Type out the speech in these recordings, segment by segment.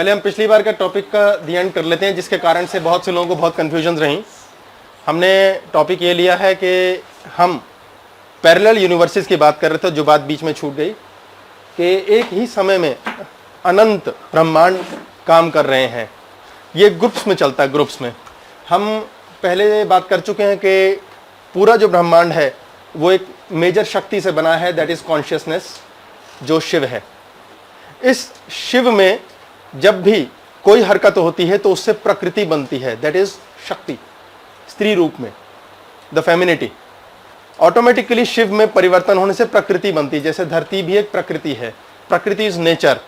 पहले हम पिछली बार का टॉपिक का दी एंड कर लेते हैं, जिसके कारण से बहुत से लोगों को बहुत कन्फ्यूजन रही। हमने टॉपिक ये लिया है कि हम पैरेलल यूनिवर्सेस की बात कर रहे थे, जो बात बीच में छूट गई कि एक ही समय में अनंत ब्रह्मांड काम कर रहे हैं। ये ग्रुप्स में चलता है, ग्रुप्स में। हम पहले बात कर चुके हैं कि पूरा जो ब्रह्मांड है वो एक मेजर शक्ति से बना है, दैट इज कॉन्शियसनेस, जो शिव है। इस शिव में जब भी कोई हरकत होती है तो उससे प्रकृति बनती है, दैट इज शक्ति, स्त्री रूप में, द फेमिनिटी। ऑटोमेटिकली शिव में परिवर्तन होने से प्रकृति बनती है। जैसे धरती भी एक प्रकृति है, प्रकृति इज नेचर,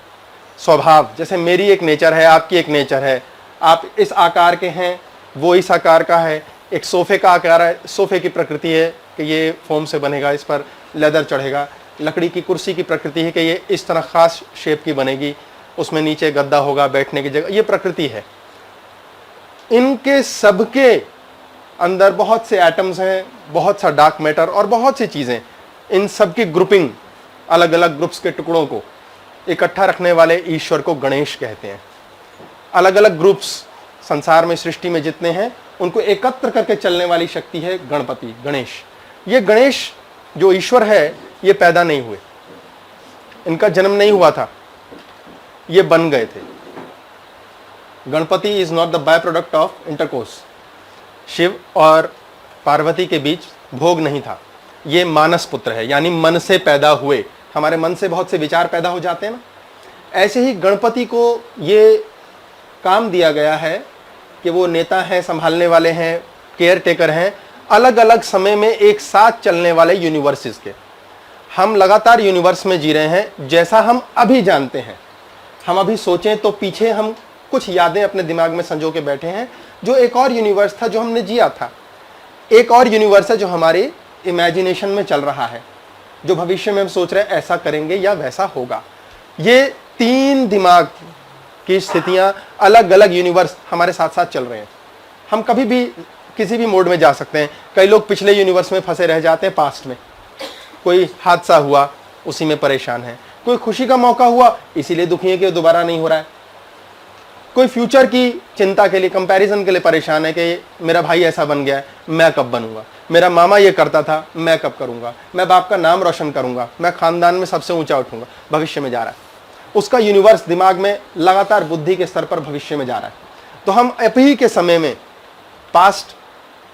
स्वभाव। जैसे मेरी एक नेचर है, आपकी एक नेचर है। आप इस आकार के हैं, वो इस आकार का है। एक सोफे का आकार है, सोफे की प्रकृति है कि ये फोम से बनेगा, इस पर लेदर चढ़ेगा। लकड़ी की कुर्सी की प्रकृति है कि ये इस तरह खास शेप की बनेगी, उसमें नीचे गद्दा होगा बैठने की जगह, ये प्रकृति है। इनके सबके अंदर बहुत से एटम्स हैं, बहुत सा डार्क मैटर और बहुत सी चीज़ें। इन सब की ग्रुपिंग, अलग अलग ग्रुप्स के टुकड़ों को इकट्ठा रखने वाले ईश्वर को गणेश कहते हैं। अलग अलग ग्रुप्स संसार में, सृष्टि में जितने हैं, उनको एकत्र करके चलने वाली शक्ति है गणपति, गणेश। ये गणेश जो ईश्वर है, ये पैदा नहीं हुए, इनका जन्म नहीं हुआ था, ये बन गए थे। Ganapati is not the by product of intercourse. Shiva और पार्वती के बीच भोग नहीं था, ये मानस पुत्र है, यानी मन से पैदा हुए। हमारे मन से बहुत से विचार पैदा हो जाते हैं ना, ऐसे ही गणपति को ये काम दिया गया है कि वो नेता हैं, संभालने वाले हैं, केयर टेकर हैं, अलग अलग समय में एक साथ चलने वाले यूनिवर्सेस के। हम लगातार यूनिवर्स में जी रहे हैं, जैसा हम अभी जानते हैं। हम अभी सोचें तो पीछे हम कुछ यादें अपने दिमाग में संजो के बैठे हैं, जो एक और यूनिवर्स था जो हमने जिया था। एक और यूनिवर्स है जो हमारे इमेजिनेशन में चल रहा है, जो भविष्य में हम सोच रहे हैं ऐसा करेंगे या वैसा होगा। ये तीन दिमाग की स्थितियां, अलग अलग यूनिवर्स हमारे साथ साथ चल रहे हैं। हम कभी भी किसी भी मोड में जा सकते हैं। कई लोग पिछले यूनिवर्स में फंसे रह जाते हैं, पास्ट में। कोई हादसा हुआ, उसी में परेशान है। कोई खुशी का मौका हुआ, इसीलिए दुखी है कि दोबारा नहीं हो रहा है। कोई फ्यूचर की चिंता के लिए, कंपैरिजन के लिए परेशान है कि मेरा भाई ऐसा बन गया है, मैं कब बनूंगा। मेरा मामा ये करता था, मैं कब करूंगा। मैं बाप का नाम रोशन करूंगा, मैं खानदान में सबसे ऊंचा उठूंगा। भविष्य में जा रहा है, उसका यूनिवर्स दिमाग में लगातार बुद्धि के स्तर पर भविष्य में जा रहा है। तो हम अभी के समय में पास्ट,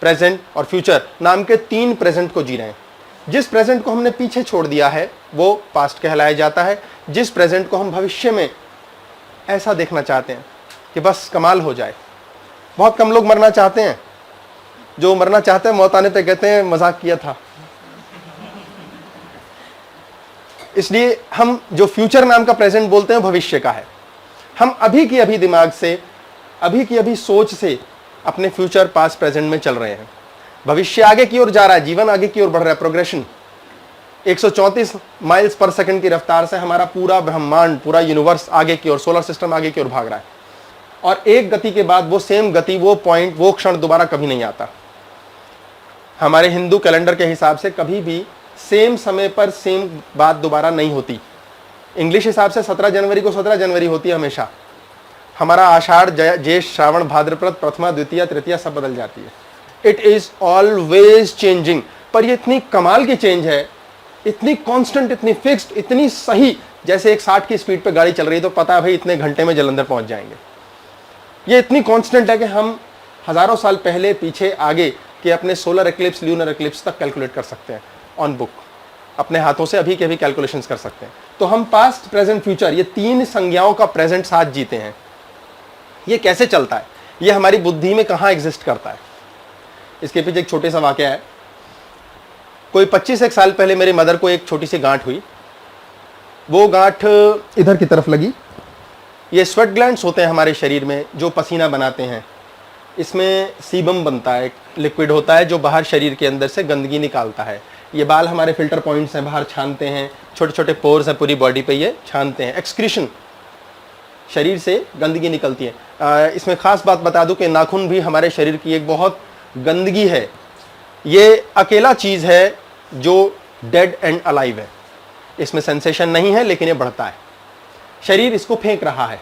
प्रेजेंट और फ्यूचर नाम के तीन प्रेजेंट को जी रहे हैं। जिस प्रेजेंट को हमने पीछे छोड़ दिया है वो पास्ट कहलाया जाता है। जिस प्रेजेंट को हम भविष्य में ऐसा देखना चाहते हैं कि बस कमाल हो जाए। बहुत कम लोग मरना चाहते हैं, जो मरना चाहते हैं मौत आने पे कहते हैं मजाक किया था। इसलिए हम जो फ्यूचर नाम का प्रेजेंट बोलते हैं भविष्य का है। हम अभी की अभी दिमाग से, अभी की अभी सोच से अपने फ्यूचर, पास्ट, प्रेजेंट में चल रहे हैं। भविष्य आगे की ओर जा रहा है, जीवन आगे की ओर बढ़ रहा है, प्रोग्रेशन। 134 माइल्स पर सेकंड की रफ्तार से हमारा पूरा ब्रह्मांड, पूरा यूनिवर्स आगे की ओर, सोलर सिस्टम आगे की ओर भाग रहा है। और एक गति के बाद वो सेम गति, वो पॉइंट, वो क्षण दोबारा कभी नहीं आता। हमारे हिंदू कैलेंडर के हिसाब से कभी भी सेम समय पर सेम बात दोबारा नहीं होती। इंग्लिश हिसाब से 17 जनवरी को 17 जनवरी होती है हमेशा। हमारा आषाढ़, ज्येष्ठ, श्रावण, भाद्रपद, प्रथमा, द्वितीया, तृतीया सब बदल जाती है। It is always changing. पर ये इतनी कमाल की चेंज है, इतनी कांस्टेंट, इतनी फिक्स्ड, इतनी सही। जैसे एक 60 की स्पीड पे गाड़ी चल रही है तो पता है भाई इतने घंटे में जलंधर पहुंच जाएंगे। ये इतनी कांस्टेंट है कि हम हजारों साल पहले, पीछे, आगे के अपने सोलर एक्लिप्स, ल्यूनर एक्लिप्स तक कैलकुलेट कर सकते हैं ऑन बुक। अपने हाथों से अभी के अभी कैलकुलेशंस कर सकते हैं। तो हम पास्ट, प्रेजेंट, फ्यूचर, ये तीन संज्ञाओं का प्रेजेंट साथ जीते हैं। ये कैसे चलता है, ये हमारी बुद्धि में कहाँ एग्जिस्ट करता है। इसके पीछे एक छोटे सा वाकया है। कोई 25 साल पहले मेरी मदर को एक छोटी सी गांठ हुई। वो गांठ इधर की तरफ लगी। ये स्वेट ग्लैंड्स होते हैं हमारे शरीर में जो पसीना बनाते हैं। इसमें सीबम बनता है, एक लिक्विड होता है जो बाहर शरीर के अंदर से गंदगी निकालता है। ये बाल हमारे फिल्टर पॉइंट्स हैं, बाहर छानते हैं। छोटे छोटे पोर्स हैं पूरी बॉडी पे, ये छानते हैं। एक्सक्रीशन, शरीर से गंदगी निकलती है। इसमें खास बात बता दूं कि नाखून भी हमारे शरीर की एक बहुत गंदगी है। ये अकेला चीज़ है जो डेड एंड अलाइव है। इसमें सेंसेशन नहीं है लेकिन ये बढ़ता है। शरीर इसको फेंक रहा है।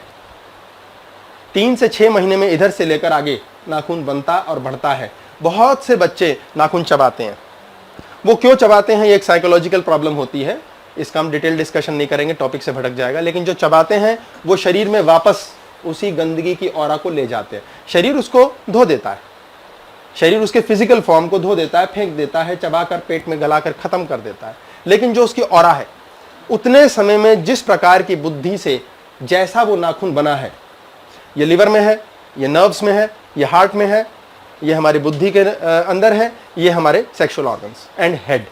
3 से 6 महीने में इधर से लेकर आगे नाखून बनता और बढ़ता है। बहुत से बच्चे नाखून चबाते हैं। वो क्यों चबाते हैं, ये एक साइकोलॉजिकल प्रॉब्लम होती है, इसका हम डिटेल डिस्कशन नहीं करेंगे, टॉपिक से भटक जाएगा। लेकिन जो चबाते हैं वो शरीर में वापस उसी गंदगी की ऑरा को ले जाते हैं। शरीर उसको धो देता है, शरीर उसके फिजिकल फॉर्म को धो देता है, फेंक देता है, चबाकर पेट में गलाकर खत्म कर देता है। लेकिन जो उसकी ऑरा है, उतने समय में जिस प्रकार की बुद्धि से जैसा वो नाखून बना है, ये लिवर में है, ये नर्व्स में है, ये हार्ट में है, ये हमारी बुद्धि के अंदर है, ये हमारे सेक्सुअल ऑर्गन्स एंड हेड,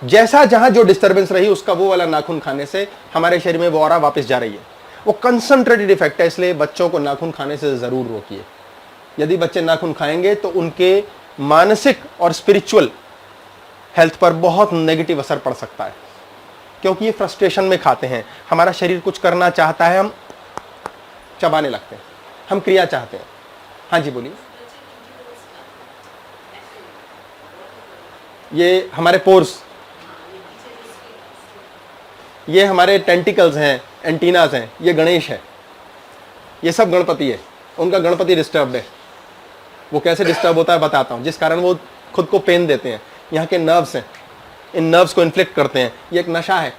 जैसा जहां जो डिस्टर्बेंस रही उसका वो वाला नाखून खाने से हमारे शरीर में वो ऑरा वापस जा रही है। वो कंसंट्रेटेड इफेक्ट है, इसलिए बच्चों को नाखून खाने से जरूर रोकिए। यदि बच्चे नाखून खाएंगे तो उनके मानसिक और स्पिरिचुअल हेल्थ पर बहुत नेगेटिव असर पड़ सकता है, क्योंकि ये फ्रस्ट्रेशन में खाते हैं। हमारा शरीर कुछ करना चाहता है, हम चबाने लगते हैं, हम क्रिया चाहते हैं। हाँ जी बोलिए। ये हमारे पोर्स, ये हमारे टेंटिकल्स हैं, एंटीनास हैं, ये गणेश है, ये सब गणपति है। उनका गणपति डिस्टर्ब्ड है। वो कैसे डिस्टर्ब होता है बताता हूँ, जिस कारण वो खुद को पेन देते हैं। यहाँ के नर्व्स हैं, इन नर्व्स को इन्फ्लिक्ट करते हैं। ये एक नशा है,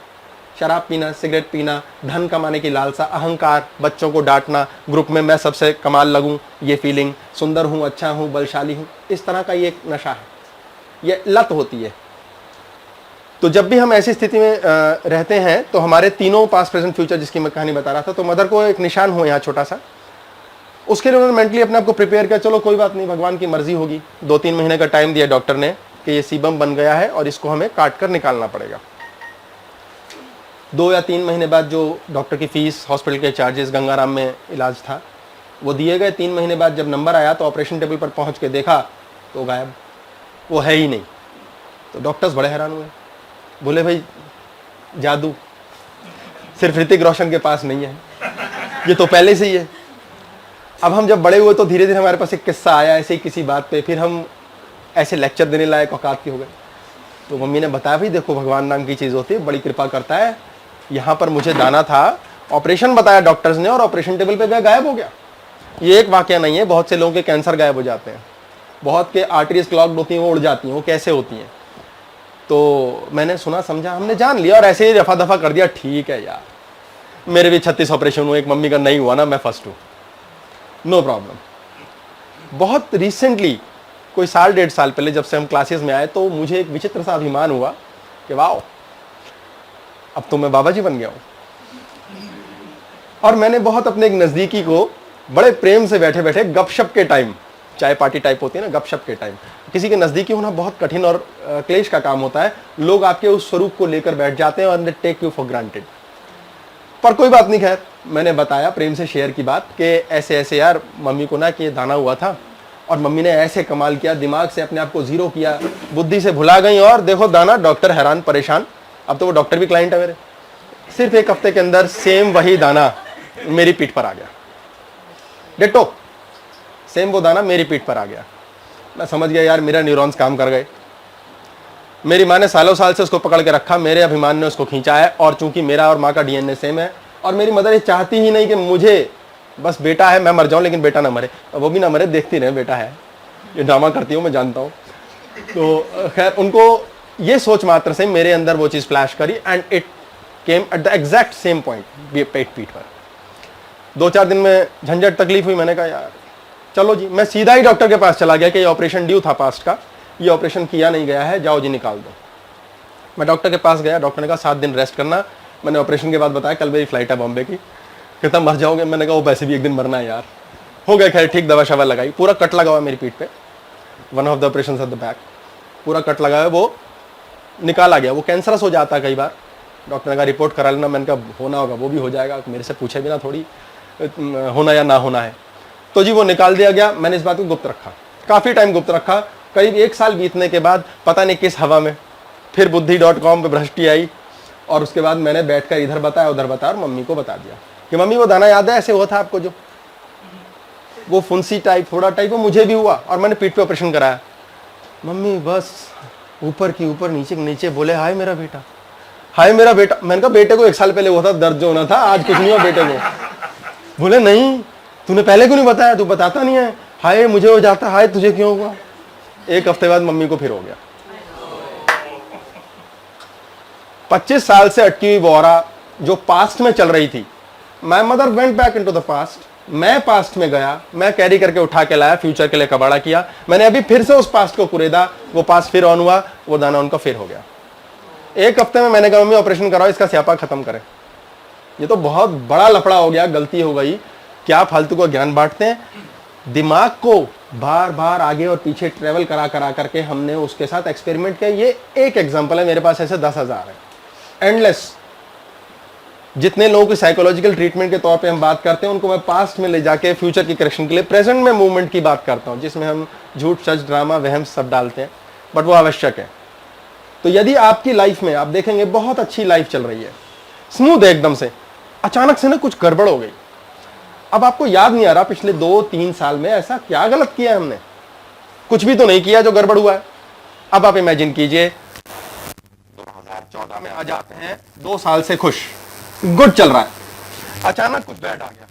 शराब पीना, सिगरेट पीना, धन कमाने की लालसा, अहंकार, बच्चों को डांटना, ग्रुप में मैं सबसे कमाल लगूं, ये फीलिंग, सुंदर हूँ, अच्छा हूँ, बलशाली हूँ, इस तरह का ये एक नशा है, ये लत होती है। तो जब भी हम ऐसी स्थिति में रहते हैं तो हमारे तीनों पास्ट प्रेजेंट फ्यूचर, जिसकी मैं कहानी बता रहा था, तो मदर को एक निशान हो यहाँ छोटा सा, उसके लिए उन्होंने मेंटली अपने आप को प्रिपेयर किया। चलो कोई बात नहीं, भगवान की मर्जी होगी। 2-3 महीने का टाइम दिया डॉक्टर ने कि ये सीबम बन गया है और इसको हमें काट कर निकालना पड़ेगा। 2 या 3 महीने बाद जो डॉक्टर की फीस, हॉस्पिटल के चार्जेस, गंगाराम में इलाज था, वो दिए गए। 3 महीने बाद जब नंबर आया तो ऑपरेशन टेबल पर पहुंच के देखा तो गायब, वो है ही नहीं। तो डॉक्टर्स बड़े हैरान हुए, बोले भाई जादू सिर्फ ऋतिक रोशन के पास नहीं है, ये तो पहले से ही है। अब हम जब बड़े हुए तो धीरे धीरे हमारे पास एक किस्सा आया ऐसे ही किसी बात पे, फिर हम ऐसे लेक्चर देने लायक औकात के हो गए। तो मम्मी ने बताया भाई देखो, भगवान नाम की चीज़ होती है, बड़ी कृपा करता है। यहाँ पर मुझे दाना था, ऑपरेशन बताया डॉक्टर्स ने और ऑपरेशन टेबल पे गया, गायब हो गया। ये एक वाकया नहीं है, बहुत से लोगों के कैंसर गायब हो जाते हैं, बहुत के आर्टरीज क्लॉग्ड होती हैं, वो उड़ जाती हैं। वो कैसे होती हैं? तो मैंने सुना, समझा, हमने जान लिया और ऐसे ही रफा दफा कर दिया। ठीक है यार, मेरे भी 36 ऑपरेशन हुए, एक मम्मी का नहीं हुआ ना, मैं फर्स्ट हूँ, नो प्रॉब्लम। बहुत रिसेंटली, कोई 1.5 साल पहले जब से हम क्लासेस में आए, तो मुझे एक विचित्र सा अभिमान हुआ कि वाह, अब तो मैं बाबा जी बन गया हूँ। और मैंने बहुत अपने एक नज़दीकी को बड़े प्रेम से बैठे बैठे गपशप के टाइम, चाय पार्टी टाइप होती है ना, गपशप के टाइम, किसी के नज़दीकी होना बहुत कठिन और क्लेश का काम होता है। लोग आपके उस स्वरूप को लेकर बैठ जाते हैं और they take you for granted. पर कोई बात नहीं, खैर मैंने बताया, प्रेम से शेयर की बात कि ऐसे ऐसे यार मम्मी को ना कि दाना हुआ था और मम्मी ने ऐसे कमाल किया, दिमाग से अपने आप को जीरो किया, बुद्धि से भुला गई और देखो दाना। डॉक्टर हैरान परेशान, अब तो वो डॉक्टर भी क्लाइंट है मेरे। सिर्फ 1 हफ्ते के अंदर सेम वही दाना मेरी पीठ पर आ गया, डिट्टो सेम वो दाना मेरी पीठ पर आ गया। मैं समझ गया यार मेरा न्यूरॉन्स काम कर गए। मेरी माँ ने सालों साल से उसको पकड़ के रखा, मेरे अभिमान ने उसको खींचा है। और चूंकि मेरा और माँ का डीएनए सेम है और मेरी मदर ये चाहती ही नहीं कि मुझे बस बेटा है, मैं मर जाऊं लेकिन बेटा ना मरे, और वो भी ना मरे, देखती रहे बेटा है। ये ड्रामा करती हूँ मैं, जानता हूँ। तो खैर उनको ये सोच मात्र से मेरे अंदर वो चीज़ फ्लैश करी and it came at the exact same point, पीठ पर। 2-4 दिन में झंझट तकलीफ हुई। मैंने कहा यार चलो जी, मैं सीधा ही डॉक्टर के पास चला गया कि ये ऑपरेशन ड्यू था पास्ट का, ये ऑपरेशन किया नहीं गया है, जाओ जी निकाल दो। मैं डॉक्टर के पास गया, डॉक्टर ने कहा 7 दिन रेस्ट करना। मैंने ऑपरेशन के बाद बताया कल मेरी फ्लाइट है बॉम्बे की। कहता मर जाओगे? मैंने कहा वो वैसे भी एक दिन मरना है यार। हो गया, खैर ठीक, दवा शवा लगाई, पूरा कट लगा हुआ मेरी पीठ पे, one of the operation at the back, पूरा कट लगा है, वो निकाला गया। वो कैंसरस हो जाता है कई बार। डॉक्टर ने कहा रिपोर्ट करा लेना। मैंने कहा होना होगा, वो भी हो जाएगा, मेरे से पूछे बिना थोड़ी होना या ना होना है। तो जी वो निकाल दिया गया। मैंने इस बात को गुप्त रखा, काफ़ी टाइम गुप्त रखा। करीब 1 साल बीतने के बाद पता नहीं किस हवा में फिर buddhi.com पे भ्रष्टि आई और उसके बाद मैंने बैठकर इधर बताया उधर बताया और मम्मी को बता दिया कि मम्मी वो दाना याद है ऐसे हुआ था आपको, जो वो फुंसी टाइप, फोड़ा टाइप, वो मुझे भी हुआ और मैंने पीठ पे ऑपरेशन कराया। मम्मी बस ऊपर की ऊपर नीचे नीचे बोले हाय मेरा बेटा, हाय मेरा बेटा। मैंने कहा बेटे को 1 साल पहले हुआ था, दर्द जो होना था, आज कुछ नहीं हुआ बेटे को। बोले नहीं तूने पहले क्यों नहीं बताया, तू बताता नहीं है, हाय मुझे हो जाता, हाय तुझे क्यों हुआ। एक हफ्ते बाद मम्मी को फिर हो गया। 25 साल से अटकी हुई बोरा जो पास्ट में चल रही थी, my mother went back into the past, मैं पास्ट में गया, मैं कैरी करके उठा के लाया, फ्यूचर के लिए कबाड़ा किया, मैंने अभी फिर से उस पास्ट को कुरेदा, वो पास्ट फिर ऑन हुआ, वो दाना उनका फिर हो गया। एक हफ्ते में मैंने कहा मम्मी ऑपरेशन कराओ, इसका स्यापा खत्म करें। ये तो बहुत बड़ा लफड़ा हो गया, गलती हो गई, क्या फालतू का ज्ञान बांटते हैं। दिमाग को बार बार आगे और पीछे ट्रेवल करा करा करके हमने उसके साथ एक्सपेरिमेंट किया। ये एक एग्जांपल है, मेरे पास ऐसे 10,000 है, एंडलेस। जितने लोगों की साइकोलॉजिकल ट्रीटमेंट के तौर पे हम बात करते हैं, उनको मैं पास्ट में ले जाके फ्यूचर की करेक्शन के लिए प्रेजेंट में मूवमेंट की बात करता हूं, जिसमें हम झूठ सच ड्रामा वहम सब डालते हैं, बट वो आवश्यक है। तो यदि आपकी लाइफ में आप देखेंगे बहुत अच्छी लाइफ चल रही है, स्मूथ है एकदम से, अचानक से ना कुछ गड़बड़ हो गई, अब आपको याद नहीं आ रहा पिछले 2-3 साल में ऐसा क्या गलत किया हमने, कुछ भी तो नहीं किया जो गड़बड़ हुआ है। अब आप इमेजिन कीजिए 2014 में आ जाते हैं, 2 साल से खुश, गुड चल रहा है, अचानक कुछ बैड आ गया।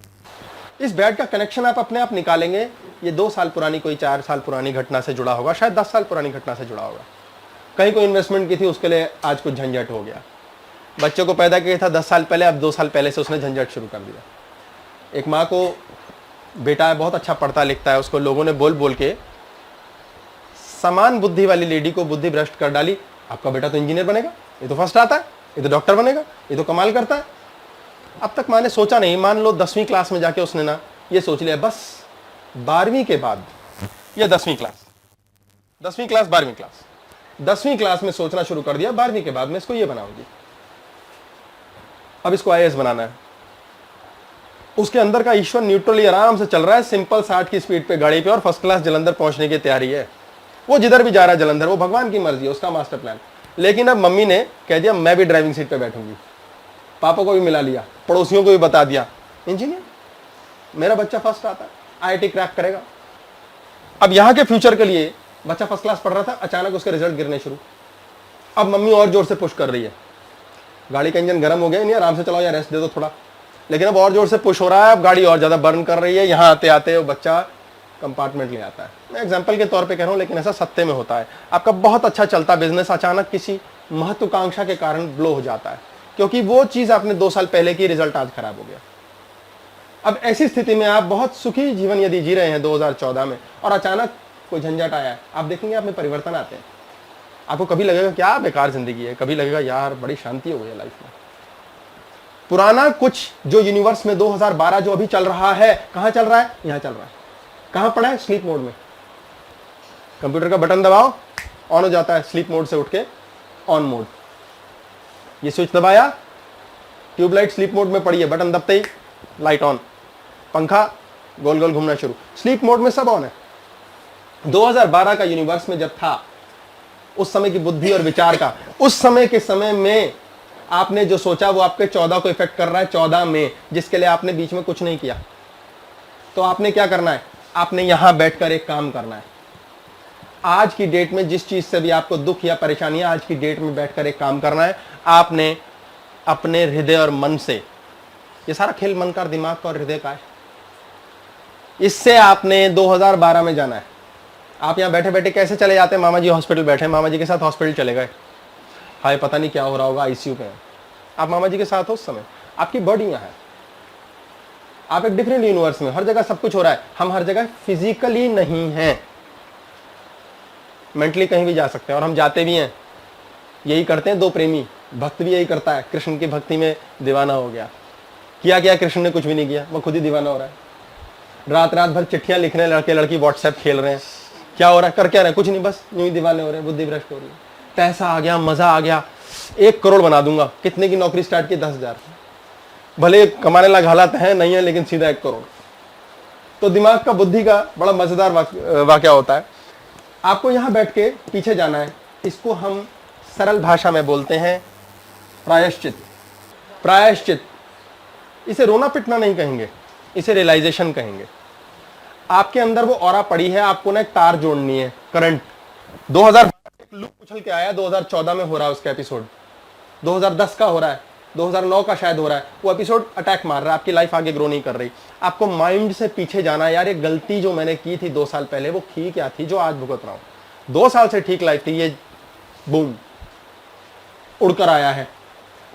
इस बैड का कनेक्शन आप अपने आप निकालेंगे, ये 2 साल पुरानी कोई 4 साल पुरानी घटना से जुड़ा होगा, शायद 10 साल पुरानी घटना से जुड़ा होगा। कहीं कोई इन्वेस्टमेंट की थी, उसके लिए आज कुछ झंझट हो गया। बच्चे को पैदा किया था 10 साल पहले, अब 2 साल पहले से उसने झंझट शुरू कर दिया। एक माँ को बेटा है, बहुत अच्छा पढ़ता लिखता है, उसको लोगों ने बोल बोल के समान बुद्धि वाली लेडी को बुद्धि भ्रष्ट कर डाली। आपका बेटा तो इंजीनियर बनेगा, ये तो फर्स्ट आता है, ये तो डॉक्टर बनेगा, ये तो कमाल करता है। अब तक माँ ने सोचा नहीं, मान लो 10वीं क्लास में जाके उसने ना ये सोच लिया, बस 12वीं के बाद या 10वीं क्लास 12वीं क्लास 10वीं क्लास में सोचना शुरू कर दिया, 12वीं के बाद मैं इसको ये बनाऊंगी, अब इसको आईएएस बनाना है। उसके अंदर का ईश्वर न्यूट्रली आराम से चल रहा है, सिंपल 60 की स्पीड पे गाड़ी पे, और फर्स्ट क्लास जलंधर पहुंचने की तैयारी है। वो जिधर भी जा रहा है जलंधर, वो भगवान की मर्जी है, उसका मास्टर प्लान। लेकिन अब मम्मी ने कह दिया मैं भी ड्राइविंग सीट पे बैठूंगी, पापा को भी मिला लिया, पड़ोसियों को भी बता दिया इंजीनियर, मेरा बच्चा फर्स्ट आता है, आईआईटी क्रैक करेगा। अब यहां के फ्यूचर के लिए बच्चा फर्स्ट क्लास पढ़ रहा था, अचानक उसके रिजल्ट गिरने शुरू। अब मम्मी और जोर से पुश कर रही है, गाड़ी का इंजन गर्म हो गया, नहीं आराम से चलाओ या रेस्ट दे दो थोड़ा, लेकिन अब और जोर से पुश हो रहा है, अब गाड़ी और ज्यादा बर्न कर रही है। यहाँ आते आते वो बच्चा कंपार्टमेंट ले आता है। मैं एग्जांपल के तौर पे कह रहा हूँ, लेकिन ऐसा सत्य में होता है। आपका बहुत अच्छा चलता बिजनेस अचानक किसी महत्वाकांक्षा के कारण ब्लो हो जाता है, क्योंकि वो चीज आपने 2 साल पहले की, रिजल्ट आज खराब हो गया। अब ऐसी स्थिति में आप बहुत सुखी जीवन यदि जी रहे हैं 2014 में, और अचानक कोई झंझट आया है, आप देखेंगे आप में परिवर्तन आते हैं। आपको कभी लगेगा क्या बेकार जिंदगी है, कभी लगेगा यार बड़ी शांति हो गई है लाइफ में। पुराना कुछ जो यूनिवर्स में 2012 जो अभी चल रहा है, कहां चल रहा है, यहां चल रहा है। कहां पड़ा है, स्लीप मोड में। कंप्यूटर का बटन दबाओ, ऑन हो जाता है, स्लीप मोड से उठ के ऑन मोड। ये स्विच दबाया, ट्यूबलाइट स्लीप मोड में पड़ी है, बटन दबते ही लाइट ऑन, पंखा गोल गोल घूमना शुरू, स्लीप मोड में सब ऑन है। 2012 का यूनिवर्स में जब था, उस समय की बुद्धि और विचार का, उस समय के समय में आपने जो सोचा वो आपके 14 को इफेक्ट कर रहा है, 14 में, जिसके लिए आपने बीच में कुछ नहीं किया। तो आपने क्या करना है, आपने यहां बैठकर एक काम करना है। आज की डेट में जिस चीज से भी आपको दुख या परेशानी है, आज की डेट में बैठकर एक काम करना है। आपने अपने हृदय और मन से, ये सारा खेल मन का, दिमाग का और हृदय का है, इससे आपने 2012 में जाना है। आप यहां बैठे बैठे कैसे चले जाते हैं, मामा जी हॉस्पिटल बैठे, मामा जी के साथ हॉस्पिटल चले गए, हाय पता नहीं क्या हो रहा होगा, आईसीयू पे हैं, आप मामा जी के साथ हो उस समय, आपकी बॉडी यहां है, आप एक डिफरेंट यूनिवर्स में, हर जगह सब कुछ हो रहा है। हम हर जगह फिजिकली नहीं हैं, मेंटली कहीं भी जा सकते हैं, और हम जाते भी हैं। यही करते हैं 2 प्रेमी, भक्त भी यही करता है, कृष्ण की भक्ति में दीवाना हो गया। किया क्या, कृष्ण ने कुछ भी नहीं किया, वो खुद ही दीवाना हो रहा है। रात रात भर चिट्ठियां लिख रहे हैं लड़के लड़की, व्हाट्सएप खेल रहे हैं, क्या हो रहा है, कर क्या रहे हैं, कुछ नहीं, बस यूं ही दीवाने हो रहे हैं, बुद्धि भ्रष्ट हो रही है। पैसा आ गया, मजा आ गया, 1 करोड़ बना दूंगा, कितने की नौकरी स्टार्ट की, 10,000, भले कमाने लायक हालात है नहीं है, लेकिन सीधा 1 करोड़। तो दिमाग का, बुद्धि का बड़ा मजेदार वाकया होता है। आपको यहां बैठ के पीछे जाना है, इसको हम सरल भाषा में बोलते हैं प्रायश्चित। प्रायश्चित, इसे रोना पिटना नहीं कहेंगे, इसे रियलाइजेशन कहेंगे। आपके अंदर वो ऑरा पड़ी है, आपको ना एक तार जोड़नी है, करंट। 2012 लूप उछल के आया, 2014 में हो रहा है उसका एपिसोड, 2010 का हो रहा है, 2009 का शायद हो रहा है, वो एपिसोड अटैक मार रहा है, आपकी लाइफ आगे ग्रो नहीं कर रही। आपको माइंड से पीछे जाना है, यार ये गलती जो मैंने की थी 2 साल पहले वो की क्या थी जो आज भुगत रहा हूं। 2 साल से ठीक लाइफ थी, ये बूम उड़कर आया है।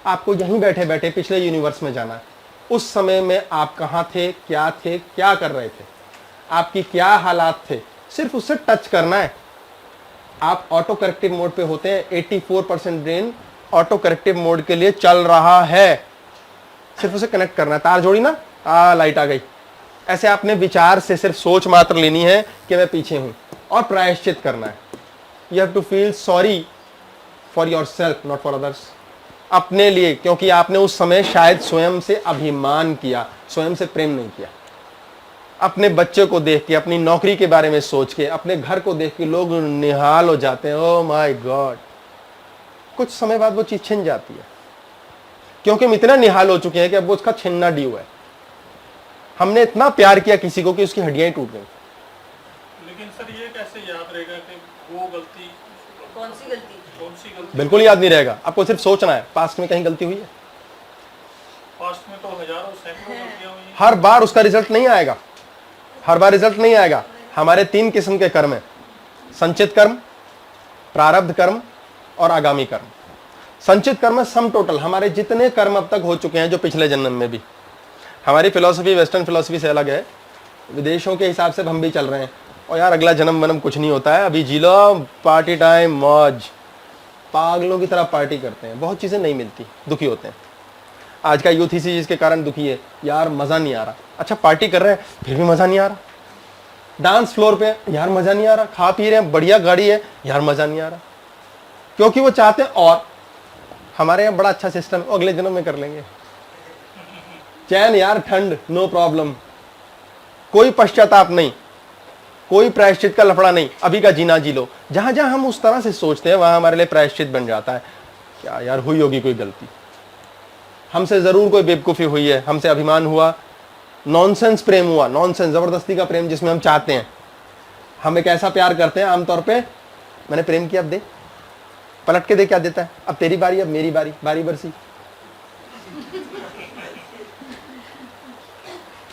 आपको यहीं बैठे बैठे पिछले यूनिवर्स में जाना है। उस समय में आप कहां थे, क्या कर रहे थे, आपकी क्या हालात थे, सिर्फ उससे टच करना है। आप ऑटो करेक्टिव मोड पे होते हैं, 84% ब्रेन ऑटो करेक्टिव मोड के लिए चल रहा है, सिर्फ उसे कनेक्ट करना है। तार जोड़ी ना, लाइट आ गई। ऐसे आपने विचार से सिर्फ सोच मात्र लेनी है कि मैं पीछे हूं, और प्रायश्चित करना है। You have to feel sorry for yourself, not for others, अपने लिए, क्योंकि आपने उस समय शायद स्वयं से अभिमान किया, स्वयं से प्रेम नहीं किया। अपने बच्चे को देख के, अपनी नौकरी के बारे में सोच के, अपने घर को देख के लोग निहाल हो जाते हैं, ओह माय गॉड। कुछ समय बाद वो चीज छिन जाती है, क्योंकि हम इतना निहाल हो चुके हैं कि अब वो उसका छिनना ड्यू है। हमने इतना प्यार किया किसी को कि उसकी हड्डियां टूट गई। लेकिन सर ये कैसे याद रहेगा कि वो गलती कौन सी गलती? बिल्कुल याद नहीं रहेगा, आपको सिर्फ सोचना है पास्ट में कहीं गलती हुई है। पास्ट में तो हजारों सैकड़ों गलतियां हुई हैं। हर बार उसका रिजल्ट नहीं आएगा, हर बार रिजल्ट नहीं आएगा। हमारे 3 किस्म के कर्म हैं, संचित कर्म, प्रारब्ध कर्म और आगामी कर्म। संचित कर्म सम टोटल हमारे जितने कर्म अब तक हो चुके हैं, जो पिछले जन्म में भी। हमारी फिलॉसफी वेस्टर्न फिलॉसफी से अलग है, विदेशों के हिसाब से हम भी चल रहे हैं। और यार अगला जन्म वनम कुछ नहीं होता है, अभी जी लो, पार्टी टाइम, मौज, पागलों की तरह पार्टी करते हैं, बहुत चीजें नहीं मिलती, दुखी होते हैं। आज का यूथ इसी चीज के कारण दुखी है, यार मजा नहीं आ रहा। अच्छा पार्टी कर रहे हैं फिर भी मजा नहीं आ रहा, डांस फ्लोर पे यार मजा नहीं आ रहा, खा पी रहे हैं, बढ़िया गाड़ी है, यार मजा नहीं आ रहा, क्योंकि वो चाहते हैं। और हमारे यहाँ बड़ा अच्छा सिस्टम, अगले जन्म में कर लेंगे, चैन यार, ठंड, नो प्रॉब्लम, कोई पश्चाताप नहीं, कोई प्रायश्चित का लफड़ा नहीं, अभी का जीना जी लो। जहां जहां हम उस तरह से सोचते हैं वहां हमारे लिए प्रायश्चित बन जाता है। क्या यार हुई होगी कोई गलती, हमसे जरूर कोई बेवकूफी हुई है, हमसे अभिमान हुआ, नॉनसेंस प्रेम हुआ, नॉनसेंस जबरदस्ती का प्रेम जिसमें हम चाहते हैं। हम एक ऐसा प्यार करते हैं आमतौर पे, मैंने प्रेम किया अब दे, पलट के दे क्या देता है, अब तेरी बारी, अब मेरी बारी, बारी बरसी।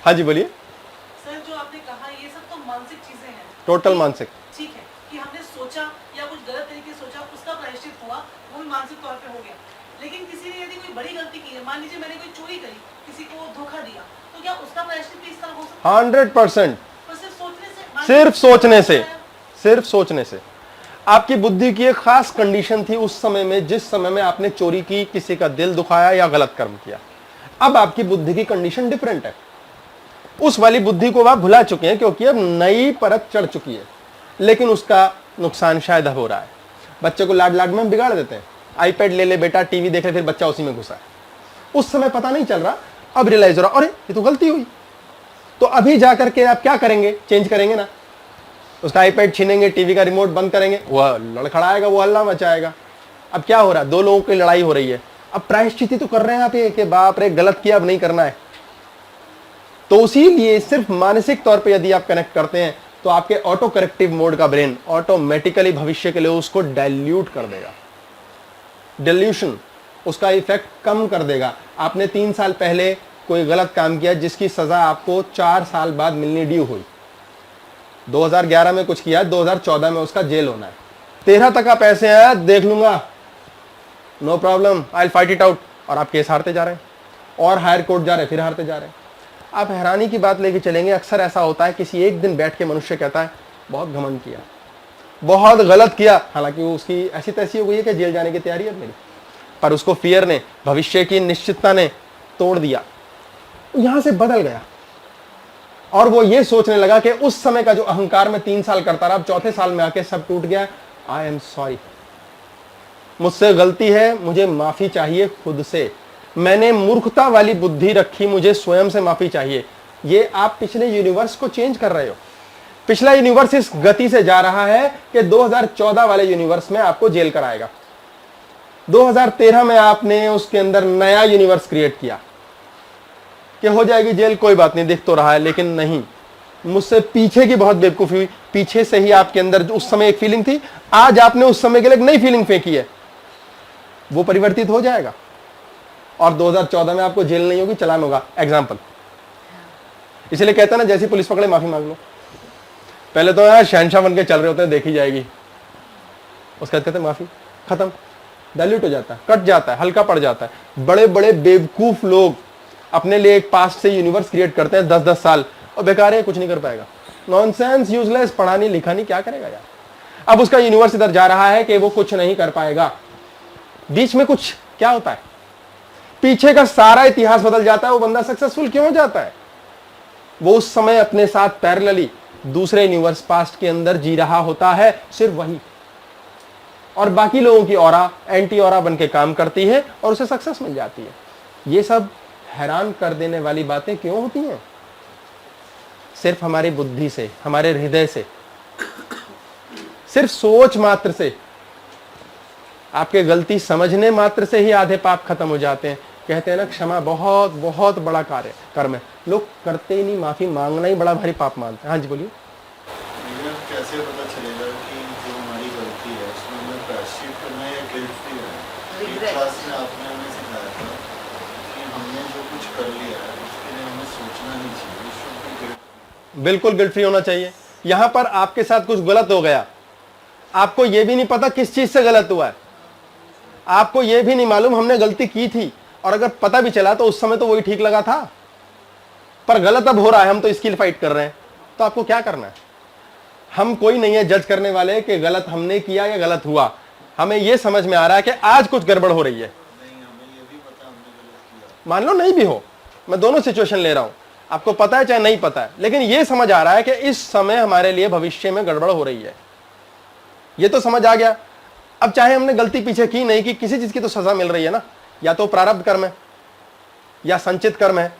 हाँ जी बोलिए। सर जो आपने कहा ये सब तो मानसिक चीजें हैं, टोटल मानसिक। ठीक है कि हमने सोचा या कुछ गलत तरीके से सोचा, उसका प्रायश्चित हुआ, वो भी मानसिक तौर पे हो गया। लेकिन किसी ने यदि कोई बड़ी गलती की है, मान लीजिए मैंने कोई चोरी करी, किसी को धोखा दिया, तो क्या उसका प्रायश्चित भी इस तरह हो सकता है? 100%। पर सिर्फ सोचने से, सिर्फ सोचने से, सिर्फ सोचने से। आपकी बुद्धि की एक खास कंडीशन थी उस समय में, जिस समय में आपने चोरी की, किसी का दिल दुखाया या गलत कर्म किया। अब आपकी बुद्धि की कंडीशन डिफरेंट है, उस वाली बुद्धि को आप भुला चुके हैं, क्योंकि अब नई परत चढ़ चुकी है। लेकिन उसका नुकसान शायद अब हो रहा है। बच्चे को लाड लाड में बिगाड़ देते हैं, आईपैड ले ले बेटा, टीवी देख ले, फिर बच्चा उसी में घुसा है। उस समय पता नहीं चल रहा, अब रियलाइज हो रहा, अरे ये तो गलती हुई। तो अभी जाकर के आप क्या करेंगे, चेंज करेंगे ना, उसका आईपैड छीनेंगे, टीवी का रिमोट बंद करेंगे, वह लड़खड़ाएगा, वो हल्ला मचाएगा। अब क्या हो रहा है, 2 लोगों की लड़ाई हो रही है। अब प्रायश्चित तो कर रहे हैं आप ये कि बाप रे गलत किया, अब नहीं करना है। तो इसीलिए सिर्फ मानसिक तौर पे यदि आप कनेक्ट करते हैं तो आपके ऑटो करेक्टिव मोड का ब्रेन ऑटोमेटिकली भविष्य के लिए उसको डाइल्यूट कर देगा। डिल्यूशन उसका इफेक्ट कम कर देगा। आपने 3 साल पहले कोई गलत काम किया जिसकी सजा आपको 4 साल बाद मिलनी ड्यू हुई। 2011 में कुछ किया, 2014 में उसका जेल होना है। 13 तक आप ऐसे हैं, देख लूंगा, no problem, I will fight it out, और आप केस हारते जा रहे हैं और हायर कोर्ट जा रहे हैं, फिर हारते जा रहे हैं। आप हैरानी की बात लेके चलेंगे, अक्सर ऐसा होता है किसी एक दिन बैठ के मनुष्य कहता है बहुत घमंड किया, बहुत गलत किया, हालांकि वो उसकी ऐसी तैसी हो गई है कि जेल जाने की तैयारी है मेरी, पर उसको फियर ने, भविष्य की निश्चितता ने तोड़ दिया, यहां से बदल गया। और वो ये सोचने लगा कि उस समय का जो अहंकार में 3 साल करता रहा, अब 4थे साल में आके सब टूट गया। आई एम सॉरी, मुझसे गलती है, मुझे माफी चाहिए खुद से, मैंने मूर्खता वाली बुद्धि रखी, मुझे स्वयं से माफी चाहिए। ये आप पिछले यूनिवर्स को चेंज कर रहे हो। पिछला यूनिवर्स इस गति से जा रहा है कि 2014 वाले यूनिवर्स में आपको जेल कराएगा। 2013 में आपने उसके अंदर नया यूनिवर्स क्रिएट किया कि हो जाएगी जेल, कोई बात नहीं, दिख तो रहा है, लेकिन नहीं, मुझसे पीछे की बहुत बेवकूफी हुई। पीछे से ही आपके अंदर उस समय एक फीलिंग थी, आज आपने उस समय के लिए एक नई फीलिंग फेंकी है, वो परिवर्तित हो जाएगा। और 2014 में आपको जेल नहीं होगी, चालान होगा। एग्जाम्पल, इसलिए कहते हैं ना, जैसी पुलिस पकड़े माफी मांग लो। पहले तो यार शहनशाह बन के चल रहे होते हैं, देखी जाएगी, उसके बाद कहते हैं माफी, खत्म, डाइल्यूट हो जाता है, कट जाता है, हल्का पड़ जाता है। बड़े बड़े बेवकूफ लोग अपने लिए एक पास्ट से यूनिवर्स क्रिएट करते हैं 10-10 साल, और बेकार है, कुछ नहीं कर पाएगा, नॉनसेंस, यूजलेस, पढ़ा नहीं लिखा नहीं, क्या करेगा यार। अब उसका यूनिवर्स इधर जा रहा है कि वो कुछ नहीं कर पाएगा। बीच में कुछ क्या होता है, पीछे का सारा इतिहास बदल जाता है। वो बंदा सक्सेसफुल क्यों हो जाता है? वो उस समय अपने साथ पैरेलली दूसरे यूनिवर्स पास्ट के अंदर जी रहा होता है, सिर्फ वही, और बाकी लोगों की ऑरा एंटी ऑरा बन के काम करती है और उसे सक्सेस मिल जाती है। ये सब हैरान कर देने वाली बातें क्यों होती हैं? सिर्फ हमारी बुद्धि से, हमारे हृदय से, सिर्फ सोच मात्र से, आपके गलती समझने मात्र से ही आधे पाप खत्म हो जाते हैं। कहते हैं ना, क्षमा बहुत बहुत बड़ा कार्य कर्म है, लोग करते ही नहीं, माफी मांगना ही बड़ा भारी पाप मानते हैं। हाँ जी बोलिए। कैसे पता चलेगा कि जो हमारी गलती है उसमें हमें प्रायश्चित करना है या गिल्ट फ्री रहना? क्लास में आपने हमें सिखाया था कि हमने जो कुछ कर लिया है उसके लिए हमें सोचना नहीं चाहिए, बिल्कुल गिल्ट फ्री होना चाहिए। यहां पर आपके साथ कुछ गलत हो गया, आपको यह भी नहीं पता किस चीज से गलत हुआ है, आपको यह भी नहीं मालूम हमने गलती की थी, और अगर पता भी चला तो उस समय तो वही ठीक लगा था, पर गलत अब हो रहा है, हम तो इसकी फाइट कर रहे हैं, तो आपको क्या करना है? हम कोई नहीं है जज करने वाले कि गलत हमने किया या गलत हुआ। हमें यह समझ में आ रहा है कि आज कुछ गड़बड़ हो रही है। मान लो नहीं भी हो, मैं दोनों सिचुएशन ले रहा हूं, आपको पता है चाहे नहीं पता है, लेकिन यह समझ आ रहा है कि इस समय हमारे लिए भविष्य में गड़बड़ हो रही है, यह तो समझ आ गया। अब चाहे हमने गलती पीछे की नहीं की, किसी चीज की तो सजा मिल रही है ना, या तो प्रारब्ध कर्म है या संचित कर्म है,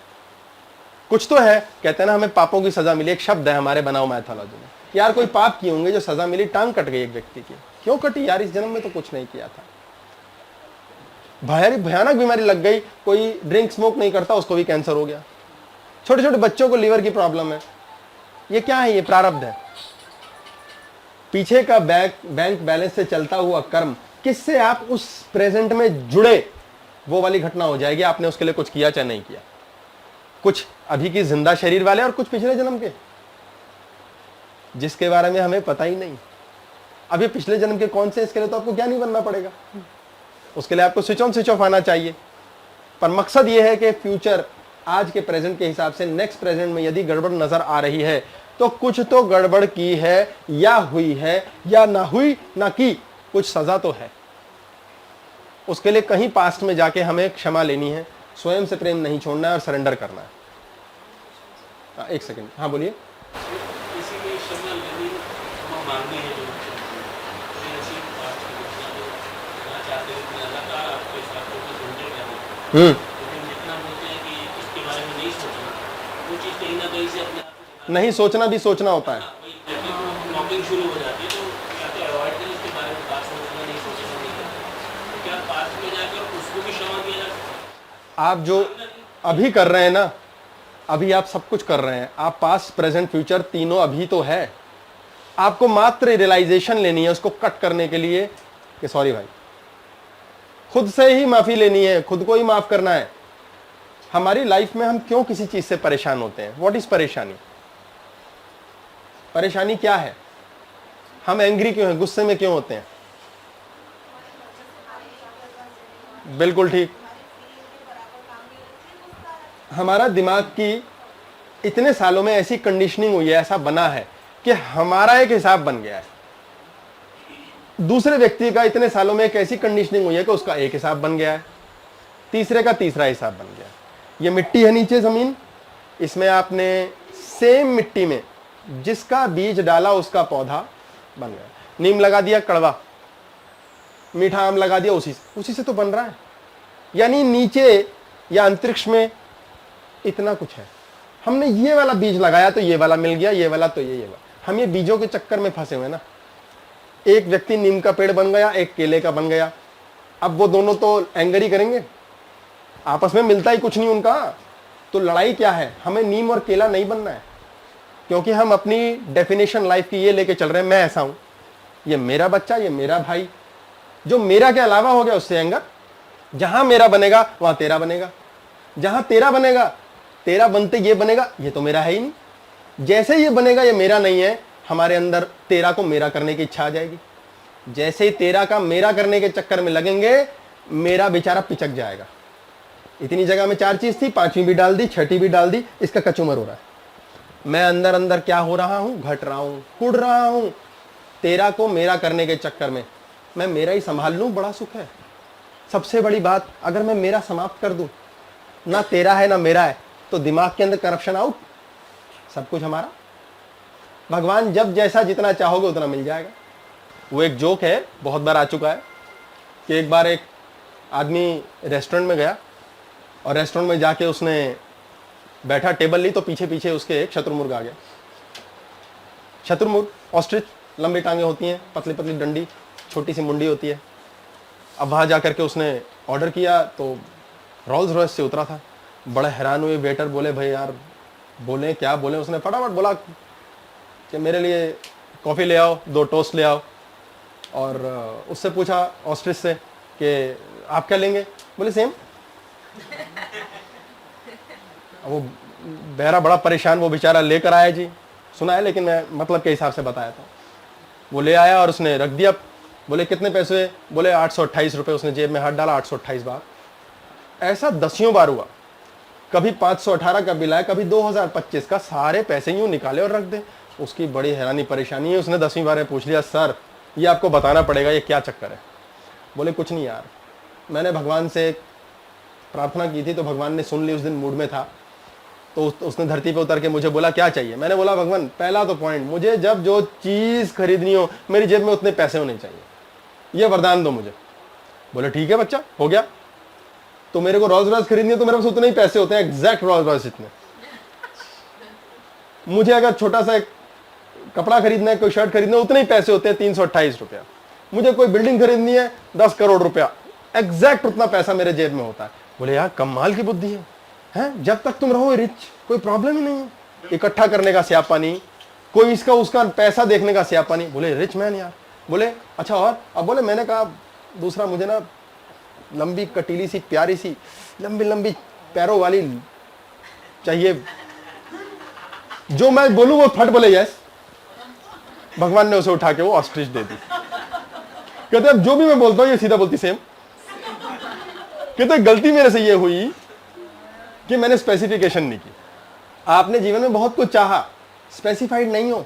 कुछ तो है। कहते हैं ना, हमें पापों की सजा मिली, एक शब्द है हमारे बनाओ मैथोलॉजी में। यार कोई पाप किए होंगे जो सजा मिली, टांग कट गई एक व्यक्ति की, क्यों कटी यार? इस जन्म में तो कुछ नहीं किया था, भयानक बीमारी लग गई, कोई ड्रिंक स्मोक नहीं करता उसको भी कैंसर हो गया, छोटे छोटे बच्चों को लीवर की प्रॉब्लम है। ये क्या है? ये प्रारब्ध है। पीछे का बैंक बैलेंस से चलता हुआ कर्म, किससे आप उस प्रेजेंट में जुड़े, वो वाली घटना हो जाएगी। आपने उसके लिए कुछ किया चाहे नहीं किया, कुछ अभी की जिंदा शरीर वाले और कुछ पिछले जन्म के, जिसके बारे में हमें पता ही नहीं। अभी पिछले जन्म के कौन से, इसके लिए तो आपको ज्ञानी बनना पड़ेगा, उसके लिए आपको स्विच ऑन स्विच ऑफ आना चाहिए। पर मकसद ये है कि फ्यूचर आज के प्रेजेंट के हिसाब से नेक्स्ट प्रेजेंट में यदि गड़बड़ नजर आ रही है तो कुछ तो गड़बड़ की है, या हुई है या ना हुई ना की, कुछ सजा तो है। उसके लिए कहीं पास्ट में जाके हमें क्षमा लेनी है, स्वयं से प्रेम नहीं छोड़ना है और सरेंडर करना है। एक सेकंड, हाँ बोलिए। इसीलिए क्षमा लेनी, क्षमा मांगनी है जो ऐसी बात करना चाहते हैं कि लगातार आपके साथ को सुनते रहना, लेकिन जितना बोलते हैं कि इसके बारे में नहीं सोचना, वो चीज़ कहीं ना कहीं से अपने आप नहीं सोचना भी सोचना होता है। नॉकिंग शुरू हो जाती है, तो या तो अवॉइड करें इसके बारे में, बात सोचना नहीं, सोचना नहीं करना, तो क्या पास्ट में जाकर उसको भी क्षमा किया जा सकता है? आप जो अभी कर रहे हैं ना, अभी आप सब कुछ कर रहे हैं, आप पास्ट प्रेजेंट फ्यूचर तीनों अभी तो है। आपको मात्र रियलाइजेशन लेनी है उसको कट करने के लिए कि सॉरी भाई, खुद से ही माफी लेनी है, खुद को ही माफ करना है। हमारी लाइफ में हम क्यों किसी चीज से परेशान होते हैं? व्हाट इज परेशानी? परेशानी क्या है? हम एंग्री क्यों हैं, गुस्से में क्यों होते हैं? बिल्कुल ठीक, हमारा दिमाग की इतने सालों में ऐसी कंडीशनिंग हुई है, ऐसा बना है कि हमारा एक हिसाब बन गया है। दूसरे व्यक्ति का इतने सालों में एक ऐसी कंडीशनिंग हुई है कि उसका एक हिसाब बन गया है, तीसरे का तीसरा हिसाब बन गया है। ये मिट्टी है नीचे जमीन, इसमें आपने सेम मिट्टी में जिसका बीज डाला उसका पौधा बन गया। नीम लगा दिया, कड़वा, मीठा आम लगा दिया, उसी से तो बन रहा है। यानी नीचे या अंतरिक्ष में इतना कुछ है। हमने ये वाला बीज लगाया तो ये वाला मिल गया, ये वाला तो ये वाला। हम ये बीजों के चक्कर में फंसे हुए ना। एक व्यक्ति नीम का पेड़ बन गया, एक केले का बन गया। अब वो दोनों तो एंगर ही करेंगे, आपस में मिलता ही कुछ नहीं उनका। तो लड़ाई क्या है? हमें नीम और केला नहीं बनना है, क्योंकि हम अपनी डेफिनेशन लाइफ की ये लेके चल रहे हैं, मैं ऐसा हूं, ये मेरा बच्चा, ये मेरा भाई। जो मेरा के अलावा हो गया उससे एंगर, जहां मेरा बनेगा वहां तेरा बनेगा, जहां तेरा बनेगा, तेरा बनते ये बनेगा, ये तो मेरा है ही नहीं। जैसे ये बनेगा ये मेरा नहीं है, हमारे अंदर तेरा को मेरा करने की इच्छा आ जाएगी। जैसे ही तेरा का मेरा करने के चक्कर में लगेंगे, मेरा बेचारा पिचक जाएगा। इतनी जगह में 4 चीज थी, 5वीं भी डाल दी, 6ठी भी डाल दी, इसका कचूमर हो रहा है। मैं अंदर अंदर क्या हो रहा हूं, घट रहा हूं, कुड़ रहा हूं। तेरा को मेरा करने के चक्कर में मैं मेरा ही संभाल लूं, बड़ा सुख है। सबसे बड़ी बात, अगर मैं मेरा समाप्त कर दूं, ना तेरा है ना मेरा है, तो दिमाग के अंदर करप्शन आउट, सब कुछ हमारा। भगवान जब जैसा जितना चाहोगे उतना मिल जाएगा। वो एक जोक है, बहुत बार आ चुका है कि एक बार एक आदमी रेस्टोरेंट में गया और रेस्टोरेंट में जाके उसने बैठा, टेबल ली, तो पीछे पीछे उसके एक शत्रुमुर्ग आ गया। शत्रुमुर्ग, ऑस्ट्रिच, लंबी टांगे होती हैं, पतली पतली डंडी, छोटी सी मुंडी होती है। अब वहाँ जा करके उसने ऑर्डर किया तो रोल्स रॉयस से उतरा था। बड़े हैरान हुए वेटर, बोले भाई यार बोले क्या बोले। उसने फटाफट बोला कि मेरे लिए कॉफ़ी ले आओ, 2 टोस्ट ले आओ। और उससे पूछा ऑस्ट्रिच से कि आप क्या लेंगे, बोले सेम। वो बेहरा बड़ा परेशान, वो बेचारा लेकर आया जी, सुना है लेकिन मैं मतलब के हिसाब से बताया था। वो ले आया और उसने रख दिया। बोले कितने पैसे हुए, बोले 828 रुपये। उसने जेब में हाथ डाला, 828 बार। ऐसा दसियों बार हुआ। कभी 518 का बिल आया, कभी 2025 का, सारे पैसे यूं निकाले और रख दे। उसकी बड़ी हैरानी परेशानी है। उसने 10वीं बार पूछ लिया, सर ये आपको बताना पड़ेगा, ये क्या चक्कर है। बोले कुछ नहीं यार, मैंने भगवान से प्रार्थना की थी तो भगवान ने सुन ली, उस दिन मूड में था तो उसने धरती पे उतर के मुझे बोला क्या चाहिए। मैंने बोला भगवान पहला तो पॉइंट, मुझे जब जो चीज़ खरीदनी हो मेरी जेब में उतने पैसे होने चाहिए, ये वरदान दो मुझे। बोले ठीक है बच्चा, हो गया। तो मेरे को रोल्स रॉयस खरीदनी है तो मेरे पास उतने ही पैसे होते हैं, एग्जैक्ट रोल्स रॉयस इतने। मुझे अगर छोटा सा एक कपड़ा खरीदना है, कोई शर्ट खरीदना है, उतने ही पैसे होते हैं, 328 रुपया। मुझे कोई बिल्डिंग खरीदनी है, 10 करोड़ रुपया, एग्जैक्ट उतना पैसा मेरे जेब में होता है। बोले यार कमाल की बुद्धि है, हैं? जब तक तुम रहो रिच कोई प्रॉब्लम ही नहीं है, इकट्ठा करने का स्यापा नहीं, कोई इसका उसका पैसा देखने का स्यापा नहीं। बोले रिच मैन यार। बोले अच्छा और? अब बोले मैंने कहा दूसरा, मुझे ना लंबी कटीली सी प्यारी सी लंबी लंबी पैरों वाली चाहिए, जो मैं बोलूं वो फट बोले यस। भगवान ने उसे उठा के वो ऑस्ट्रिच दे दी। कहते अब जो भी मैं बोलता हूं ये सीधा बोलती सेम। कहते गलती मेरे से ये हुई कि मैंने स्पेसिफिकेशन नहीं की। आपने जीवन में बहुत कुछ चाहा, स्पेसिफाइड नहीं हो,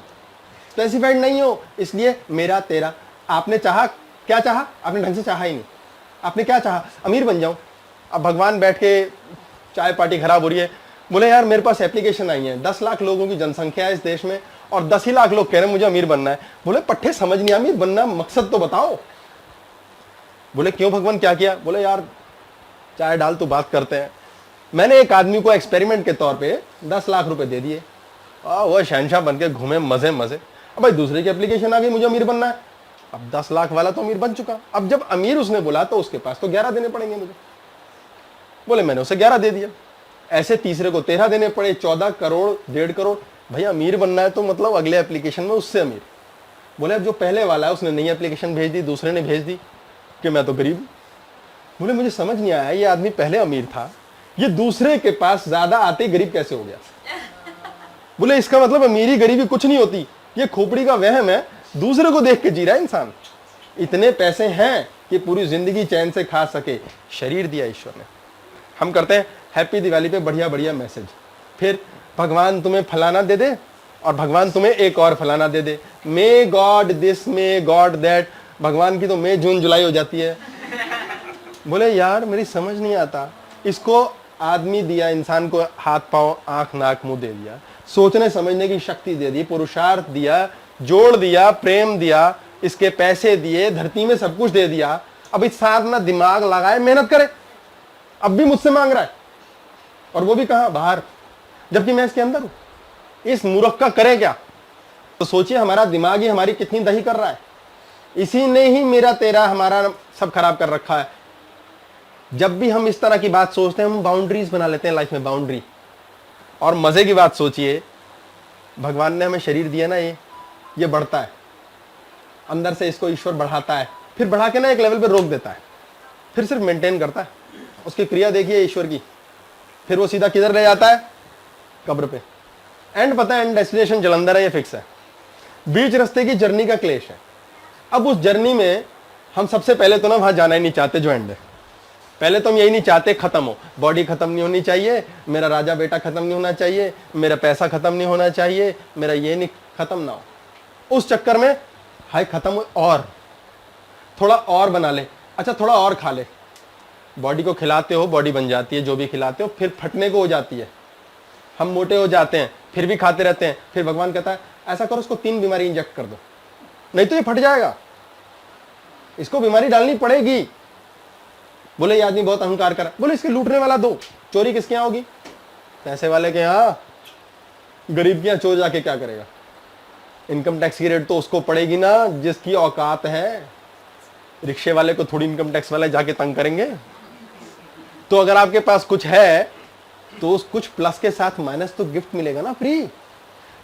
स्पेसिफाइड नहीं हो, इसलिए मेरा तेरा। आपने चाहा, क्या चाहा? आपने ढंग से चाहा ही नहीं। आपने क्या चाहा? अमीर बन जाऊं। अब भगवान बैठ के, चाय पार्टी खराब हो रही है, बोले यार मेरे पास एप्लीकेशन आई है, 10 लाख लोगों की जनसंख्या है इस देश में और 10 ही लाख लोग कह रहे हैं मुझे अमीर बनना है। बोले पट्टे समझ नहीं, अमीर बनना मकसद तो बताओ। बोले क्यों भगवान क्या किया? बोले यार चाय डाल तो बात करते हैं। मैंने एक आदमी को एक्सपेरिमेंट के तौर पे 10 लाख रुपए दे दिए, वह शहनशाह बन के घूमे मजे मजे। अब भाई दूसरे की एप्लीकेशन आ गई, मुझे अमीर बनना है। अब 10 लाख वाला तो अमीर बन चुका। अब जब अमीर उसने बोला तो उसके पास तो 11 देने पड़ेंगे मुझे। बोले मैंने उसे 11 दे दिया। ऐसे तीसरे को 13 देने पड़े, 14 करोड़, 1.5 करोड़। भाई अमीर बनना है तो मतलब अगले एप्लीकेशन में उससे अमीर। बोले अब जो पहले वाला है उसने नई एप्लीकेशन भेज दी, दूसरे ने भेज दी कि मैं तो गरीब। बोले मुझे समझ नहीं आया, ये आदमी पहले अमीर था, ये दूसरे के पास ज्यादा आते ही गरीब कैसे हो गया? बोले इसका मतलब अमीरी गरीबी कुछ नहीं होती, ये खोपड़ी का वहम है, दूसरे को देख के जी रहा है इंसान। इतने पैसे हैं कि पूरी जिंदगी चैन से खा सके, शरीर दिया ईश्वर ने। हम करते हैं हैप्पी दिवाली पे बढ़िया बढ़िया मैसेज, फिर भगवान तुम्हें फलाना दे दे और भगवान तुम्हें एक और फलाना दे दे, may god this, may god that. भगवान की तो मई जून जुलाई हो जाती है। बोले यार मेरी समझ नहीं आता, इसको आदमी दिया, इंसान को हाथ पांव आंख नाक मुंह दे दिया, सोचने समझने की शक्ति दे दी, पुरुषार्थ दिया, जोड़ दिया, प्रेम दिया, इसके पैसे दिए, धरती में सब कुछ दे दिया। अब इस साथ ना दिमाग लगाए, मेहनत करे, अब भी मुझसे मांग रहा है, और वो भी कहां? बाहर, जबकि मैं इसके अंदर हूं। इस मूर्ख का करे क्या? तो सोचिए हमारा दिमाग ही हमारी कितनी दही कर रहा है। इसी ने ही मेरा तेरा हमारा सब खराब कर रखा है। जब भी हम इस तरह की बात सोचते हैं, हम बाउंड्रीज बना लेते हैं लाइफ में, बाउंड्री। और मजे की बात सोचिए, भगवान ने हमें शरीर दिया ना, ये बढ़ता है अंदर से, इसको ईश्वर बढ़ाता है, फिर बढ़ा के ना एक लेवल पे रोक देता है। फिर सिर्फ मेंटेन करता है। उसकी क्रिया देखिए ईश्वर की, फिर वो सीधा किधर ले जाता है? कब्र पे। एंड पता है, एंड डेस्टिनेशन जलंधर है, ये फिक्स है। बीच रास्ते की जर्नी का क्लेश है। अब उस जर्नी में हम सबसे पहले तो ना वहां जाना ही नहीं चाहते जो एंड है। पहले तो हम यही नहीं चाहते खत्म हो, बॉडी खत्म नहीं होनी चाहिए, मेरा राजा बेटा खत्म नहीं होना चाहिए, मेरा पैसा खत्म नहीं होना चाहिए, मेरा ये नहीं खत्म ना हो। उस चक्कर में हाय खत्म हो, और थोड़ा और बना ले, अच्छा थोड़ा और खा ले। बॉडी को खिलाते हो, बॉडी बन जाती है, जो भी खिलाते हो, फिर फटने को हो जाती है, हम मोटे हो जाते हैं, फिर भी खाते रहते हैं। फिर भगवान कहता है ऐसा करो, उसको 3 बीमारी इंजेक्ट कर दो, नहीं तो ये फट जाएगा, इसको बीमारी डालनी पड़ेगी। बोले ये आदमी बहुत अहंकार कर, बोले इसके लूटने वाला दो। चोरी किसके यहाँ होगी? पैसे वाले के यहाँ। गरीब के यहाँ चोर जाके क्या करेगा? इनकम टैक्स की रेट तो उसको पड़ेगी ना जिसकी औकात है। रिक्शे वाले को थोड़ी इनकम टैक्स वाले जाके तंग करेंगे। तो अगर आपके पास कुछ है तो उस कुछ प्लस के साथ माइनस तो गिफ्ट मिलेगा ना, फ्री।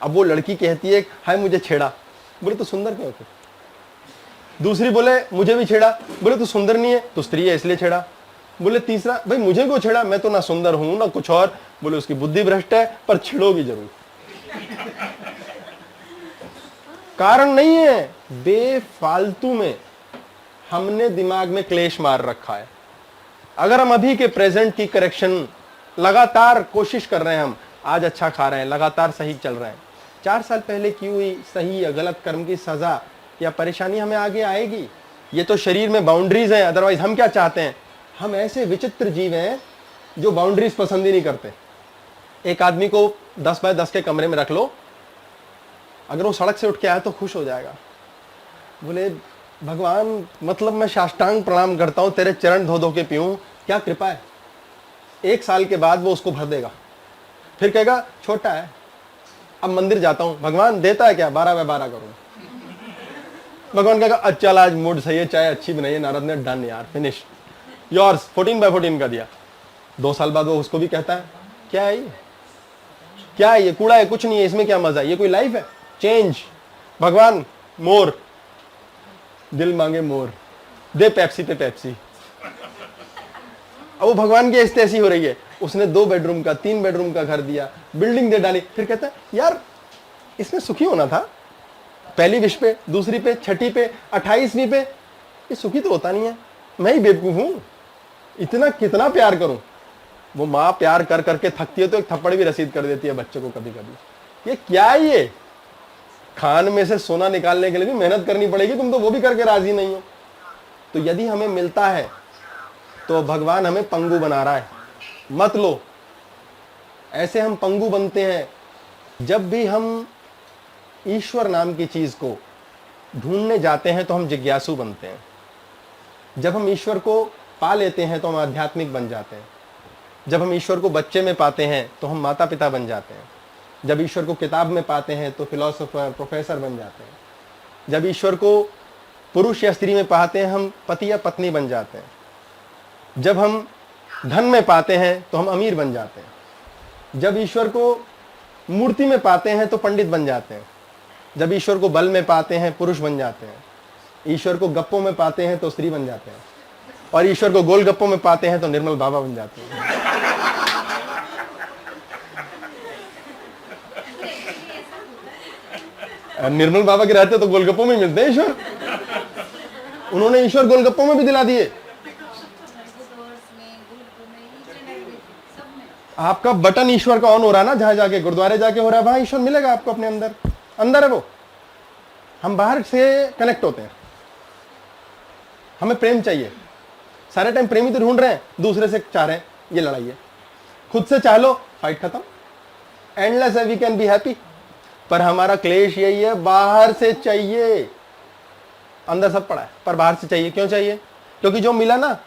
अब वो लड़की कहती है हाय मुझे छेड़ा, बोले तो सुंदर क्यों है? दूसरी बोले मुझे भी छेड़ा, बोले तो सुंदर नहीं है, तो स्त्री है इसलिए छेड़ा। बोले तीसरा भाई मुझे क्यों छेड़ा, मैं तो ना सुंदर हूं ना कुछ और। बोले उसकी बुद्धि भ्रष्ट है, पर छेड़ोगी जरूर। कारण नहीं है, बेफालतू में हमने दिमाग में क्लेश मार रखा है। अगर हम अभी के प्रेजेंट की करेक्शन लगातार कोशिश कर रहे हैं, हम आज अच्छा खा रहे हैं, लगातार सही चल रहे हैं, 4 साल पहले की हुई सही या गलत कर्म की सजा या परेशानी हमें आगे आएगी। ये तो शरीर में बाउंड्रीज हैं, अदरवाइज हम क्या चाहते हैं? हम ऐसे विचित्र जीव हैं जो बाउंड्रीज पसंद ही नहीं करते। एक आदमी को 10 बाय 10 के कमरे में रख लो, अगर वो सड़क से उठ के आया तो खुश हो जाएगा। बोले भगवान मतलब मैं साष्टांग प्रणाम करता हूं, तेरे चरण धो धो के पीऊं, क्या कृपा है। 1 साल के बाद वो उसको भर देगा, फिर कहेगा छोटा है, अब मंदिर जाता हूं, भगवान देता है क्या? 12 बाय 12 करूं। भगवान कहेगा अच्छा आज मूड सही है, चाय अच्छी बनाई है नारद ने, डन यार, फिनिश योर्स, 14 बाय 14 का दिया। 2 साल बाद वो उसको भी कहता है क्या है ये, क्या है ये, कूड़ा है, कुछ नहीं है, इसमें क्या मजा है, ये कोई लाइफ है? चेंज। भगवान मोर, दिल मांगे मोर, दे पेप्सी पे पेप्सी। अब वो भगवान की ऐसी ऐसी हो रही है, उसने 2 बेडरूम का 3 बेडरूम का घर दिया, बिल्डिंग दे डाली, फिर कहता है यार इसमें सुखी होना था, पहली विश पे, दूसरी पे, छठी पे, 28वीं पे, ये सुखी तो होता नहीं है, मैं ही बेवकूफ हूं, इतना कितना प्यार करूं। वो माँ प्यार कर करके थकती है तो एक थप्पड़ भी रसीद कर देती है बच्चे को कभी कभी। ये क्या है ये? खान में से सोना निकालने के लिए भी मेहनत करनी पड़ेगी, तुम तो वो भी करके राजी नहीं हो। तो यदि हमें मिलता है तो भगवान हमें पंगु बना रहा है, मत लो। ऐसे हम पंगु बनते हैं। जब भी हम ईश्वर नाम की चीज को ढूंढने जाते हैं तो हम जिज्ञासु बनते हैं। जब हम ईश्वर को पा लेते हैं तो हम आध्यात्मिक बन जाते हैं। जब हम ईश्वर को बच्चे में पाते हैं तो हम माता पिता बन जाते हैं। जब ईश्वर को किताब में पाते हैं तो फिलोसोफर, प्रोफेसर बन जाते हैं। जब ईश्वर को पुरुष या स्त्री में पाते हैं हम पति या पत्नी बन जाते हैं। जब हम धन में पाते हैं तो हम अमीर बन जाते हैं। जब ईश्वर को मूर्ति में पाते हैं तो पंडित बन जाते हैं। जब ईश्वर को बल में पाते हैं पुरुष बन जाते हैं। ईश्वर को गप्पों में पाते हैं तो स्त्री बन जाते हैं। और ईश्वर को गोलगप्पों में पाते हैं तो निर्मल बाबा बन जाते हैं। निर्मल बाबा के रहते तो गोलगप्पों में मिलते हैं ईश्वर। उन्होंने ईश्वर गोलगप्पों में भी दिला दिए। आपका बटन ईश्वर का ऑन हो रहा है ना, जहां जाके गुरुद्वारे जाके हो रहा है, वहां ईश्वर मिलेगा आपको अपने अंदर। अंदर है वो, हम बाहर से कनेक्ट होते हैं। हमें प्रेम चाहिए, सारे टाइम प्रेमी तो ढूंढ रहे हैं, दूसरे से चाह रहे हैं, ये लड़ाई है। खुद से चाह लो, फाइट खत्म, एंडलेस है, वी कैन बी हैप्पी। पर हमारा क्लेश यही है, बाहर से चाहिए। अंदर सब पड़ा है पर बाहर से चाहिए। क्यों चाहिए? क्योंकि जो मिला ना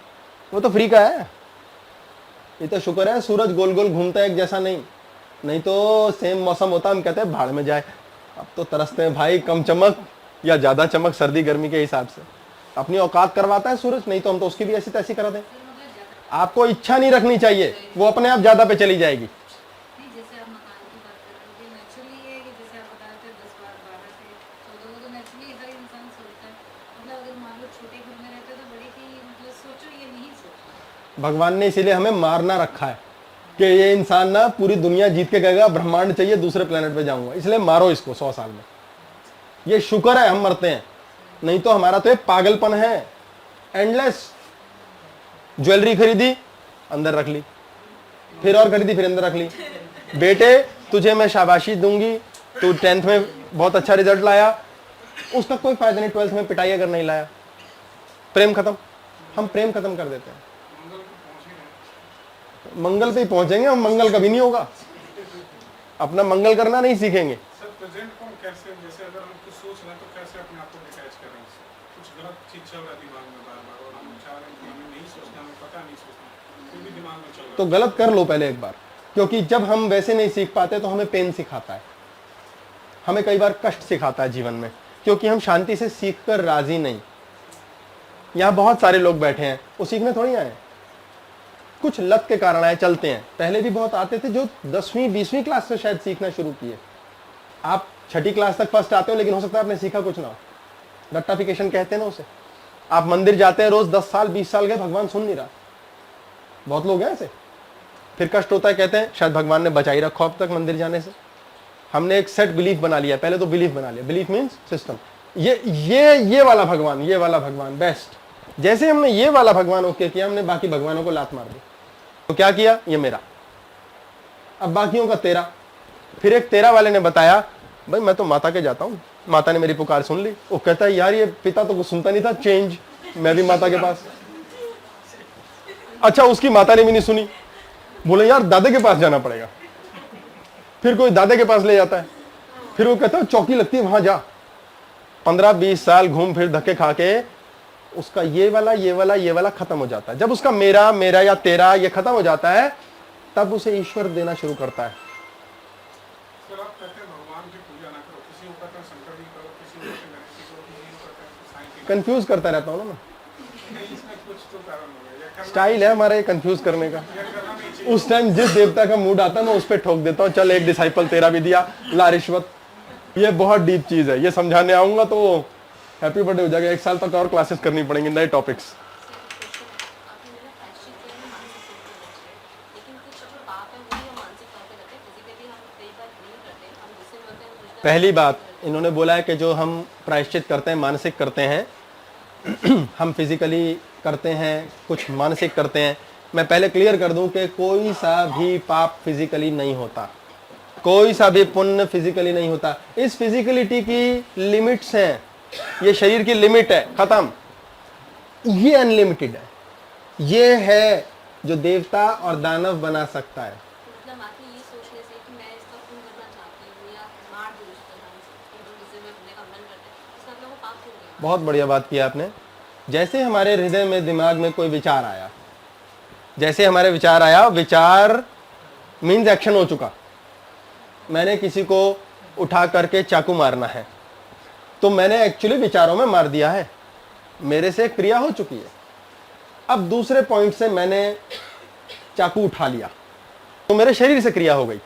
वो तो फ्री का है। ये तो शुक्र है सूरज गोल गोल घूमता है एक जैसा, नहीं तो सेम मौसम होता, हम कहते हैं भाड़ में जाए। अब तो तरसते हैं भाई, कम चमक या ज्यादा चमक सर्दी गर्मी के हिसाब से। अपनी औकात करवाता है सूरज, नहीं तो हम तो उसकी भी ऐसी तैसी करा दें। आपको इच्छा नहीं रखनी चाहिए, वो अपने आप ज्यादा पे चली जाएगी। भगवान ने इसीलिए हमें मारना रखा है कि ये इंसान ना पूरी दुनिया जीत के कहेगा ब्रह्मांड चाहिए, दूसरे प्लेनेट पे जाऊंगा, इसलिए मारो इसको 100 साल में। ये शुक्र है हम मरते हैं, नहीं तो हमारा तो ये पागलपन है एंडलेस। ज्वेलरी खरीदी, अंदर रख ली, फिर और खरीदी, फिर अंदर रख ली। बेटे तुझे मैं शाबाशी दूंगी, तू 10th में बहुत अच्छा रिजल्ट लाया, उसका कोई फायदा नहीं 12th में पिटाई अगर नहीं लाया। प्रेम खत्म, हम प्रेम खत्म कर देते हैं। मंगल पे ही पहुंचेंगे हम, मंगल कभी नहीं होगा। अपना मंगल करना नहीं सीखेंगे। सर प्रेजेंट को कैसे, जैसे अगर हम कुछ सोच रहे हैं तो कैसे अपने आप को डिटैच करें इससे? कुछ गलत चीज चल रहा है दिमाग में बार बार और हम चाह रहे हैं कि हमें नहीं सोचना, हमें पता नहीं सोचना, फिर भी दिमाग में चल रहा है। तो गलत कर लो पहले एक बार, क्योंकि जब हम वैसे नहीं सीख पाते तो हमें पेन सिखाता है, हमें कई बार कष्ट सिखाता है जीवन में, क्योंकि हम शांति से सीख कर राजी नहीं। यहाँ बहुत सारे लोग बैठे हैं, वो सीखने थोड़ी आए, कुछ लत के कारण आए, चलते हैं। पहले भी बहुत आते थे जो 10वीं 20वीं क्लास से शायद सीखना शुरू किए। आप 6ठी क्लास तक फर्स्ट आते हो, लेकिन हो सकता है आपने सीखा कुछ ना हो। रट्टाफिकेशन कहते हैं ना उसे। आप मंदिर जाते हैं रोज 10 साल 20 साल गए, भगवान सुन नहीं रहा। बहुत लोग हैं ऐसे। फिर कष्ट होता है, कहते हैं शायद भगवान ने बचा ही रखो अब तक मंदिर जाने से। हमने एक सेट बिलीफ बना लिया, पहले तो बिलीफ बना लिया। बिलीफ मीन्स सिस्टम, ये वाला भगवान, ये वाला भगवान बेस्ट। जैसे हमने ये वाला भगवान ओके किया, हमने बाकी भगवानों को लात मार दी। तो क्या किया, ये मेरा, अब बाकियों का तेरा। फिर एक तेरा वाले ने बताया, भाई मैं तो माता के जाता हूँ, माता ने मेरी पुकार सुन ली। वो कहता है यार ये पिता तो कुछ सुनता नहीं था, चेंज, मैं भी माता के पास। अच्छा उसकी माता ने भी नहीं सुनी, बोले यार दादे के पास जाना पड़ेगा। फिर कोई दादे के पास ले जाता है, फिर वो कहता है चौकी लगती है वहां जा। 15-20 साल घूम फिर धक्के खा के उसका ये वाला खत्म हो जाता है। जब उसका मेरा मेरा या तेरा ये खत्म हो जाता है, तब उसे ईश्वर देना शुरू करता है। सर आप कहते हैं भगवान की पूजा ना करो, किसी को कहते हैं शंकर जी करो, किसी को कहते हैं गणेश जी करो, किसी को कहते हैं साईं जी कंफ्यूज करता रहता हूँ ना मैं। करो। नहीं, इसमें कुछ तो कारण होगा, या करना स्टाइल है हमारा ये कंफ्यूज करने का। या करना नहीं चाहिए। उस टाइम जिस देवता का मूड आता है मैं उस पर ठोक देता हूँ, चल एक डिसाइपल तेरा भी दिया, ला रिश्वत। ये बहुत डीप चीज है, ये समझाने आऊंगा तो हैप्पी बर्थडे हो जाएगा। 1 साल तक और क्लासेस करनी पड़ेंगी, नए टॉपिक्स। पहली बात इन्होंने बोला है कि जो हम प्रायश्चित करते हैं मानसिक करते हैं हम फिजिकली करते हैं, कुछ मानसिक करते हैं। मैं पहले क्लियर कर दूं कि कोई सा भी पाप फिजिकली नहीं होता, कोई सा भी पुण्य फिजिकली नहीं होता। इस फिजिकलिटी की लिमिट्स हैं, ये शरीर की लिमिट है, खत्म। ये अनलिमिटेड है, ये है जो देवता और दानव बना सकता है। मतलब आके ये सोचने से कि मैं इसका खून करना चाहती हूँ या मार दूँ उसको जिससे मैं अपने का मन करते हैं, इसका मतलब वो पाप हो गया। बहुत बढ़िया बात की आपने। जैसे हमारे हृदय में दिमाग में कोई विचार आया, जैसे हमारे विचार आया, विचार मीन्स एक्शन हो चुका। मैंने किसी को उठा करके चाकू मारना है, तो मैंने एक्चुअली विचारों में मार दिया है, मेरे से क्रिया हो चुकी है। अब दूसरे पॉइंट से मैंने चाकू उठा लिया तो मेरे शरीर से क्रिया हो गई,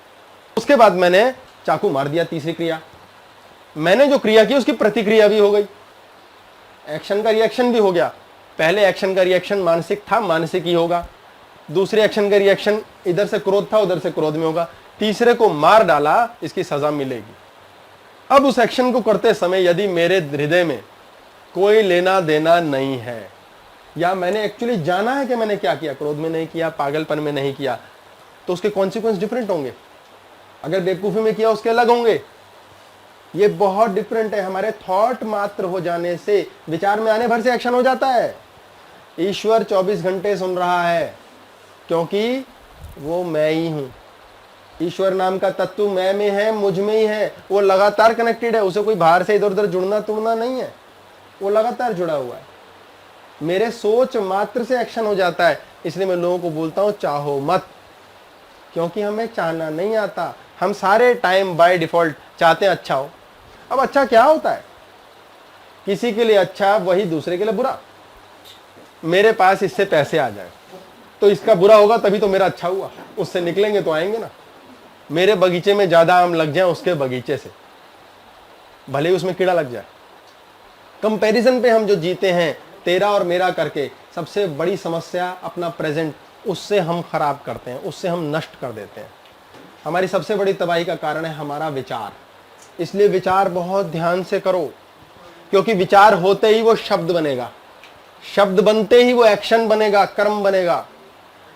उसके बाद मैंने चाकू मार दिया, तीसरी क्रिया। मैंने जो क्रिया की उसकी प्रतिक्रिया भी हो गई, एक्शन का रिएक्शन भी हो गया। पहले एक्शन का रिएक्शन मानसिक था, मानसिक ही होगा। दूसरे एक्शन का रिएक्शन इधर से क्रोध था, उधर से क्रोध में होगा। तीसरे को मार डाला, इसकी सजा मिलेगी। अब उस एक्शन को करते समय यदि मेरे हृदय में कोई लेना देना नहीं है, या मैंने एक्चुअली जाना है कि मैंने क्या किया, क्रोध में नहीं किया, पागलपन में नहीं किया, तो उसके कॉन्सिक्वेंस डिफरेंट होंगे। अगर बेवकूफी में किया उसके अलग होंगे। ये बहुत डिफरेंट है। हमारे थॉट मात्र हो जाने से, विचार में आने भर से एक्शन हो जाता है। ईश्वर 24 घंटे सुन रहा है, क्योंकि वो मैं ही हूं। ईश्वर नाम का तत्व मैं में है, मुझ में ही है। वो लगातार कनेक्टेड है, उसे कोई बाहर से इधर उधर जुड़ना तुड़ना नहीं है, वो लगातार जुड़ा हुआ है। मेरे सोच मात्र से एक्शन हो जाता है। इसलिए मैं लोगों को बोलता हूं चाहो मत, क्योंकि हमें चाहना नहीं आता। हम सारे टाइम बाय डिफॉल्ट चाहते हैं अच्छा हो। अब अच्छा क्या होता है? किसी के लिए अच्छा वही दूसरे के लिए बुरा। मेरे पास इससे पैसे आ जाए तो इसका बुरा होगा, तभी तो मेरा अच्छा हुआ। उससे निकलेंगे तो आएंगे ना। मेरे बगीचे में ज्यादा आम लग जाए उसके बगीचे से, भले ही उसमें कीड़ा लग जाए। कंपैरिजन पे हम जो जीते हैं, तेरा और मेरा करके, सबसे बड़ी समस्या अपना प्रेजेंट, उससे हम खराब करते हैं, उससे हम नष्ट कर देते हैं। हमारी सबसे बड़ी तबाही का कारण है हमारा विचार। इसलिए विचार बहुत ध्यान से करो, क्योंकि विचार होते ही वो शब्द बनेगा, शब्द बनते ही वो एक्शन बनेगा, कर्म बनेगा,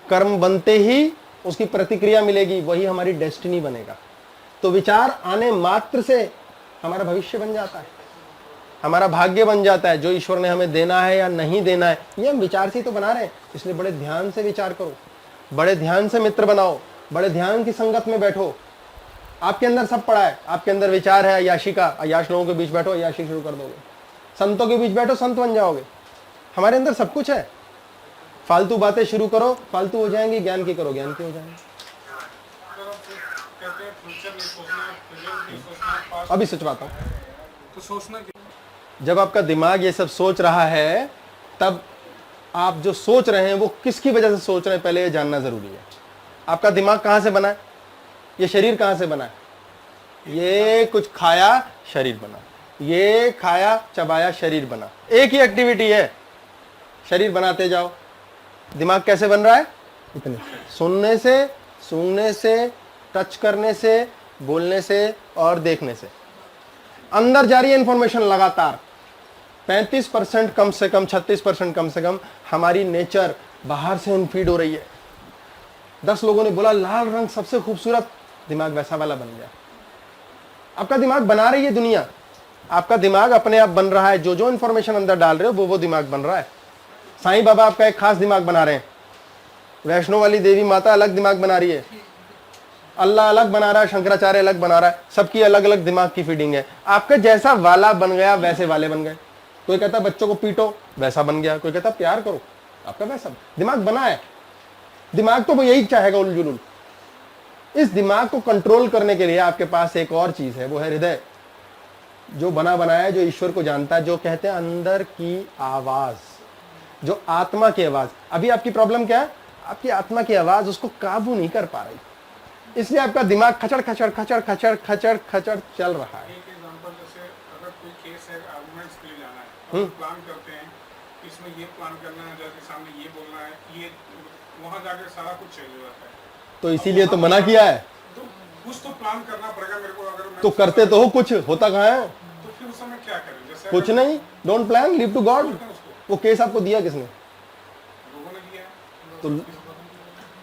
कर्म बनते ही उसकी प्रतिक्रिया मिलेगी, वही हमारी डेस्टिनी बनेगा। तो विचार आने मात्र से हमारा भविष्य बन जाता है, हमारा भाग्य बन जाता है। जो ईश्वर ने हमें देना है या नहीं देना है, ये हम विचार से ही तो बना रहे हैं। इसलिए बड़े ध्यान से विचार करो, बड़े ध्यान से मित्र बनाओ, बड़े ध्यान की संगत में बैठो। आपके अंदर सब पड़ा है, आपके अंदर विचार है अय्याशी का, अय्याश लोगों के बीच बैठो, अय्याशी शुरू कर दोगे। संतों के बीच बैठो, संत बन जाओगे। हमारे अंदर सब कुछ है। फालतू बातें शुरू करो, फालतू हो जाएंगी, ज्ञान की करो, ज्ञान की हो जाएंगी। अगर आप कहते हैं फ्यूचर नहीं सोचना, प्रेजेंट नहीं सोचना, पास्ट अभी सचवाता हूँ, तो सोचना क्या? जब आपका दिमाग ये सब सोच रहा है, तब आप जो सोच रहे हैं वो किसकी वजह से सोच रहे हैं, पहले ये जानना जरूरी है। आपका दिमाग कहाँ से बना है? ये शरीर कहाँ से बना है? ये कुछ खाया, शरीर बना। ये खाया, चबाया, शरीर बना। एक ही एक्टिविटी है, शरीर बनाते जाओ। दिमाग कैसे बन रहा है? इतने सुनने से, सूंघने से, टच करने से, बोलने से और देखने से। अंदर जा रही है इंफॉर्मेशन लगातार। 35% कम से कम, 36% कम से कम हमारी नेचर बाहर से इनफीड हो रही है। 10 लोगों ने बोला लाल रंग सबसे खूबसूरत, दिमाग वैसा वाला बन गया। आपका दिमाग बना रही है दुनिया, आपका दिमाग अपने आप बन रहा है। जो जो इंफॉर्मेशन अंदर डाल रहे हो वो दिमाग बन रहा है। साईं बाबा आपका एक खास दिमाग बना रहे हैं, वैष्णो वाली देवी माता अलग दिमाग बना रही है, अल्लाह अलग बना रहा है, शंकराचार्य अलग बना रहा है। सबकी अलग अलग दिमाग की फीडिंग है। आपका जैसा वाला बन गया वैसे वाले बन गए। कोई कहता बच्चों को पीटो, वैसा बन गया। कोई कहता प्यार करो, आपका वैसा दिमाग बना है। दिमाग तो वो यही चाहेगा उलझुल। इस दिमाग को कंट्रोल करने के लिए आपके पास एक और चीज है, वो है हृदय, जो बना बनाया है, जो ईश्वर को जानता है, जो कहते हैं अंदर की आवाज, जो आत्मा की आवाज। अभी आपकी प्रॉब्लम क्या है? आपकी आत्मा की आवाज उसको काबू नहीं कर पा रही, इसलिए आपका दिमाग खचड़ खचड़ खचड़ खचड़ खचड़ खचड़ चल रहा है। एक एग्जांपल, जैसे अगर कोई केस है, आर्गुमेंट्स के लिए जाना है, हम प्लान करते हैं कि इसमें ये प्लान करना है, जैसे सामने ये बोलना है, ये वहाँ जाकर सारा कुछ चेंज हो जाता है। तो इसीलिए तो मना किया है। तो कुछ तो प्लान करना पड़ेगा मेरे को। अगर मैं तो करते तो हो, कुछ होता कहाँ है? तो फिर उस समय क्या करें? जैसे कुछ नहीं, don't plan, leave to God. उसको वो केस आपको दिया किसने? लोगों ने दिया है,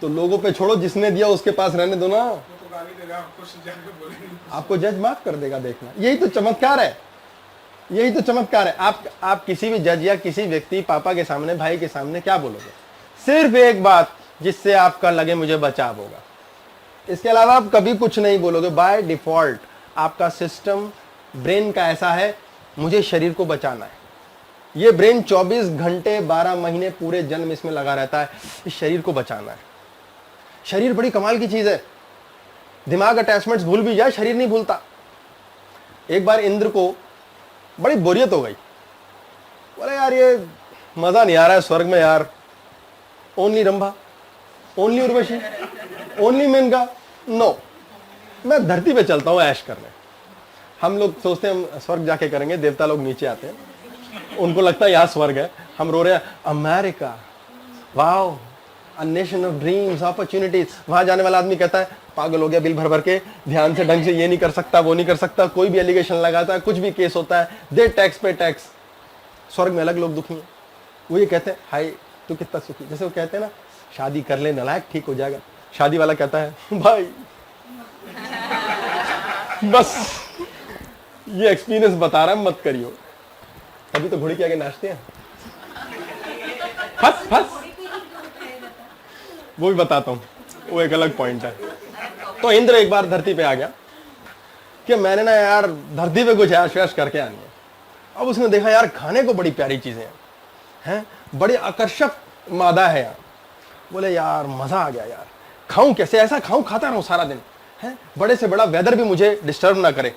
तो लोगों पे छोड़ो, जिसने दिया उसके पास रहने दो ना। वो तो गाली देगा, कुछ जाके बोलेंगे, आपको जज माफ कर देगा, देखना। यही तो चमत्कार है, यही तो चमत्कार है। आप किसी भी जज या किसी व्यक्ति, पापा के सामने, भाई के सामने क्या बोलोगे? सिर्फ एक बात, जिससे आपका लगे मुझे बचाव होगा। इसके अलावा आप कभी कुछ नहीं बोलोगे। बाय डिफॉल्ट आपका सिस्टम ब्रेन का ऐसा है, मुझे शरीर को बचाना है। ये ब्रेन 24 घंटे 12 महीने पूरे जन्म इसमें लगा रहता है, इस शरीर को बचाना है। शरीर बड़ी कमाल की चीज है। दिमाग अटैचमेंट्स भूल भी जाए, शरीर नहीं भूलता। एक बार इंद्र को बड़ी बोरियत हो गई, बोले यार ये मजा नहीं आ रहा है स्वर्ग में यार। Only Rambha, only Urvashi, only Menaka, no, मैं धरती पे चलता हूँ ऐश करने। हम लोग सोचते हैं हम स्वर्ग जाके करेंगे, देवता लोग नीचे आते हैं, उनको लगता है यहाँ स्वर्ग है। हम रो रहे हैं America, wow, a nation of dreams, opportunities. वहां जाने वाला आदमी कहता है पागल हो गया, बिल भर भर के, ध्यान से ढंग से ये नहीं कर सकता, वो नहीं कर सकता, कोई भी एलिगेशन लगाता है, कुछ भी केस होता है, दे टैक्स पे टैक्स। स्वर्ग में अलग लोग दुखी हैं, वो ये कहते हैं हाय तू कितना सुखी। जैसे वो कहते हैं ना शादी कर ले नलायक, ठीक हो जाएगा। शादी वाला कहता है भाई बस ये एक्सपीरियंस बता रहा है, मत करियो। अभी तो घोड़ी के आगे नाचते हैं, फस फस। वो भी बताता हूं, वो एक अलग पॉइंट है। तो इंद्र एक बार धरती पे आ गया कि मैंने ना यार धरती पे कुछ ऐश वैश करके आनी है। अब उसने देखा यार खाने को बड़ी प्यारी चीजें हैं, बड़ी आकर्षक मादा है यार। बोले यार मजा आ गया यार, खाऊं कैसे? ऐसा खाऊं, खाता रहूं सारा दिन, है बड़े से बड़ा वेदर भी मुझे डिस्टर्ब ना करे।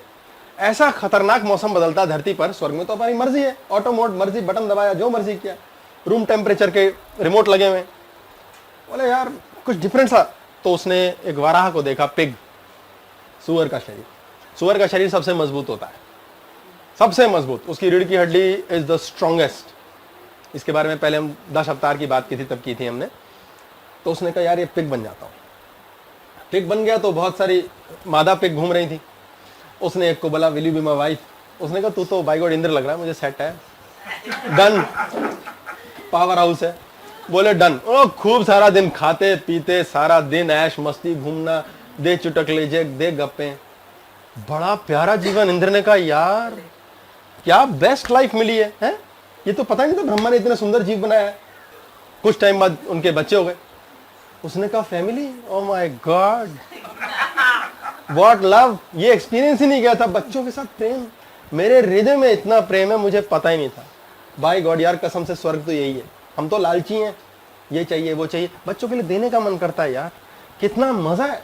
ऐसा खतरनाक मौसम बदलता धरती पर। स्वर्ग में तो हमारी मर्जी है, ऑटो मोड, मर्जी, बटन दबाया, जो मर्जी किया, रूम टेम्परेचर के रिमोट लगे हुए। बोले यार कुछ डिफरेंट सा। तो उसने एक वाराह को देखा, पिग, सुअर का शरीर। सुअर का शरीर सबसे मजबूत होता है, सबसे मजबूत। उसकी रीढ़ की हड्डी इज द स्ट्रॉन्गेस्ट, इसके बारे में पहले हम 10 अवतार की बात की थी, तब की थी हमने। तो उसने कहा यार ये पिग बन जाता हूँ। पिग बन गया तो बहुत सारी मादा पिग घूम रही थी। उसने एक को बोला will you be my wife? उसने कहा तू तो बाई गॉड इंद्र लग रहा है, मुझे सेट है, डन, पावर हाउस है। बोले डन। ओ खूब सारा दिन खाते पीते, सारा दिन ऐश मस्ती, घूमना, दे चुटकले, दे गप्पे, बड़ा प्यारा जीवन। इंद्र ने कहा यार क्या बेस्ट लाइफ मिली है? ये तो पता नहीं था ब्रह्मा ने इतने सुंदर जीव बनाया है। कुछ टाइम बाद उनके बच्चे हो गए। उसने कहा family, oh my God what love, ये एक्सपीरियंस ही नहीं गया था बच्चों के साथ प्रेम। मेरे हृदय में इतना प्रेम है, मुझे पता ही नहीं था। बाय गॉड यार कसम से स्वर्ग तो यही है। हम तो लालची हैं, ये चाहिए वो चाहिए, बच्चों के लिए देने का मन करता है यार, कितना मजा है।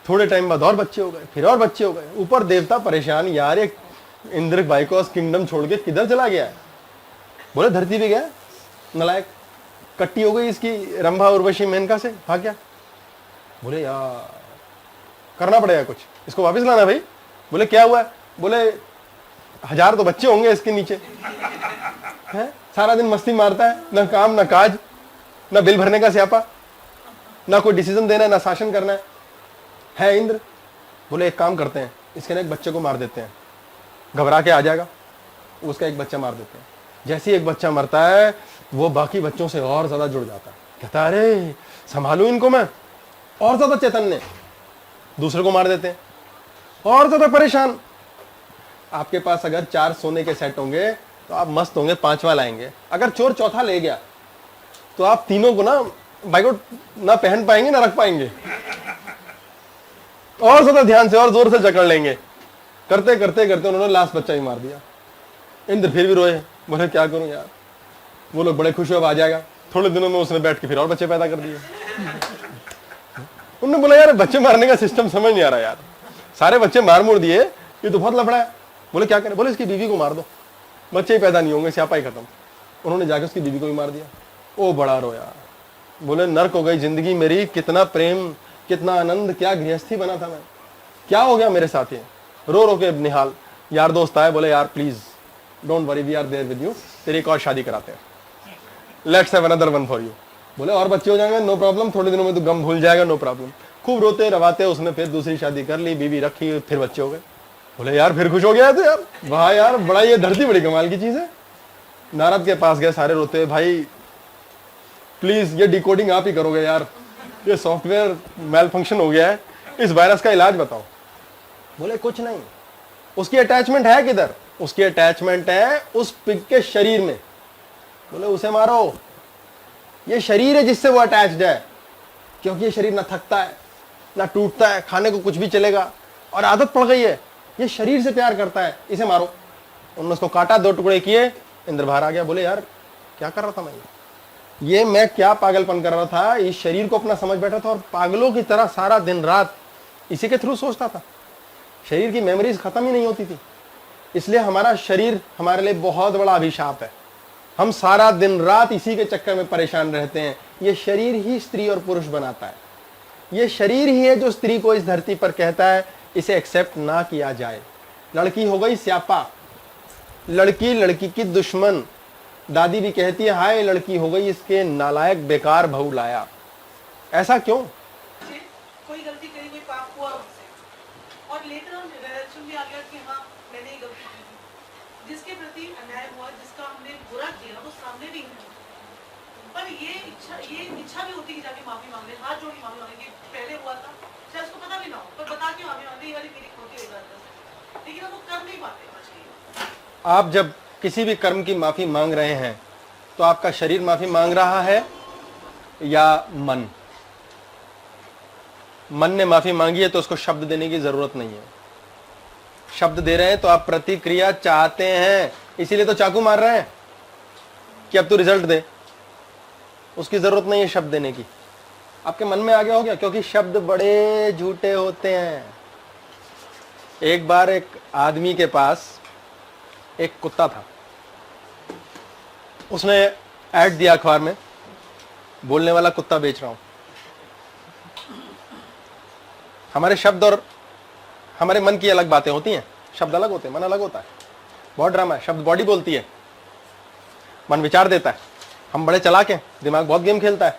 थोड़े टाइम बाद और बच्चे हो गए, फिर और बच्चे हो गए। ऊपर देवता परेशान, यार एक इंद्र भाई को किंगडम छोड़ के किधर चला गया है? बोले धरती पे गया, नलायक, कट्टी हो गई इसकी रंभा उर्वशी मेनका से, भाग गया। बोले यार करना पड़ेगा कुछ, इसको वापस लाना भाई। बोले क्या हुआ? बोले 1000 तो बच्चे होंगे इसके नीचे हैं, सारा दिन मस्ती मारता है, ना काम ना काज, ना बिल भरने का स्यापा, ना कोई डिसीजन देना है, ना शासन करना है इंद्र। बोले एक काम करते हैं, इसके ना एक बच्चे को मार देते हैं, घबरा के आ जाएगा, उसका एक बच्चा मार देते हैं। जैसे ही एक बच्चा मरता है वो बाकी बच्चों से और ज्यादा जुड़ जाता है। कहता है अरे संभालू इनको मैं, और ज्यादा चैतन्य। दूसरे को मार देते हैं, और ज्यादा परेशान। आपके पास अगर 4 सोने के सेट होंगे तो आप मस्त होंगे, 5वां लाएंगे। अगर चोर चौथा ले गया तो आप तीनों को ना भाई को ना पहन पाएंगे ना रख पाएंगे, और ज्यादा ध्यान से और जोर से जकड़ लेंगे। करते करते करते उन्होंने लास्ट बच्चा ही मार दिया। इंद्र फिर भी रोए, बोले क्या करूं यार। वो लोग बड़े खुश हो, अब आ जाएगा। थोड़े दिनों में उसने बैठ के फिर और बच्चे पैदा कर दिए। उन्होंने बोला यार बच्चे मारने का सिस्टम समझ नहीं आ रहा यार, सारे बच्चे मार मुड़ दिए, ये तो बहुत लफड़ा है। बोले क्या करें? बोले इसकी बीवी को मार दो, बच्चे ही पैदा नहीं होंगे, स्यापा ही खत्म। उन्होंने जाकर उसकी बीवी को भी मार दिया। ओ बड़ा रोया, बोले नर्क हो गई जिंदगी मेरी, कितना प्रेम, कितना आनंद, क्या गृहस्थी बना था मैं, क्या हो गया मेरे साथ? ये रो रो के निहाल। यार दोस्त आए, बोले यार please don't worry, we are there with you, तेरी एक और शादी कराते हैं, let's have another one for you. बोले और बच्चे हो जाएंगे, नो प्रॉब्लम, थोड़े दिनों में तो गम भूल जाएगा, नो प्रॉब्लम। खूब रोते रवाते उसने फिर दूसरी शादी कर ली, बीवी रखी, फिर बच्चे हो गए। बोले यार फिर खुश हो गया तो यार, वाह यार बड़ा, ये धरती बड़ी कमाल की चीज है। नारद के पास गए, सारे रोते, भाई प्लीज ये डिकोडिंग आप ही करोगे यार, ये सॉफ्टवेयर मेल फंक्शन हो गया है, इस वायरस का इलाज बताओ। बोले कुछ नहीं, उसकी अटैचमेंट है किधर? उसकी अटैचमेंट है उस पिग के शरीर में। बोले उसे मारो, ये शरीर है जिससे वो अटैच्ड है, क्योंकि ये शरीर ना थकता है ना टूटता है, खाने को कुछ भी चलेगा, और आदत पड़ गई है, ये शरीर से प्यार करता है, इसे मारो। उन्होंने उसको काटा, 2 टुकड़े किए, इंद्र बाहर आ गया। बोले यार क्या कर रहा था ये मैं क्या पागलपन कर रहा था, इस शरीर को अपना समझ बैठा था और पागलों की तरह सारा दिन रात इसी के थ्रू सोचता था। शरीर की मेमोरीज खत्म ही नहीं होती थी, इसलिए हमारा शरीर हमारे लिए बहुत बड़ा अभिशाप है। हम सारा दिन रात इसी के चक्कर में परेशान रहते हैं। ये शरीर ही स्त्री और पुरुष बनाता है, ये शरीर ही है जो स्त्री को इस धरती पर कहता है इसे एक्सेप्ट ना किया जाए। लड़की हो गई स्यापा, लड़की लड़की की दुश्मन। दादी भी कहती है हाय लड़की हो गई इसके नालायक बेकार बहू लाया। ऐसा क्यों? कोई गलती करी, कोई पाप हुआ उससे, और लेटर ऑन रियलाइजेशन भी आ गया कि हाँ मैंने ये गलती की थी। जिसके प्रति अन्याय हुआ, जिसका हमने बुरा किया, वो सामने भी है, पर ये इच्छा भी होती कि जाके माफी मांगे, हाथ जोड़ के माफी मांगे कि पहले हुआ था, शायद उसको पता भी ना हो, पर बता के माफी मांगे, ये वाली मेरी खोटी हो जाती है, लेकिन हम वो कर नहीं पाते। आप जब किसी भी कर्म की माफी मांग रहे हैं तो आपका शरीर माफी मांग रहा है या मन? मन ने माफी मांगी है तो उसको शब्द देने की जरूरत नहीं है। शब्द दे रहे हैं तो आप प्रतिक्रिया चाहते हैं, इसीलिए तो चाकू मार रहे हैं कि अब तू रिजल्ट दे। उसकी जरूरत नहीं है शब्द देने की, आपके मन में आ गया हो गया, क्योंकि शब्द बड़े झूठे होते हैं। एक बार एक आदमी के पास एक कुत्ता था, उसने ऐड दिया अखबार में, बोलने वाला कुत्ता बेच रहा हूं। हमारे शब्द और हमारे मन की अलग बातें होती हैं, शब्द अलग होते हैं, मन अलग होता है। बहुत ड्रामा है। शब्द बॉडी बोलती है, मन विचार देता है, हम बड़े चालाक हैं, दिमाग बहुत गेम खेलता है।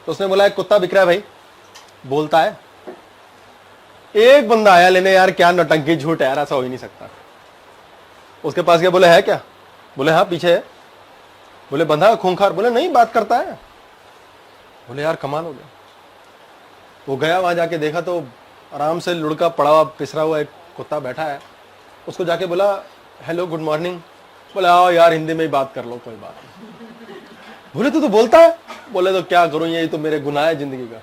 तो उसने बोला एक कुत्ता बिक रहा है भाई, बोलता है। एक बंदा आया लेने, यार क्या नौटंकी झूठ है यार, ऐसा हो ही नहीं सकता। उसके पास गया, बोले है क्या? बोले हाँ पीछे है। बोले बंधा है खूंखार? बोले नहीं बात करता है। बोले यार कमाल हो गया। वो गया, वहां जाके देखा तो आराम से लुढ़का पड़ा हुआ पिसरा हुआ एक कुत्ता बैठा है। उसको जाके बोला हेलो गुड मॉर्निंग। बोले आओ यार हिंदी में ही बात कर लो, कोई बात नहीं। बोले तू तो बोलता है। बोले तो क्या करूं, ये तो मेरे गुनाह है जिंदगी का।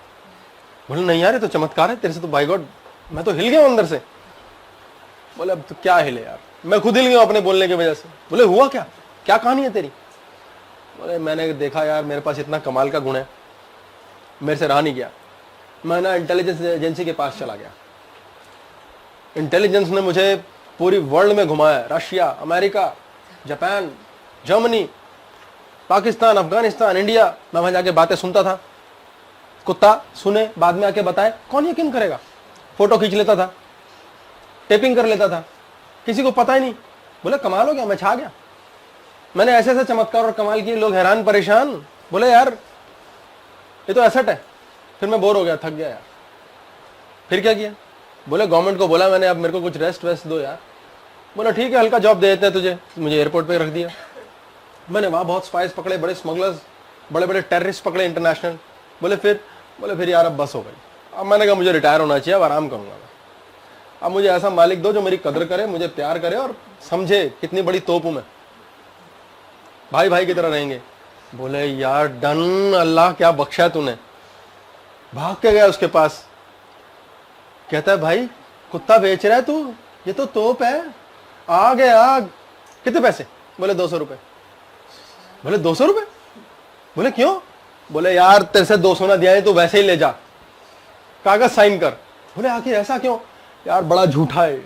बोले नहीं यार ये तो चमत्कार है तेरे से, तो बाय गॉड मैं तो हिल गया अंदर से। बोले अब तो क्या हिले यार, मैं खुद हिल गया अपने बोलने की वजह से। बोले हुआ क्या, क्या कहानी है तेरी? बोले मैंने देखा यार मेरे पास इतना कमाल का गुण है, मेरे से रहा नहीं गया। मैं ना इंटेलिजेंस एजेंसी के पास चला गया। इंटेलिजेंस ने मुझे पूरी वर्ल्ड में घुमाया, Russia, America, Japan, Germany, Pakistan, Afghanistan, India. मैं वहां जाके बातें सुनता था, कुत्ता सुने बाद में आके बताए, कौन यकीन करेगा। फोटो खींच लेता था, टेपिंग कर लेता था, किसी को पता ही नहीं। बोले कमाल हो गया, मैं छा गया। मैंने ऐसे ऐसे चमत्कार और कमाल किए, लोग हैरान परेशान। बोले यार ये तो एसेट है। फिर मैं बोर हो गया, थक गया यार। फिर क्या किया? बोले गवर्नमेंट को बोला मैंने, अब मेरे को कुछ रेस्ट वेस्ट दो यार। बोला ठीक है हल्का जॉब दे देते हैं तुझे। मुझे एयरपोर्ट पे रख दिया। मैंने वहाँ बहुत स्पाइस पकड़े, बड़े स्मगलर्स, बड़े बड़े टेररिस्ट पकड़े इंटरनेशनल। बोले फिर यार अब बस हो गई। अब मैंने कहा मुझे रिटायर होना चाहिए, अब आराम करूंगा मैं। अब मुझे ऐसा मालिक दो जो मेरी कदर करे, मुझे प्यार करे और समझे कितनी बड़ी तोप हूं मैं, भाई भाई की तरह रहेंगे। बोले यार डन, अल्लाह क्या बख्शा तूने। भाग के गया उसके पास। कहता है भाई कुत्ता बेच रहा है तू, ये तो तोप है, आग है आग। कितने पैसे? बोले 200 रुपए। बोले 200 रुपए? बोले क्यों? बोले यार तेरे से 200 ना दिया है तो वैसे ही ले जा, कागज साइन कर। बोले आखिर ऐसा क्यों? यार बड़ा झूठा है,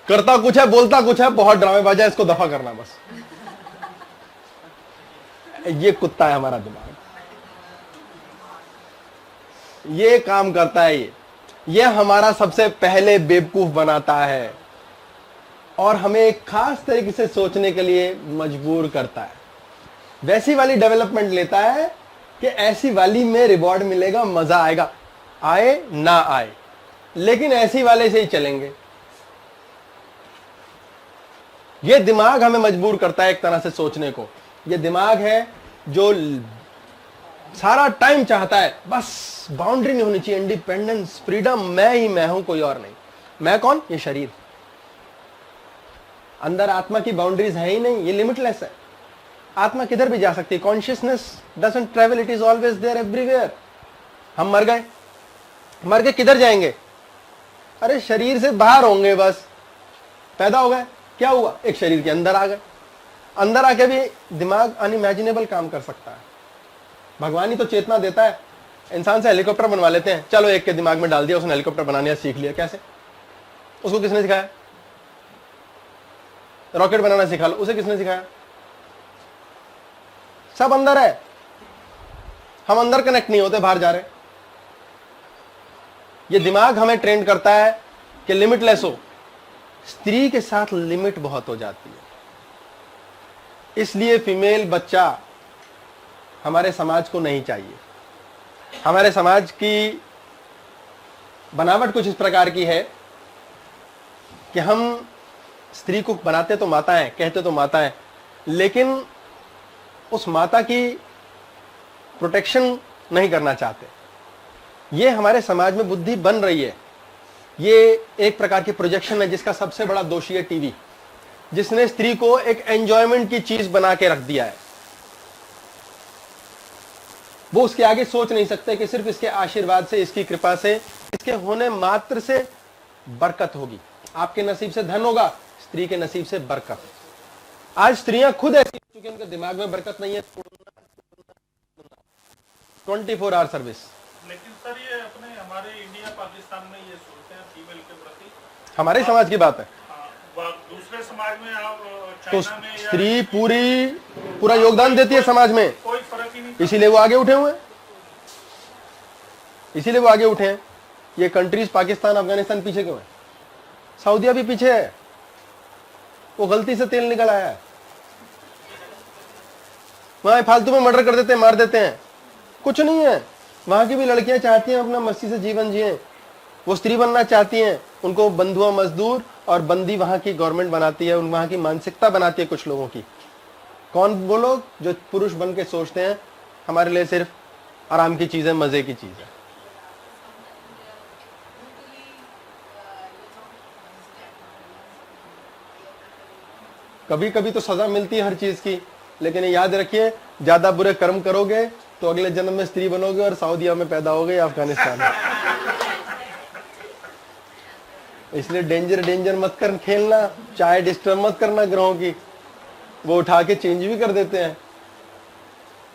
करता कुछ है बोलता कुछ है, बहुत ड्रामेबाज है, इसको दफा करना बस। ये कुत्ता है हमारा दिमाग, ये काम करता है। ये हमारा सबसे पहले बेवकूफ बनाता है और हमें एक खास तरीके से सोचने के लिए मजबूर करता है। वैसी वाली डेवलपमेंट लेता है कि ऐसी वाली में रिवॉर्ड मिलेगा, मजा आएगा, आए ना आए, लेकिन ऐसी वाले से ही चलेंगे। ये दिमाग हमें मजबूर करता है एक तरह से सोचने को। ये दिमाग है जो सारा टाइम चाहता है बस बाउंड्री नहीं होनी चाहिए, इंडिपेंडेंस, फ्रीडम, मैं ही मैं हूं, कोई और नहीं। मैं कौन? ये शरीर। अंदर आत्मा की बाउंड्रीज है ही नहीं, ये लिमिटलेस है। आत्मा किधर भी जा सकती है। Consciousness doesn't travel, it is always there everywhere. हम मर गए, मर के किधर जाएंगे? अरे शरीर से बाहर होंगे, बस पैदा हो गए, क्या हुआ? एक शरीर के अंदर आ गए। अंदर आके भी दिमाग अनइमेजिनेबल काम कर सकता है। भगवान ही तो चेतना देता है। इंसान से हेलीकॉप्टर बनवा लेते हैं, चलो एक के दिमाग में डाल दिया, उसने हेलीकॉप्टर बनाना सीख लिया। कैसे? उसको किसने सिखाया? रॉकेट बनाना सिखा लो, उसे किसने सिखाया? सब अंदर है, हम अंदर कनेक्ट नहीं होते, बाहर जा रहे। ये दिमाग हमें ट्रेन करता है कि लिमिटलेस हो। स्त्री के साथ लिमिट बहुत हो जाती है, इसलिए फीमेल बच्चा हमारे समाज को नहीं चाहिए। हमारे समाज की बनावट कुछ इस प्रकार की है कि हम स्त्री को बनाते तो माता है, कहते तो माता है, लेकिन उस माता की प्रोटेक्शन नहीं करना चाहते। ये हमारे समाज में बुद्धि बन रही है। ये एक प्रकार की प्रोजेक्शन है जिसका सबसे बड़ा दोषी है टीवी, जिसने स्त्री को एक एंजॉयमेंट की चीज बना के रख दिया है। वो उसके आगे सोच नहीं सकते कि सिर्फ इसके आशीर्वाद से, इसकी कृपा से, इसके होने मात्र से बरकत होगी। आपके नसीब से धन होगा, स्त्री के नसीब से बरकत। आज स्त्रियां खुद ऐसी हो चुकी हैं, उनके दिमाग में बरकत नहीं है। 24 आवर सर्विस। लेकिन सर ये अपने हमारे इंडिया पाकिस्तान में ये सोचते हैं फीमेल के प्रति, हमारे समाज की बात है। दूसरे समाज में आप तो चाइना में स्त्री पूरा योगदान देती है समाज में, कोई फर्क ही नहीं। इसीलिए वो आगे उठे हुए हैं, इसीलिए वो आगे उठे हैं। ये कंट्रीज पाकिस्तान, अफगानिस्तान पीछे क्यों है? सऊदीया भी पीछे है। वो गलती से तेल निकल आया है। वहां फालतू में मर्डर कर देते हैं, मार देते हैं, कुछ नहीं है। वहां की भी लड़कियां चाहती हैं अपना मस्ती से जीवन जिए, वो स्त्री बनना चाहती हैं, उनको बंधुआ मजदूर और बंदी वहां की गवर्नमेंट बनाती है, वहां की मानसिकता बनाती है कुछ लोगों की। कौन वो लोग जो पुरुष बन के सोचते हैं हमारे लिए सिर्फ आराम की चीज है, मजे की चीज है। कभी कभी तो सजा मिलती है हर चीज की, लेकिन याद रखिए ज्यादा बुरे कर्म करोगे तो अगले जन्म में स्त्री बनोगे और सऊदीया में पैदा होगे या अफगानिस्तान में। इसलिए डेंजर डेंजर मत कर खेलना, चाहे डिस्टर्ब मत करना ग्रहों की, वो उठा के चेंज भी कर देते हैं।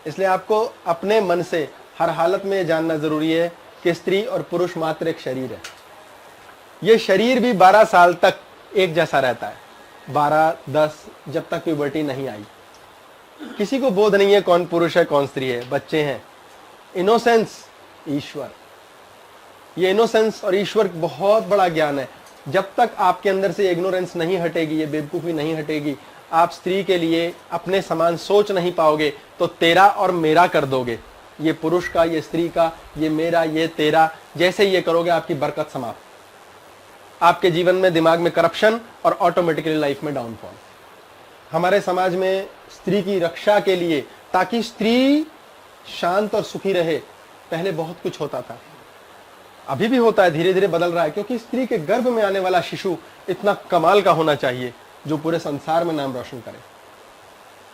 इसलिए आपको अपने मन से हर हालत में ये जानना जरूरी है कि स्त्री और पुरुष मात्र एक शरीर है। ये शरीर भी 12 साल तक एक जैसा रहता है, 12-10, जब तक प्यूबर्टी नहीं आई। किसी को बोध नहीं है कौन पुरुष है कौन स्त्री है, बच्चे हैं। इनोसेंस ईश्वर, ये इनोसेंस और ईश्वर बहुत बड़ा ज्ञान है। जब तक आपके अंदर से इग्नोरेंस नहीं हटेगी, ये बेवकूफ़ी नहीं हटेगी, आप स्त्री के लिए अपने समान सोच नहीं पाओगे, तो तेरा और मेरा कर दोगे। ये पुरुष का, ये स्त्री का, ये मेरा, ये तेरा, जैसे ये करोगे आपकी बरकत समाप्त। आपके जीवन में दिमाग में करप्शन और ऑटोमेटिकली लाइफ में डाउनफॉल। हमारे समाज में स्त्री की रक्षा के लिए, ताकि स्त्री शांत और सुखी रहे, पहले बहुत कुछ होता था, अभी भी होता है, धीरे धीरे बदल रहा है। क्योंकि स्त्री के गर्भ में आने वाला शिशु इतना कमाल का होना चाहिए जो पूरे संसार में नाम रोशन करे,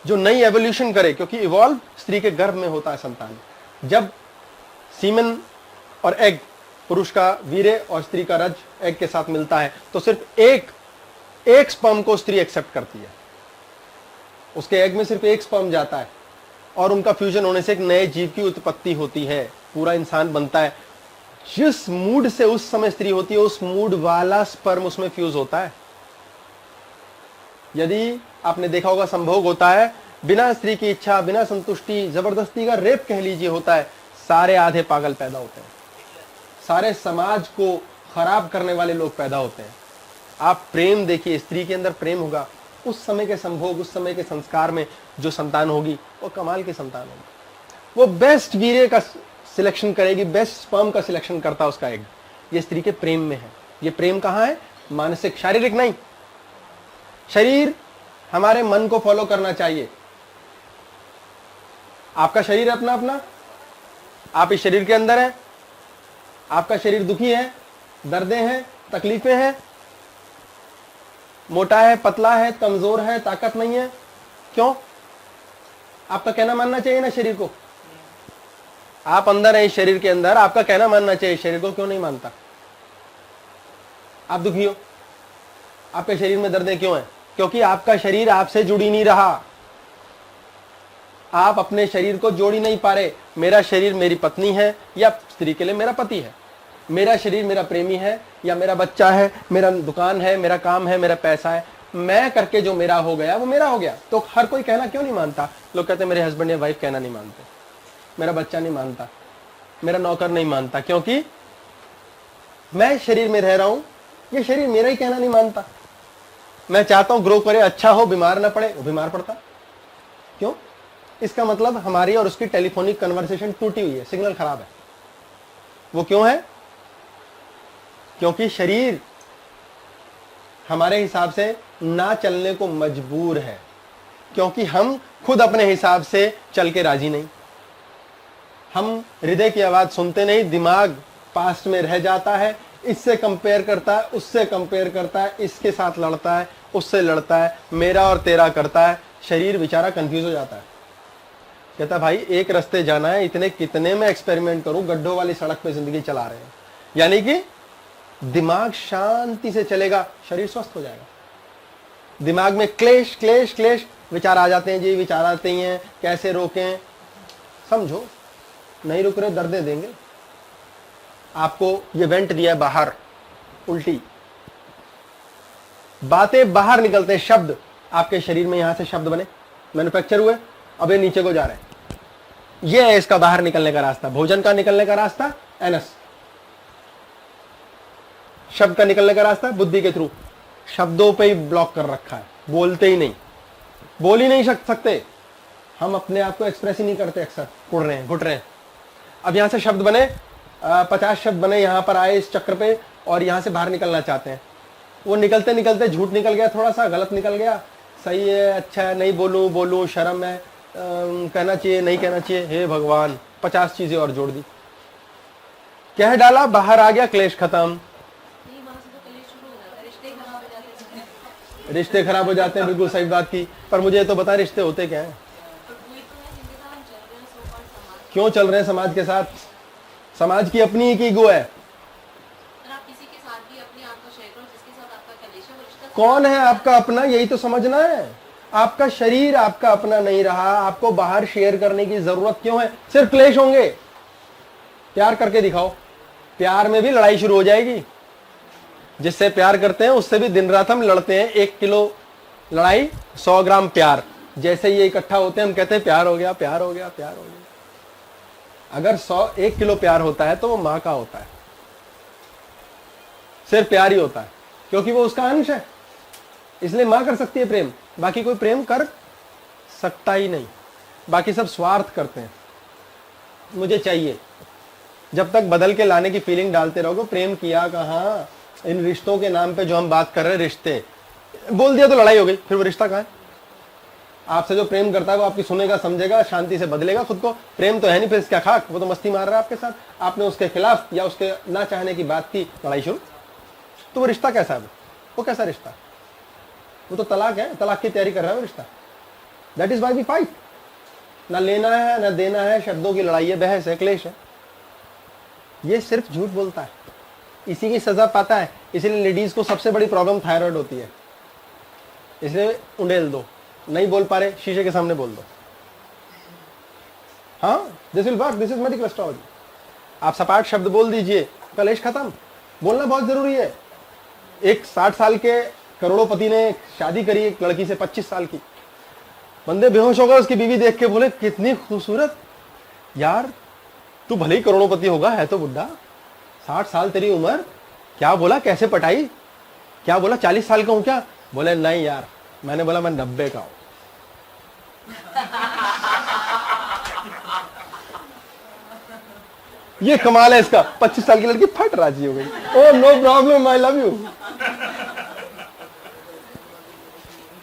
जो नई एवोल्यूशन करे। क्योंकि इवॉल्व स्त्री के गर्भ में होता है संतान। जब सीमेन और एग, पुरुष का वीर्य और स्त्री का रज एग के साथ मिलता है, तो सिर्फ एक स्पर्म को स्त्री एक्सेप्ट करती है। उसके एग में सिर्फ एक स्पर्म जाता है और उनका फ्यूजन होने से एक नए जीव की उत्पत्ति होती है, पूरा इंसान बनता है। जिस मूड से उस समय स्त्री होती है, उस मूड वाला स्पर्म उसमें फ्यूज होता है। यदि आपने देखा होगा संभोग होता है, बिना स्त्री की इच्छा, बिना संतुष्टि, जबरदस्ती का रेप कह लीजिए होता है, सारे आधे पागल पैदा होते हैं, सारे समाज को खराब करने वाले लोग पैदा होते हैं। आप प्रेम देखिए, स्त्री के अंदर प्रेम होगा, उस समय के संभोग, उस समय के संस्कार में जो संतान होगी वो कमाल की संतान होगी। वो बेस्ट वीर्य का सिलेक्शन करेगी, बेस्ट स्पर्म का सिलेक्शन करता उसका एग। ये स्त्री के प्रेम में है। ये प्रेम कहाँ है? मानसिक, शारीरिक नहीं। शरीर हमारे मन को फॉलो करना चाहिए। आपका शरीर अपना अपना, आप इस शरीर के अंदर हैं, आपका शरीर दुखी है, दर्दें हैं, तकलीफें हैं, मोटा है, पतला है, कमजोर है, ताकत नहीं है, क्यों? आपका कहना मानना चाहिए ना शरीर को। आप अंदर है इस शरीर के अंदर, आपका कहना मानना चाहिए शरीर को, क्यों नहीं मानता? आप दुखी हो, आपके शरीर में दर्दें क्यों हैं? क्योंकि आपका शरीर आपसे जुड़ी नहीं रहा, आप अपने शरीर को जोड़ ही नहीं पा रहे। मेरा शरीर मेरी पत्नी है या स्त्री के लिए मेरा पति है, मेरा शरीर मेरा प्रेमी है या मेरा बच्चा है, मेरा दुकान है, मेरा काम है, मेरा पैसा है। मैं करके जो मेरा हो गया वो मेरा हो गया। तो हर कोई कहना क्यों नहीं मानता? लोग कहते हैं मेरे हस्बैंड या वाइफ कहना नहीं मानते, मेरा बच्चा नहीं मानता, मेरा नौकर नहीं मानता, क्योंकि मैं शरीर में रह रहा हूं, ये शरीर मेरा ही कहना नहीं मानता। मैं चाहता हूं ग्रो करे, अच्छा हो, बीमार ना पड़े, वो बीमार पड़ता। क्यों? इसका मतलब हमारी और उसकी टेलीफोनिक कन्वर्सेशन टूटी हुई है, सिग्नल खराब है। वो क्यों है? क्योंकि शरीर हमारे हिसाब से ना चलने को मजबूर है, क्योंकि हम खुद अपने हिसाब से चल के राजी नहीं। हम हृदय की आवाज सुनते नहीं, दिमाग पास्ट में रह जाता है, इससे कंपेयर करता है, उससे कंपेयर करता है, इसके साथ लड़ता है, उससे लड़ता है, मेरा और तेरा करता है। शरीर बेचारा कंफ्यूज हो जाता है, कहता भाई एक रास्ते जाना है, इतने कितने में एक्सपेरिमेंट करूं, गड्ढों वाली सड़क पे जिंदगी चला रहे हैं। यानी कि दिमाग शांति से चलेगा, शरीर स्वस्थ हो जाएगा। दिमाग में क्लेश क्लेश क्लेश विचार आ जाते हैं, जी विचार आते ही हैं, कैसे रोकें? समझो, नहीं रुक रहे, दर्दें देंगे आपको। ये वेंट दिया है बाहर, उल्टी बातें बाहर निकलते हैं, शब्द आपके शरीर में, यहां से शब्द बने, मैन्युफैक्चर हुए, अब ये नीचे को जा रहे हैं। ये है इसका बाहर निकलने का रास्ता। भोजन का निकलने का रास्ता एनस, शब्द का निकलने का रास्ता बुद्धि के थ्रू। शब्दों पे ही ब्लॉक कर रखा है। बोलते ही नहीं, बोल ही नहीं सकते। हम अपने आप को एक्सप्रेस ही नहीं करते, अक्सर उड़ रहे हैं, घुट रहे हैं। अब यहां से शब्द बने, 50 शब्द बने, यहां पर आए इस चक्र पे, और यहां से बाहर निकलना चाहते हैं। वो निकलते निकलते झूठ निकल गया, थोड़ा सा गलत निकल गया, सही है, अच्छा है, नहीं बोलूं, बोलूं, शर्म है, कहना चाहिए, नहीं कहना चाहिए, हे भगवान, 50 चीजें और जोड़ दी, कह डाला, बाहर आ गया, क्लेश खत्म। नहीं, वहाँ से तो कलेश शुरू हो जाता है, रिश्ते खराब हो जाते हैं। रिश्ते खराब हो जाते हैं, बिल्कुल सही बात की। पर मुझे ये तो बता, रिश्ते होते क्या हैं? और वही तो है जिनके साथ हम चल रहे हैं, सो कॉल्ड समाज। क्यों चल रहे हैं समाज के साथ? समाज की अपनी एक ईगो है। अगर आप किसी के साथ भी अपने आप को शेयर करो, जिसके साथ आपका कलेश है, वो रिश्ता कौन है आपका अपना, यही तो समझना है। आपका शरीर आपका अपना नहीं रहा, आपको बाहर शेयर करने की जरूरत क्यों है? सिर्फ क्लेश होंगे। प्यार करके दिखाओ, प्यार में भी लड़ाई शुरू हो जाएगी। जिससे प्यार करते हैं उससे भी दिन रात हम लड़ते हैं। 1 किलो लड़ाई, 100 ग्राम प्यार। जैसे ये इकट्ठा होते हैं हम कहते हैं प्यार हो गया, प्यार हो गया, प्यार हो गया। अगर 1 किलो प्यार होता है तो वो मां का होता है, सिर्फ प्यार ही होता है, क्योंकि वो उसका अंश है, इसलिए मां कर सकती है प्रेम, बाकी कोई प्रेम कर सकता ही नहीं। बाकी सब स्वार्थ करते हैं, मुझे चाहिए। जब तक बदल के लाने की फीलिंग डालते रहोगे, प्रेम किया कहाँ? इन रिश्तों के नाम पे जो हम बात कर रहे हैं, रिश्ते बोल दिया तो लड़ाई हो गई, फिर वो रिश्ता कहाँ है? आपसे जो प्रेम करता है वो आपकी सुनेगा, समझेगा, शांति से बदलेगा खुद को। प्रेम तो है नहीं, फिर क्या खाक, वो तो मस्ती मार रहा है आपके साथ। आपने उसके खिलाफ या उसके ना चाहने की बात की, लड़ाई शुरू। तो वो रिश्ता कैसा है? वो कैसा रिश्ता? वो तो तलाक है, तलाक की तैयारी कर रहा है वो रिश्ता। That is why we fight. ना लेना है ना देना है, शब्दों की लड़ाई है, बहस है, क्लेश है। ये सिर्फ झूठ बोलता है, इसी की सजा पाता है। इसलिए लेडीज को सबसे बड़ी प्रॉब्लम थायराइड होती है, इसलिए उंडेल दो। नहीं बोल पा रहे, शीशे के सामने बोल दो। हाँ, this will work, this is medical astrology. आप सपाट शब्द बोल दीजिए, कलेश खत्म। बोलना बहुत जरूरी है। एक 60 साल के करोड़ोंपति ने शादी करी एक लड़की से, 25 साल की। बंदे बेहोश हो गए, उसकी बीवी देख के बोले कितनी खूबसूरत। यार तू भले ही करोड़ोंपति होगा, है तो बुढ़ा, 60 साल तेरी उम्र, क्या बोला, कैसे पटाई? क्या बोला, 40 साल का हूं क्या? बोले नहीं यार, मैंने बोला मैं 90 का हूं। ये कमाल है इसका। 25 साल की लड़की फट राजी हो गई। Oh no problem, I love you.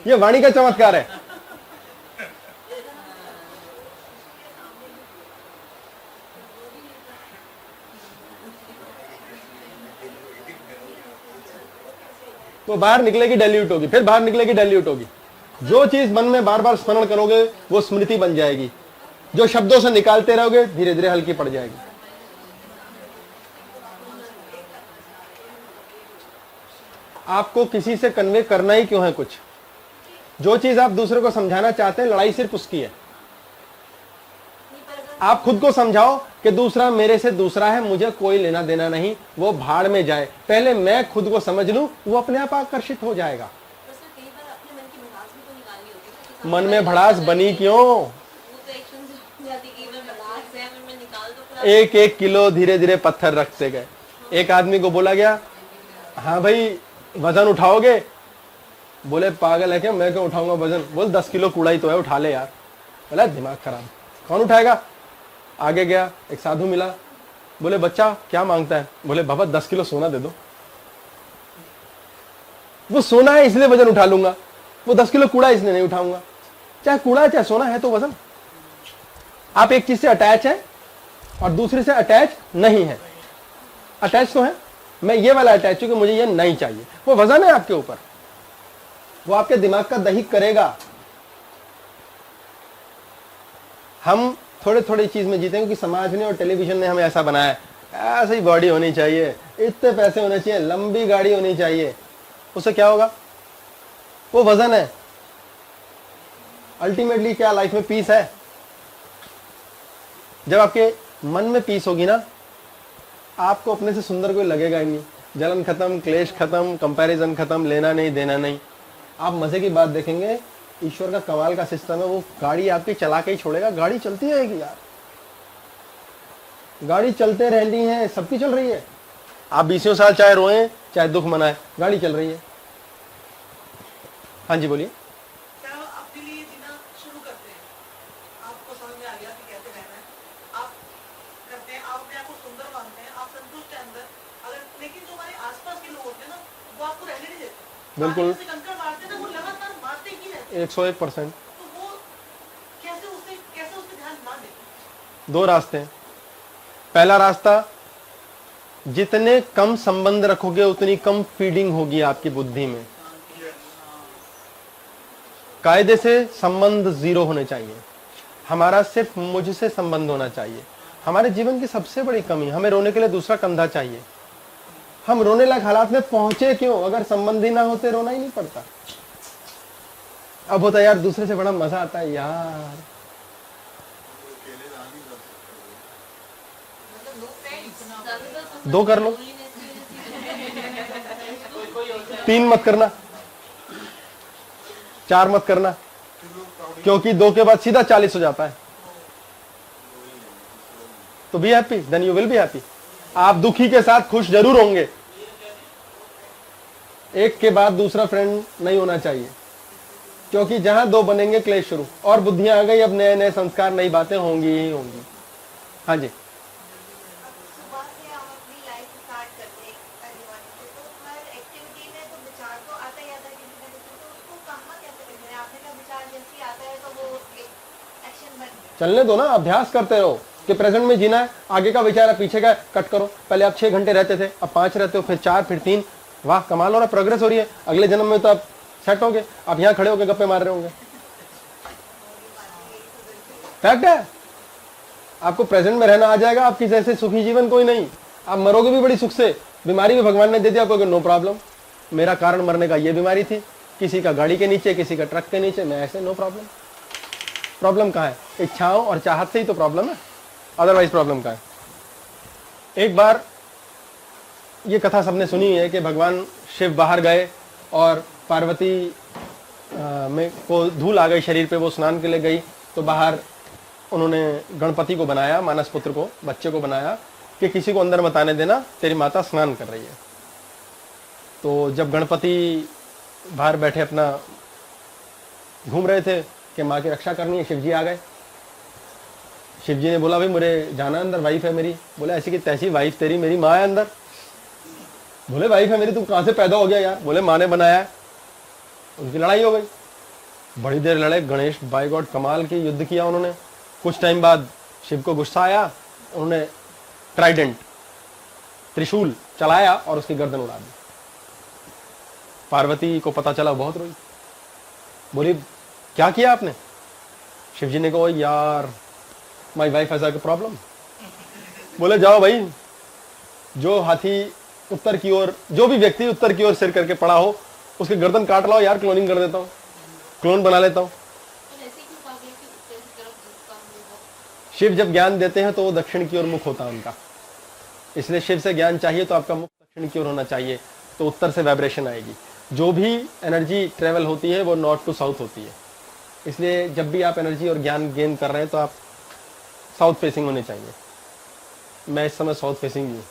ये वाणी का चमत्कार है। वो बाहर निकलेगी डाइल्यूट होगी, फिर बाहर निकलेगी डाइल्यूट होगी। जो चीज मन में बार बार स्मरण करोगे वो स्मृति बन जाएगी। जो शब्दों से निकालते रहोगे धीरे धीरे हल्की पड़ जाएगी। आपको किसी से कन्वे करना ही क्यों है कुछ? जो चीज आप दूसरे को समझाना चाहते हैं, लड़ाई सिर्फ उसकी है। आप खुद को समझाओ कि दूसरा मेरे से दूसरा है, मुझे कोई लेना देना नहीं, वो भाड़ में जाए। पहले मैं खुद को समझ लूं, वो अपने आप आकर्षित हो जाएगा। मन में भड़ास बनी क्यों? एक एक किलो धीरे धीरे पत्थर रखते गए। एक आदमी को बोला गया, हाँ भाई वजन उठाओगे? बोले पागल है क्या, मैं क्यों उठाऊंगा वजन? बोल 10 किलो कूड़ा ही तो है, उठा ले यार। बोला दिमाग खराब, कौन उठाएगा? आगे गया, एक साधु मिला। बोले बच्चा क्या मांगता है? बोले बाबा 10 किलो सोना दे दो। वो सोना है इसलिए वजन उठा लूंगा, वो 10 किलो कूड़ा इसलिए नहीं उठाऊंगा। चाहे कूड़ा है चाहे सोना है तो वजन। आप एक चीज से अटैच है और दूसरे से अटैच नहीं है। अटैच तो है, मैं ये वाला अटैच हूं कि मुझे ये नहीं चाहिए, वो वजन है आपके ऊपर, वो आपके दिमाग का दही करेगा। हम थोड़े थोड़े चीज में जीते हैं क्योंकि समाज ने और टेलीविजन ने हमें ऐसा बनाया है। ऐसी बॉडी होनी चाहिए, इतने पैसे होने चाहिए, लंबी गाड़ी होनी चाहिए। उससे क्या होगा? वो वजन है। अल्टीमेटली क्या लाइफ में पीस है? जब आपके मन में पीस होगी ना, आपको अपने से सुंदर कोई लगेगा ही नहीं। जलन खत्म, क्लेश खत्म, कंपैरिजन खत्म, लेना नहीं देना नहीं। आप मजे की बात देखेंगे, ईश्वर का कमाल का सिस्टम है, वो गाड़ी आपकी चला के ही छोड़ेगा। गाड़ी चलती रहेगी यार, गाड़ी चलते रहनी है, सबकी चल रही है। आप 20 साल चाहे रोएं चाहे दुख मनाएं, गाड़ी चल रही है। हाँ जी बोलिए। क्या अपने लिए जीना शुरू करते हैं, आपको समझ में आ गया कि कैसे रहना है, आप करते हैं, आप अपने आप को सुंदर मानते हैं, आप संतुष्ट हैं अंदर, अगर लेकिन जो हमारे आसपास के लोग होते हैं ना, वो आपको रहने नहीं देते। बिल्कुल। आगे से कंकड़ मारते हैं ना, वो लगातार मारते ही रहते हैं। 101%। तो वो कैसे उस पे ध्यान ना दें? दो रास्ते हैं। पहला रास्ता, जितने कम संबंध रखोगे उतनी कम फीडिंग होगी आपकी बुद्धि में। कायदे से संबंध 0 होने चाहिए। हमारा सिर्फ मुझसे संबंध होना चाहिए। हमारे जीवन की सबसे बड़ी कमी, हमें रोने के लिए दूसरा कंधा चाहिए। हम रोने लायक हालात में पहुंचे क्यों? अगर संबंध ही ना होते रोना ही नहीं पड़ता। अब होता है यार दूसरे से बड़ा मजा आता है यार। अकेले रह नहीं कर सकते। मतलब नो फ्रेंड्स। ज़्यादातर तो 2 कर लो, loneliness की 3 मत करना, 4 मत करना, क्योंकि 2 के बाद सीधा 40 हो जाता है। तो be happy, then you will be happy. आप दुखी के साथ खुश जरूर होंगे। एक के बाद दूसरा फ्रेंड नहीं होना चाहिए, क्योंकि जहां 2 बनेंगे क्लेश शुरू। और बुद्धियां आ गई, अब नए नए संस्कार, नई बातें होंगी ही होंगी। हाँ जी। सुबह से हम अपनी लाइफ स्टार्ट करते हैं पहली बार से, तो हर एक्टिविटी में तो विचार तो आता ही आता है किसी ना किसी, तो उसको कहाँ कैसे करते हैं? आपने कहा विचार जैसे ही आता है तो वो एक एक्शन बन गया। चलने दो ना, अभ्यास करते रहो कि प्रेजेंट में जीना है। आगे का विचार है, पीछे का कट करो। पहले आप 6 घंटे रहते थे, अब 5 रहते हो, फिर 4, फिर 3। वाह, कमाल हो रहा है, प्रोग्रेस हो रही है। अगले जन्म में तो आप सेट होगे, आप यहाँ खड़े होकर गप्पे मार रहे होंगे। फैक्ट है, आपको प्रेजेंट में रहना आ जाएगा। आपकी जैसे सुखी जीवन कोई नहीं। आप मरोगे भी बड़ी सुख से। बीमारी भी भगवान ने दे दिया, आपको नो प्रॉब्लम। मेरा कारण मरने का ये बीमारी थी, किसी का गाड़ी के नीचे, किसी का ट्रक के नीचे, मैं ऐसे, नो प्रॉब्लम। प्रॉब्लम कहाँ है? इच्छाओं और चाहत से ही तो प्रॉब्लम है, अदरवाइज प्रॉब्लम कहाँ है? एक बार ये कथा सबने सुनी है कि भगवान शिव बाहर गए और पार्वती में को धूल आ गई शरीर पे, वो स्नान के लिए गई। तो बाहर उन्होंने गणपति को बनाया, मानस पुत्र को, बच्चे को बनाया कि किसी को अंदर मत आने देना, तेरी माता स्नान कर रही है। तो जब गणपति बाहर बैठे अपना घूम रहे थे कि माँ की रक्षा करनी है, शिवजी आ गए। शिवजी ने बोला भाई मुझे जाना अंदर, वाइफ है मेरी। बोले ऐसी कि तैसी वाइफ तेरी, मेरी माँ है अंदर। बोले वाइफ है मेरी, तू कहाँ से पैदा हो गया यार? बोले माँ ने बनाया है। उनकी लड़ाई हो गई, बड़ी देर लड़े। गणेश बाय गॉड कमाल की युद्ध किया उन्होंने। कुछ टाइम बाद शिव को गुस्सा आया, उन्होंने ट्राइडेंट, त्रिशूल चलाया और उसकी गर्दन उड़ा दी। पार्वती को पता चला, बहुत रोई, बोली क्या किया आपने? शिवजी ने कहा यार my wife has a problem. बोले जाओ भाई, जो हाथी उत्तर की ओर, जो भी व्यक्ति उत्तर की ओर सिर करके पड़ा हो, उसके गर्दन काट लाओ यार, क्लोनिंग कर देता हूँ, क्लोन बना लेता हूँ। तो ऐसे क्यों कहा गया कि उत्तर की तरफ झुकता होगा? शिव जब ज्ञान देते हैं तो वो दक्षिण की ओर मुख होता है उनका, इसलिए शिव से ज्ञान चाहिए तो आपका मुख दक्षिण की ओर होना चाहिए, तो उत्तर से वाइब्रेशन आएगी। जो भी एनर्जी ट्रेवल होती है वो नॉर्थ टू साउथ होती है, इसलिए जब भी आप एनर्जी और ज्ञान गेन कर रहे हैं तो आप साउथ फेसिंग होने चाहिए। मैं इस समय साउथ फेसिंग हूँ।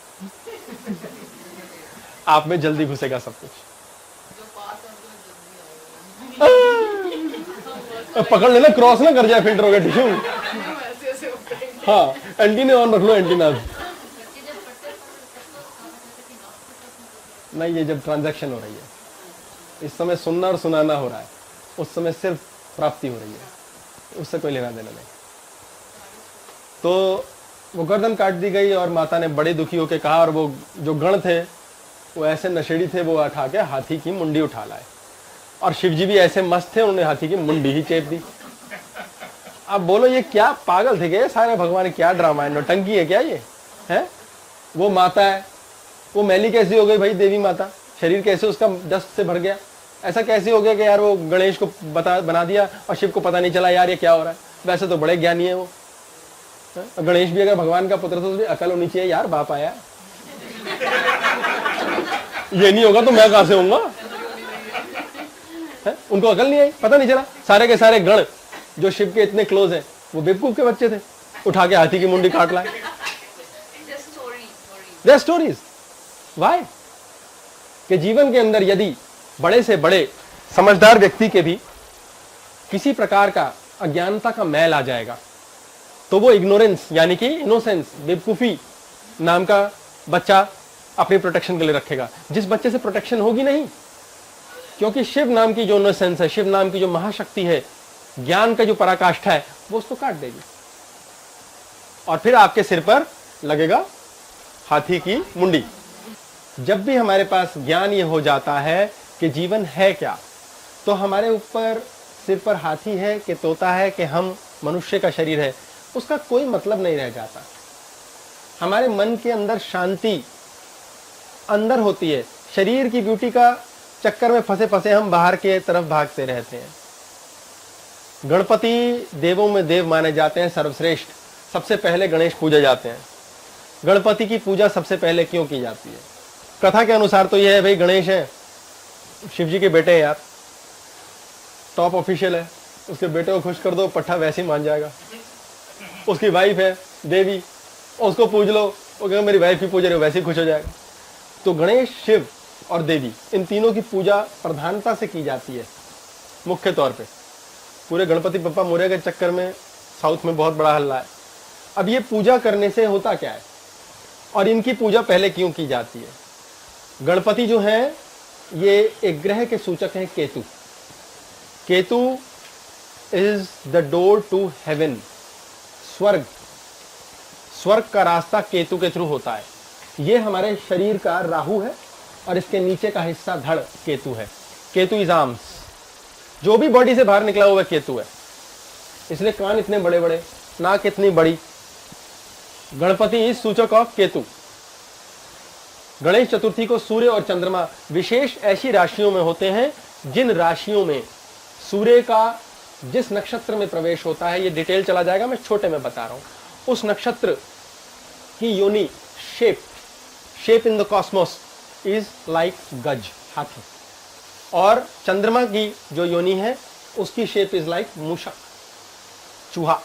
आप में जल्दी घुसेगा सब कुछ। पकड़ लेना, क्रॉस ना कर जाए फिल्टर हो गया टिश्यू। हाँ, एंटीना ऑन रख लो, एंटीना। नहीं, ये जब ट्रांजैक्शन हो रही है, इस समय सुनना और सुनाना हो रहा है, उस समय सिर्फ प्राप्ति हो रही है, उससे कोई लेना देना नहीं। तो वो गर्दन काट दी गई और माता ने बड़े दुखी होकर कहा, और वो जो गण थे वो ऐसे नशेड़ी थे, वो उठा के हाथी की मुंडी उठा लाए। और शिवजी भी ऐसे मस्त थे, उन्होंने हाथी की मुंडी ही चेप दी। अब बोलो ये क्या पागल थे क्या सारे भगवान? क्या ड्रामा है, नौटंकी है क्या ये? है वो माता है, वो मैली कैसी हो गई भाई? देवी माता, शरीर कैसे उसका डस्ट से भर गया? ऐसा कैसे हो गया कि यार वो गणेश को बना दिया और शिव को पता नहीं चला यार ये क्या हो रहा है? वैसे तो बड़े ज्ञानी है वो। गणेश भी अगर भगवान का पुत्र तो अकल होनी चाहिए यार, बाप आया। ये नहीं होगा तो मैं कहां से होऊंगा? उनको अकल नहीं आई, पता नहीं चला। सारे के सारे गण जो शिव के इतने क्लोज हैं वो बेवकूफ के बच्चे थे, उठा के हाथी की मुंडी काट लाए। स्टोरीज वाई के जीवन के अंदर यदि बड़े से बड़े समझदार व्यक्ति के भी किसी प्रकार का अज्ञानता का मैल आ जाएगा तो वो इग्नोरेंस यानी कि इनोसेंस, बेवकूफी नाम का बच्चा अपनी प्रोटेक्शन के लिए रखेगा। जिस बच्चे से प्रोटेक्शन होगी नहीं, क्योंकि शिव नाम की जो इनोसेंस है, शिव नाम की जो महाशक्ति है, ज्ञान का जो पराकाष्ठा है, वो उसको काट देगी और फिर आपके सिर पर लगेगा हाथी की मुंडी। जब भी हमारे पास ज्ञान ये हो जाता है कि जीवन है क्या, तो हमारे ऊपर सिर पर हाथी है कि तोता है कि हम मनुष्य का शरीर है, उसका कोई मतलब नहीं रह जाता। हमारे मन के अंदर शांति अंदर होती है। शरीर की ब्यूटी का चक्कर में फंसे फंसे हम बाहर के तरफ भागते रहते हैं। गणपति देवों में देव माने जाते हैं, सर्वश्रेष्ठ। सबसे पहले गणेश पूजे जाते हैं। गणपति की पूजा सबसे पहले क्यों की जाती है? कथा के अनुसार तो यह है भाई, गणेश है शिव जी के बेटे हैं यार, टॉप ऑफिशियल है, उसके बेटे को खुश कर दो, पट्ठा वैसे ही मान जाएगा। उसकी वाइफ है देवी, उसको पूज लो, वो कहेगा मेरी वाइफ ही पूज रहे हो, वैसे ही खुश हो जाएगा। तो गणेश, शिव और देवी, इन तीनों की पूजा प्रधानता से की जाती है मुख्य तौर पे। पूरे गणपति बप्पा मोरया के चक्कर में साउथ में बहुत बड़ा हल्ला है। अब ये पूजा करने से होता क्या है और इनकी पूजा पहले क्यों की जाती है? गणपति जो है ये एक ग्रह के सूचक हैं, Ketu. Ketu is the door to heaven, स्वर्ग। स्वर्ग का रास्ता केतु के थ्रू होता है। ये हमारे शरीर का राहु है और इसके नीचे का हिस्सा धड़ केतु है। केतु इज आर्म्स, जो भी बॉडी से बाहर निकला हुआ केतु है। इसलिए कान इतने बड़े बड़े, नाक इतनी बड़ी। गणपति इज सूचक ऑफ केतु। गणेश चतुर्थी को सूर्य और चंद्रमा विशेष ऐसी राशियों में होते हैं जिन राशियों में सूर्य का जिस नक्षत्र में प्रवेश होता है, ये डिटेल चला जाएगा, मैं छोटे में बता रहा हूं। उस नक्षत्र की योनि shape in the Cosmos is like गज, हाथी। और चंद्रमा की जो योनि है उसकी शेप इज लाइक मूषक, चूहा।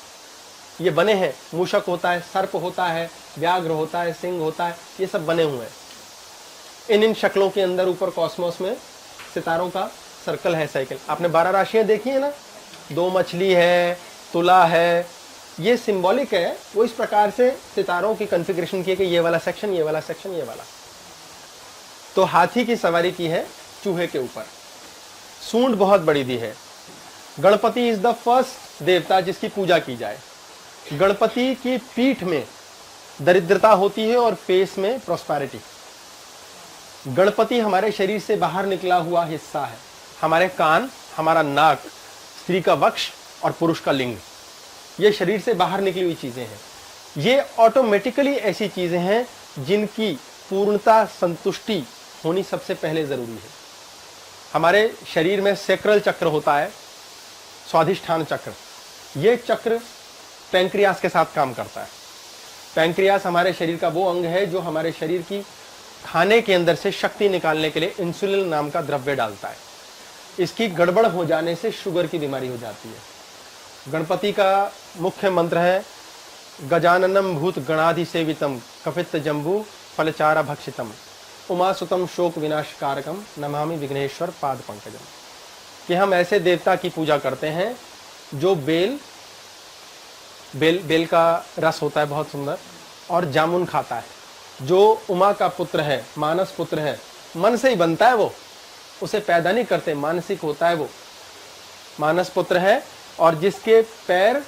ये बने हैं, मूषक होता है, सर्प होता है, व्याघ्र होता है, सिंह होता है, ये सब बने हुए हैं। इन शक्लों के अंदर ऊपर कॉस्मोस में सितारों का सर्कल है, साइकिल। आपने 12 राशियां देखी है ना, 2 मछली है, तुला है, ये सिंबॉलिक है। वो इस प्रकार से सितारों की कॉन्फ़िगरेशन की है कि ये वाला सेक्शन, ये वाला सेक्शन, ये वाला। तो हाथी की सवारी की है चूहे के ऊपर। सूंड बहुत बड़ी दी है। गणपति इज द फर्स्ट देवता जिसकी पूजा की जाए। गणपति की पीठ में दरिद्रता होती है और फेस में प्रॉस्पेरिटी। गणपति हमारे शरीर से बाहर निकला हुआ हिस्सा है। हमारे कान, हमारा नाक, स्त्री का वक्ष और पुरुष का लिंग, ये शरीर से बाहर निकली हुई चीजें हैं। ये ऑटोमेटिकली ऐसी चीजें हैं जिनकी पूर्णता, संतुष्टि होनी सबसे पहले जरूरी है। हमारे शरीर में सैक्रल चक्र होता है, स्वाधिष्ठान चक्र। ये चक्र पैंक्रियास के साथ काम करता है। पैंक्रियास हमारे शरीर का वो अंग है जो हमारे शरीर की खाने के अंदर से शक्ति निकालने के लिए इंसुलिन नाम का द्रव्य डालता है। इसकी गड़बड़ हो जाने से शुगर की बीमारी हो जाती है। गणपति का मुख्य मंत्र है गजाननम भूत गणाधि सेवितम कपित जम्बू फलचारा भक्षितम उमासुतम शोक विनाशकारकम नमामि विघ्नेश्वर पाद पंकजम। कि हम ऐसे देवता की पूजा करते हैं जो बेल का रस होता है बहुत सुंदर, और जामुन खाता है। जो उमा का पुत्र है, मानस पुत्र है, मन से ही बनता है वो, उसे पैदा नहीं करते, मानसिक होता है वो, मानस पुत्र है, और जिसके पैर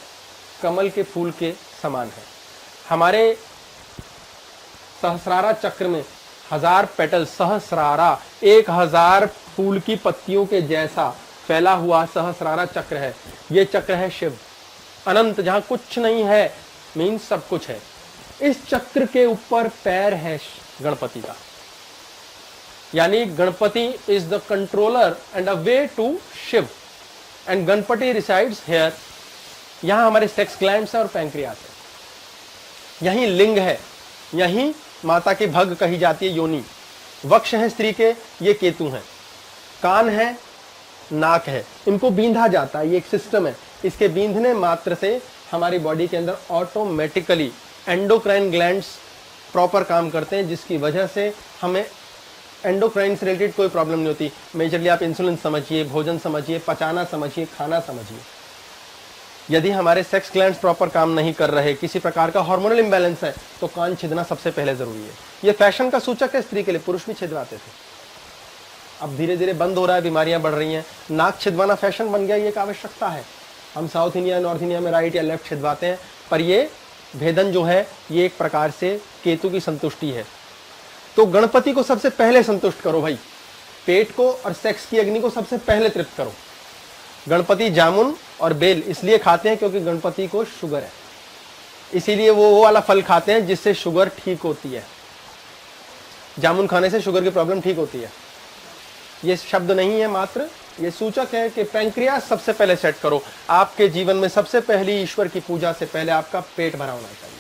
कमल के फूल के समान है। हमारे सहस्रारा चक्र में 1000 पेटल, सहस्रारा 1000 फूल की पत्तियों के जैसा फैला हुआ सहस्रारा चक्र है। ये चक्र है शिव। अनंत, जहां कुछ नहीं है मीन्स सब कुछ है। इस चक्र के ऊपर पैर है गणपति का। यानी Ganapati is the controller and a way to Shiva, and Ganapati resides here. यहां हमारे सेक्स ग्लैंड्स है और पैंक्रियास है। यहीं लिंग है, यहीं माता की भग कही जाती है, योनि। वक्ष है स्त्री के, ये केतु हैं। कान है, नाक है, इनको बींधा जाता है, ये एक सिस्टम है। इसके बींधने मात्र से हमारी बॉडी के अंदर ऑटोमेटिकली एंडोक्राइन ग्लैंड्स प्रॉपर काम करते हैं, जिसकी वजह से हमें एंडोक्राइन से रिलेटेड कोई प्रॉब्लम नहीं होती। मेजरली आप इंसुलिन समझिए, भोजन समझिए, पचाना समझिए, खाना समझिए। यदि हमारे सेक्स ग्लैंड्स प्रॉपर काम नहीं कर रहे, किसी प्रकार का हार्मोनल इंबैलेंस है, तो कान छिदना सबसे पहले जरूरी है। ये फैशन का सूचक है स्त्री के लिए, पुरुष भी छिदवाते थे, अब धीरे धीरे बंद हो रहा है, बीमारियां बढ़ रही हैं। नाक छिदवाना फैशन बन गया, ये एक आवश्यकता है। हम साउथ इंडिया, नॉर्थ इंडिया में राइट या लेफ्ट छिदवाते हैं, पर ये भेदन जो है ये एक प्रकार से केतु की संतुष्टि है। तो गणपति को सबसे पहले संतुष्ट करो भाई, पेट को और सेक्स की अग्नि को सबसे पहले तृप्त करो। गणपति जामुन और बेल इसलिए खाते हैं क्योंकि गणपति को शुगर है, इसीलिए वो वाला फल खाते हैं जिससे शुगर ठीक होती है। जामुन खाने से शुगर की प्रॉब्लम ठीक होती है। ये शब्द नहीं है मात्र, ये सूचक है कि पैंक्रियास सबसे पहले सेट करो। आपके जीवन में सबसे पहली ईश्वर की पूजा से पहले आपका पेट भरा होना चाहिए।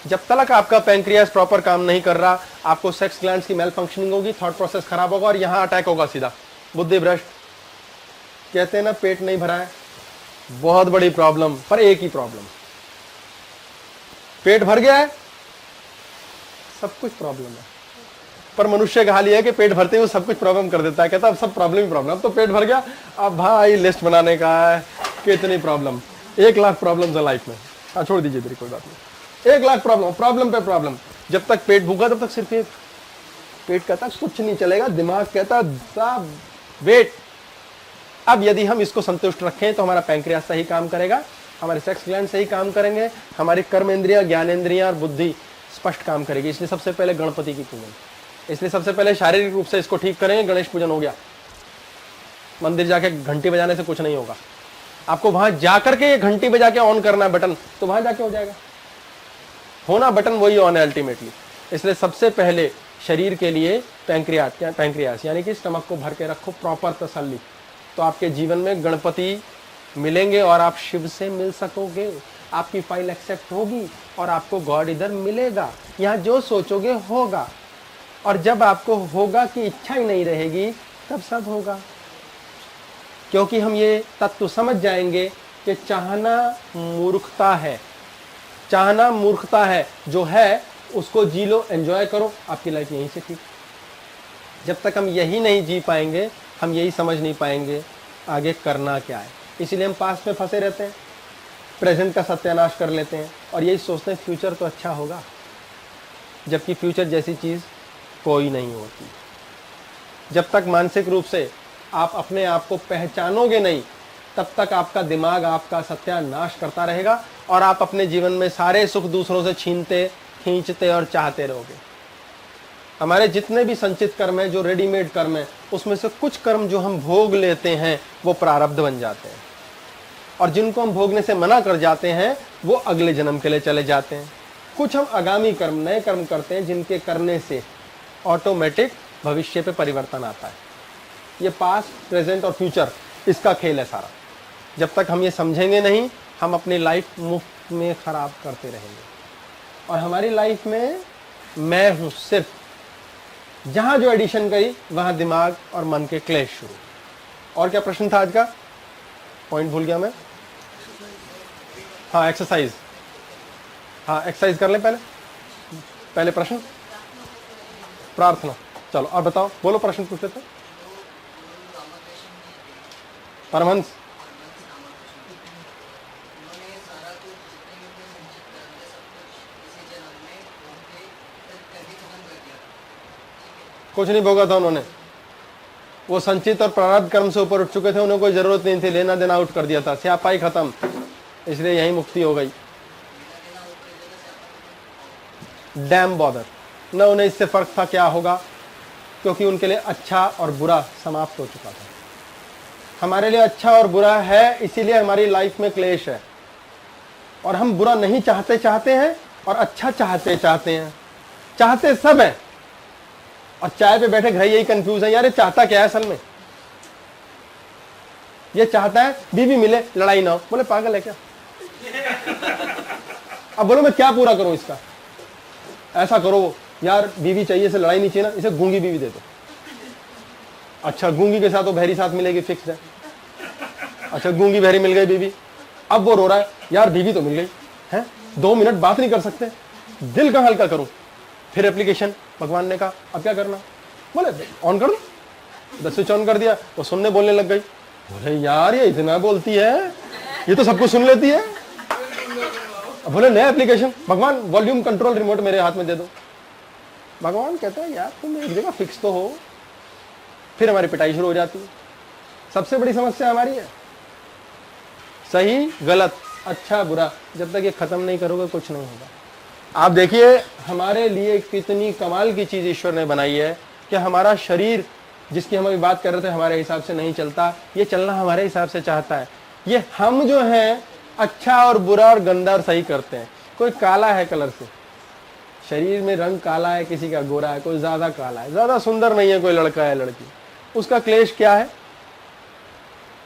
जब तक आपका पैंक्रियास प्रॉपर काम नहीं कर रहा, आपको सेक्स ग्लैंड्स की मेल फंक्शनिंग होगी, थॉट प्रोसेस खराब होगा और यहां अटैक होगा सीधा, बुद्धि भ्रष्ट। कहते हैं ना पेट नहीं भरा है, बहुत बड़ी प्रॉब्लम, पर एक ही प्रॉब्लम, पेट भर गया है, सब कुछ प्रॉब्लम है। पर मनुष्य का हाल यह है कि पेट भरते ही वो सब कुछ प्रॉब्लम कर देता है, कहता है अब सब प्रॉब्लम ही प्रॉब्लम। अब तो पेट भर गया, अब भाई लिस्ट बनाने का है कितनी प्रॉब्लम, 1 लाख प्रॉब्लम है लाइफ में। हाँ छोड़ दीजिए मेरी कोई बात नहीं, 1 लाख प्रॉब्लम, प्रॉब्लम पे प्रॉब्लम। जब तक पेट भूखा तब तक सिर्फ एक, पेट कहता कुछ नहीं चलेगा, दिमाग कहता साहब वेट। अब यदि हम इसको संतुष्ट रखें तो हमारा पैंक्रियास सही काम करेगा, हमारे सेक्स ग्लैंड सही काम करेंगे, हमारी कर्मेंद्रियां, ज्ञानेंद्रियां और बुद्धि स्पष्ट काम करेगी। इसलिए सबसे पहले गणपति की पूजन, इसलिए सबसे पहले शारीरिक रूप से इसको ठीक करेंगे, गणेश पूजन हो गया। मंदिर जाके घंटी बजाने से कुछ नहीं होगा, आपको वहां जाकर के ये घंटी बजा के ऑन करना है बटन, तो वहां जाके हो जाएगा। होना बटन वही ऑन है अल्टीमेटली। इसलिए सबसे पहले शरीर के लिए पैंक्रियास यानी कि स्टमक को भर के रखो, प्रॉपर तसल्ली, तो आपके जीवन में गणपति मिलेंगे और आप शिव से मिल सकोगे, आपकी फाइल एक्सेप्ट होगी और आपको गॉड इधर मिलेगा। यहाँ जो सोचोगे होगा, और जब आपको होगा कि इच्छा ही नहीं रहेगी तब सब होगा। क्योंकि हम ये तत्व समझ जाएंगे कि चाहना मूर्खता है, चाहना मूर्खता है, जो है उसको जी लो, एंजॉय करो, आपकी लाइफ यहीं से ठीक। जब तक हम यही नहीं जी पाएंगे, हम यही समझ नहीं पाएंगे आगे करना क्या है। इसीलिए हम पास्ट में फंसे रहते हैं, प्रेजेंट का सत्यानाश कर लेते हैं और यही सोचते हैं फ्यूचर तो अच्छा होगा, जबकि फ्यूचर जैसी चीज़ कोई नहीं होती। जब तक मानसिक रूप से आप अपने आप को पहचानोगे नहीं, तब तक आपका दिमाग आपका सत्यानाश करता रहेगा और आप अपने जीवन में सारे सुख दूसरों से छीनते, खींचते और चाहते रहोगे। हमारे जितने भी संचित कर्म हैं, जो रेडीमेड कर्म हैं, उसमें से कुछ कर्म जो हम भोग लेते हैं वो प्रारब्ध बन जाते हैं, और जिनको हम भोगने से मना कर जाते हैं वो अगले जन्म के लिए चले जाते हैं। कुछ हम आगामी कर्म, नए कर्म करते हैं, जिनके करने से ऑटोमेटिक भविष्य पे परिवर्तन आता है। ये पास्ट, प्रेजेंट और फ्यूचर, इसका खेल है सारा। जब तक हम ये समझेंगे नहीं, हम अपनी लाइफ मुफ्त में खराब करते रहेंगे और हमारी लाइफ में मैं हूं सिर्फ। जहां जो एडिशन गई वहां दिमाग और मन के क्लेश शुरू। और क्या प्रश्न था आज का? पॉइंट भूल गया मैं। हाँ एक्सरसाइज, हाँ एक्सरसाइज कर लें पहले प्रश्न प्रार्थना। चलो और बताओ, बोलो प्रश्न पूछ लेते। परमहंस, कुछ नहीं भोगा था उन्होंने, वो संचित और प्रारब्ध कर्म से ऊपर उठ चुके थे, उन्हें कोई जरूरत नहीं थी, लेना देना आउट कर दिया था, स्यापाई खत्म, इसलिए यही मुक्ति हो गई। डैम बॉदर न, उन्हें इससे फर्क था क्या होगा, क्योंकि उनके लिए अच्छा और बुरा समाप्त हो चुका था। हमारे लिए अच्छा और बुरा है, इसीलिए हमारी लाइफ में क्लेश है, और हम बुरा नहीं चाहते हैं और अच्छा चाहते हैं, चाहते सब है। और चाय पे बैठे घर यही कंफ्यूज है, यार ये चाहता क्या है असल में? ये चाहता है बीवी मिले, लड़ाई ना हो। बोले पागल है क्या? अब बोलो मैं क्या पूरा करूं इसका? ऐसा करो यार, बीवी चाहिए, इसे लड़ाई नहीं चाहिए ना, इसे गूंगी बीवी दे दो। अच्छा गूंगी के साथ वो बहरी साथ मिलेगी, फिक्स है। अच्छा गूंगी बहरी मिल गई बीवी, अब वो रो रहा है, यार बीवी तो मिल गई है, 2 मिनट बात नहीं कर सकते, दिल का हल्का करूं। फिर एप्लीकेशन, भगवान ने कहा अब क्या करना, बोले ऑन कर दो, स्विच ऑन कर दिया, वो सुनने बोलने लग गई। बोले यार ये इतना बोलती है, ये तो सब कुछ सुन लेती है। अब बोले नया एप्लीकेशन, भगवान वॉल्यूम कंट्रोल रिमोट मेरे हाथ में दे दो। भगवान कहता है यार तुम एक जगह फिक्स तो हो। फिर हमारी पिटाई शुरू हो जाती है। सबसे बड़ी समस्या हमारी है सही गलत, अच्छा बुरा, जब तक ये खत्म नहीं करोगे कुछ नहीं होगा। आप देखिए हमारे लिए कितनी कमाल की चीज ईश्वर ने बनाई है कि हमारा शरीर जिसकी हम अभी बात कर रहे थे हमारे हिसाब से नहीं चलता, ये चलना हमारे हिसाब से चाहता है। ये हम जो हैं अच्छा और बुरा और गंदा और सही करते हैं। कोई काला है कलर से, शरीर में रंग काला है, किसी का गोरा है, कोई ज्यादा काला है, ज्यादा सुंदर नहीं है, कोई लड़का है लड़की, उसका क्लेश क्या है,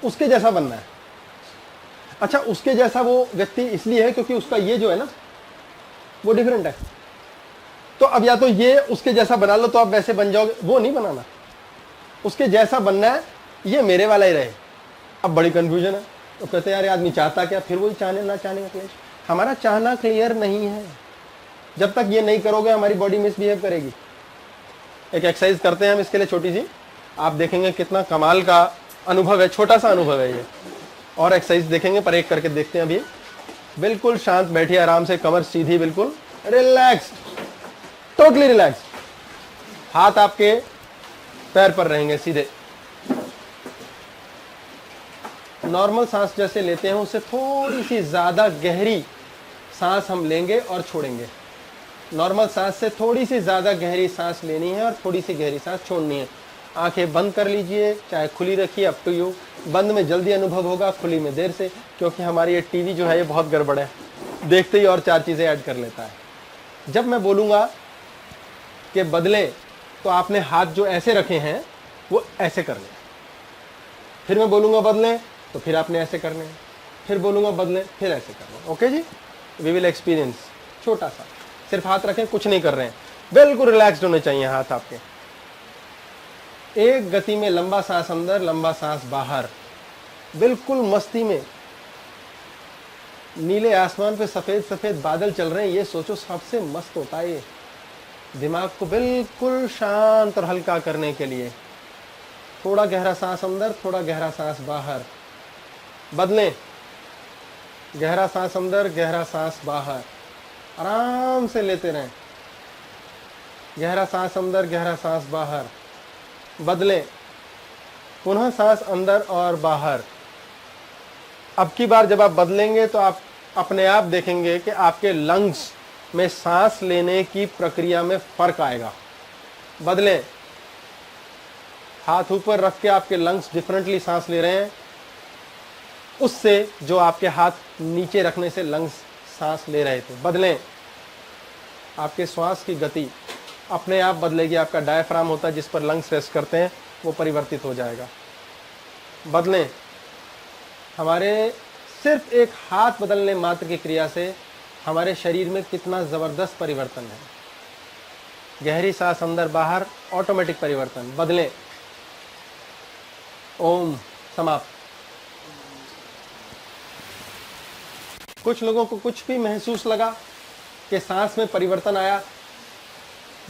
उसके जैसा बनना है। अच्छा उसके जैसा वो व्यक्ति इसलिए है क्योंकि उसका ये जो है ना वो डिफरेंट है, तो अब या तो ये उसके जैसा बना लो तो आप वैसे बन जाओगे, वो नहीं बनाना, उसके जैसा बनना है, ये मेरे वाला ही रहे। अब बड़ी कंफ्यूजन है, तो कहते हैं यार आदमी चाहता क्या, फिर वही चाहने ना चाहने का क्लेश। हमारा चाहना क्लियर नहीं है, जब तक ये नहीं करोगे हमारी बॉडी मिसबिहेव करेगी। एक एक्सरसाइज करते हैं हम इसके लिए छोटी सी, आप देखेंगे कितना कमाल का अनुभव है, छोटा सा अनुभव है ये। और एक्सरसाइज देखेंगे पर एक करके देखते हैं अभी। बिल्कुल शांत बैठिए, आराम से, कमर सीधी, बिल्कुल रिलैक्स, टोटली रिलैक्स। हाथ आपके पैर पर रहेंगे सीधे। नॉर्मल सांस जैसे लेते हैं उससे थोड़ी सी ज्यादा गहरी सांस हम लेंगे और छोड़ेंगे। नॉर्मल सांस से थोड़ी सी ज्यादा गहरी सांस लेनी है और थोड़ी सी गहरी सांस छोड़नी है। आंखें बंद कर लीजिए, चाहे खुली रखिए, अप टू यू। बंद में जल्दी अनुभव होगा, खुली में देर से, क्योंकि हमारी ये टीवी जो है ये बहुत गड़बड़ है, देखते ही और चार चीजें ऐड कर लेता है। जब मैं बोलूंगा कि बदले तो आपने हाथ जो ऐसे रखे हैं वो ऐसे करने, फिर मैं बोलूंगा बदले तो फिर आपने ऐसे करने, फिर बोलूंगा बदले फिर ऐसे करने। Okay ji, we will experience. छोटा सा सिर्फ हाथ रखें, कुछ नहीं कर रहे हैं, बिल्कुल रिलैक्स्ड होने चाहिए हाथ आपके। एक गति में लंबा सांस अंदर, लंबा सांस बाहर, बिल्कुल मस्ती में। नीले आसमान पे सफेद सफेद बादल चल रहे हैं, ये सोचो सबसे मस्त होता है ये, दिमाग को बिल्कुल शांत और हल्का करने के लिए। थोड़ा गहरा सांस अंदर, थोड़ा गहरा सांस बाहर, बदलें। गहरा सांस अंदर, गहरा सांस बाहर, आराम से लेते रहें। गहरा सांस अंदर, गहरा सांस बाहर, बदलें। पुनः सांस अंदर और बाहर। अब की बार जब आप बदलेंगे तो आप अपने आप देखेंगे कि आपके लंग्स में सांस लेने की प्रक्रिया में फर्क आएगा। बदलें। हाथ ऊपर रख के आपके लंग्स डिफरेंटली सांस ले रहे हैं उससे जो आपके हाथ नीचे रखने से लंग्स सांस ले रहे थे। बदलें। आपके श्वास की गति अपने आप बदलेगी। आपका डायफ्राम होता है जिस पर लंग्स रेस्ट करते हैं, वो परिवर्तित हो जाएगा। बदलें। हमारे सिर्फ एक हाथ बदलने मात्र की क्रिया से हमारे शरीर में कितना ज़बरदस्त परिवर्तन है। गहरी सांस अंदर बाहर, ऑटोमेटिक परिवर्तन। बदलें। ओम। समाप्त। कुछ लोगों को कुछ भी महसूस लगा कि सांस में परिवर्तन आया,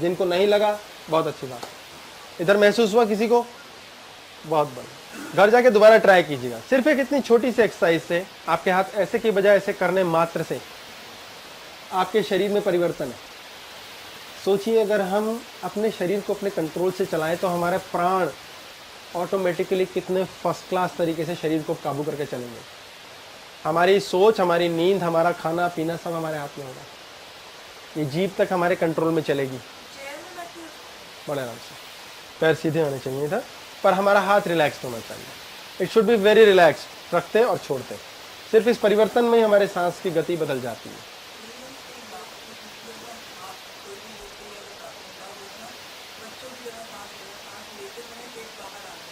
जिनको नहीं लगा बहुत अच्छी बात। इधर महसूस हुआ किसी को, बहुत बढ़िया। घर जाके दोबारा ट्राई कीजिएगा। सिर्फ एक इतनी छोटी सी एक्सरसाइज से आपके हाथ ऐसे की बजाय ऐसे करने मात्र से आपके शरीर में परिवर्तन है। सोचिए अगर हम अपने शरीर को अपने कंट्रोल से चलाएं तो हमारे प्राण ऑटोमेटिकली कितने फर्स्ट क्लास तरीके से शरीर को काबू करके चलेंगे। हमारी सोच, हमारी नींद, हमारा खाना पीना सब हमारे हाथ में होगा। ये जीभ तक हमारे कंट्रोल में चलेगी। बड़े आराम से, पैर सीधे होने चाहिए इधर, पर हमारा हाथ रिलैक्स होना चाहिए। It should be very relax. रखते और छोड़ते, सिर्फ इस परिवर्तन में ही हमारे सांस की गति बदल जाती है।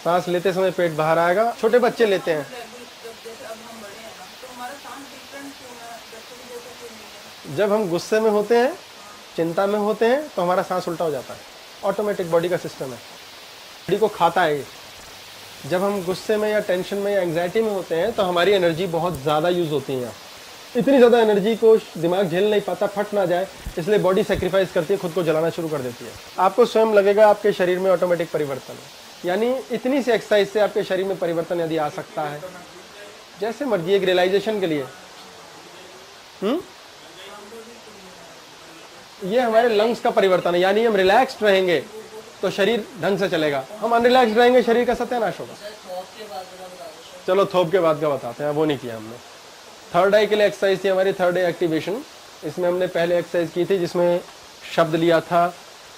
सांस लेते समय पेट बाहर आएगा। छोटे बच्चे लेते हैं। जब हम गुस्से में होते हैं, चिंता में होते हैं, तो हमारा सांस उल्टा हो जाता है। ऑटोमेटिक बॉडी का सिस्टम है, बॉडी को खाता है ये। जब हम गुस्से में या टेंशन में या एंग्जाइटी में होते हैं तो हमारी एनर्जी बहुत ज़्यादा यूज़ होती है। इतनी ज़्यादा एनर्जी को दिमाग झेल नहीं पाता, फट ना जाए, इसलिए बॉडी सेक्रीफाइस करती है, खुद को जलाना शुरू कर देती है। आपको स्वयं लगेगा आपके शरीर में ऑटोमेटिक परिवर्तन है, यानी इतनी सी एक्सरसाइज से आपके शरीर में परिवर्तन यदि आ सकता है, जैसे मर्जी, एक रियलाइजेशन के लिए। ये हमारे लंग्स का परिवर्तन है, यानी हम रिलैक्स्ड रहेंगे तो शरीर ढंग से चलेगा, हम अनरिलैक्स्ड रहेंगे शरीर का सत्यानाश होगा। चलो थोप के बाद का बताते हैं, वो नहीं किया हमने। थर्ड आई के लिए एक्सरसाइज थी हमारी, थर्ड आई एक्टिवेशन। इसमें हमने पहले एक्सरसाइज की थी जिसमें शब्द लिया था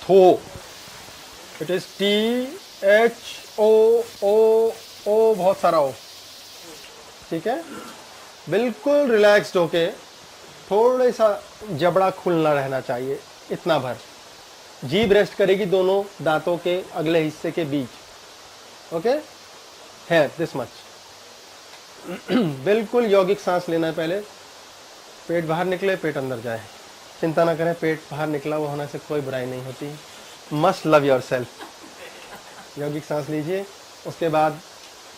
थो, इट इज THO, बहुत सारा ओ, ठीक है। बिल्कुल रिलैक्स्ड होके थोड़ा सा जबड़ा खुलना रहना चाहिए, इतना भर। जीभ रेस्ट करेगी दोनों दांतों के अगले हिस्से के बीच, ओके, है दिस मच। बिल्कुल यौगिक सांस लेना है पहले, पेट बाहर निकले, पेट अंदर जाए, चिंता ना करें, पेट बाहर निकला हुआ होने से कोई बुराई नहीं होती। Must love your self. यौगिक सांस लीजिए, उसके बाद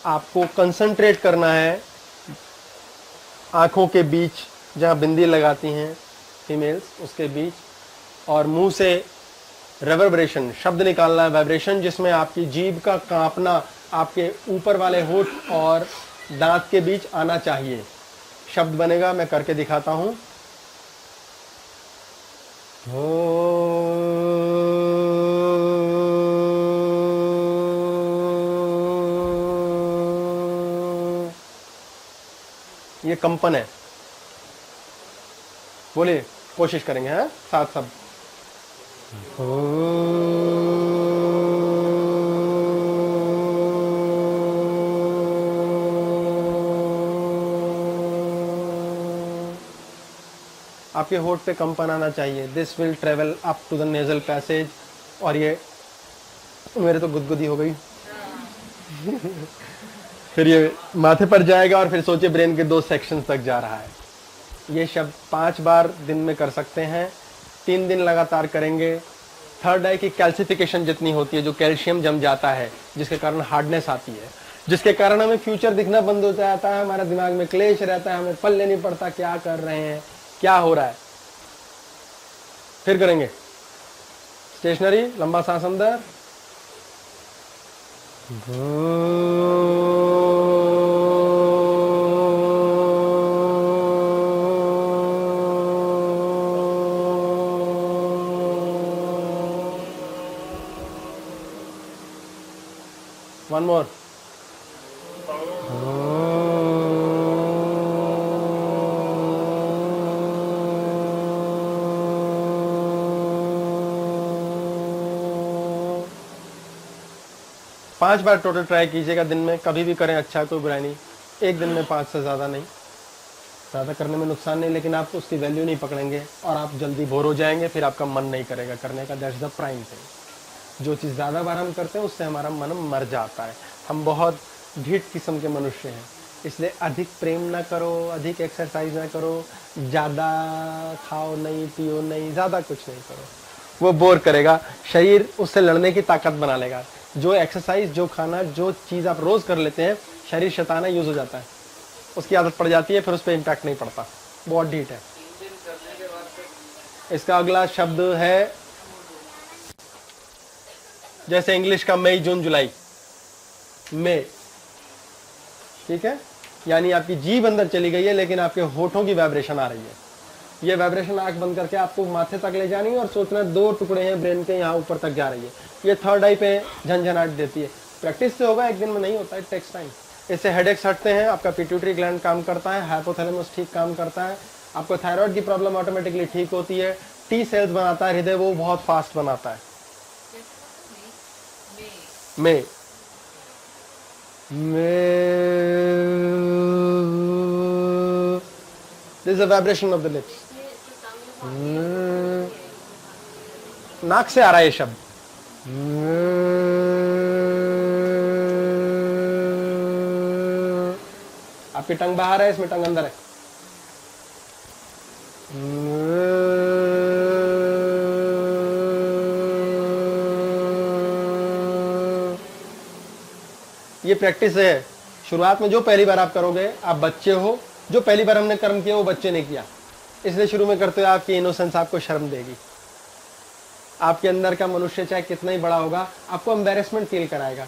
आपको कंसंट्रेट करना है आँखों के बीच, जहाँ बिंदी लगाती हैं फीमेल्स, उसके बीच, और मुंह से रेवर्बरेशन, शब्द निकालना है, वाइब्रेशन, जिसमें आपकी जीभ का कांपना आपके ऊपर वाले होठ और दांत के बीच आना चाहिए। शब्द बनेगा, मैं करके दिखाता हूं। ये कंपन है, बोलिए, कोशिश करेंगे, हैं साथ सब। आपके होठ पे कंपन आना चाहिए। This will travel up to the nasal passage, और ये मेरे तो गुदगुदी हो गई। फिर ये माथे पर जाएगा और फिर सोचिए ब्रेन के 2 सेक्शन तक जा रहा है। ये शब्द 5 बार दिन में कर सकते हैं, 3 दिन लगातार करेंगे। थर्ड आई की कैल्सिफिकेशन जितनी होती है, जो कैल्शियम जम जाता है, जिसके कारण हार्डनेस आती है, जिसके कारण हमें फ्यूचर दिखना बंद हो जाता है, हमारा दिमाग में क्लेश रहता है, हमें पल्ले नहीं पड़ता क्या कर रहे हैं, क्या हो रहा है। फिर करेंगे स्टेशनरी, लंबा सांस अंदर, वन मोर, पांच बार टोटल ट्राई कीजिएगा दिन में, कभी भी करें, अच्छा, कोई बुराई नहीं। एक दिन में 5 से ज़्यादा नहीं, ज़्यादा करने में नुकसान नहीं, लेकिन आप उसकी वैल्यू नहीं पकड़ेंगे और आप जल्दी बोर हो जाएंगे, फिर आपका मन नहीं करेगा करने का। That's the prime thing. जो चीज़ ज़्यादा बार हम करते हैं उससे हमारा मन मर जाता है। हम बहुत ढीठ किस्म के मनुष्य हैं, इसलिए अधिक प्रेम ना करो, अधिक एक्सरसाइज ना करो, ज़्यादा खाओ नहीं, पियो नहीं, ज़्यादा कुछ नहीं करो, वो बोर करेगा। शरीर उससे लड़ने की ताकत बना लेगा। जो एक्सरसाइज, जो खाना, जो चीज़ आप रोज़ कर लेते हैं, शरीर शैताना यूज़ हो जाता है, उसकी आदत पड़ जाती है, फिर उस पर इम्पैक्ट नहीं पड़ता, बहुत ढीठ है। इसका अगला शब्द है, जैसे इंग्लिश का मई, जून, जुलाई, मई, ठीक है, यानी आपकी जीभ अंदर चली गई है लेकिन आपके होठों की वाइब्रेशन आ रही है। ये वाइब्रेशन आंख बंद करके आपको माथे तक ले जानी है और सोचना 2 टुकड़े हैं ब्रेन के, यहाँ ऊपर तक जा रही है। ये थर्ड आई पे झंझनाहट देती है। प्रैक्टिस से होगा, एक दिन में नहीं होता, इट टेक्स टाइम। इससे हेडेक्स हटते हैं, आपका पिट्यूटरी ग्लैंड काम करता है, हाइपोथैलेमस ठीक काम करता है, आपको थायराइड की प्रॉब्लम ऑटोमेटिकली ठीक होती है, टी सेल्स बनाता है हृदय, वो बहुत फास्ट बनाता है। में this is the vibration of the lips. नाक से आ रहा है ये शब्द। आपकी टंग बाहर है, इसमें टंग अंदर है। ये प्रैक्टिस है। शुरुआत में जो पहली बार आप करोगे, आप बच्चे हो जो पहली बार हमने कर्म किया वो बच्चे ने किया, इसलिए शुरू में करते हुए आपकी इनोसेंस आपको शर्म देगी। आपके अंदर का मनुष्य चाहे कितना ही बड़ा होगा, आपको एम्बैरेसमेंट फील कराएगा,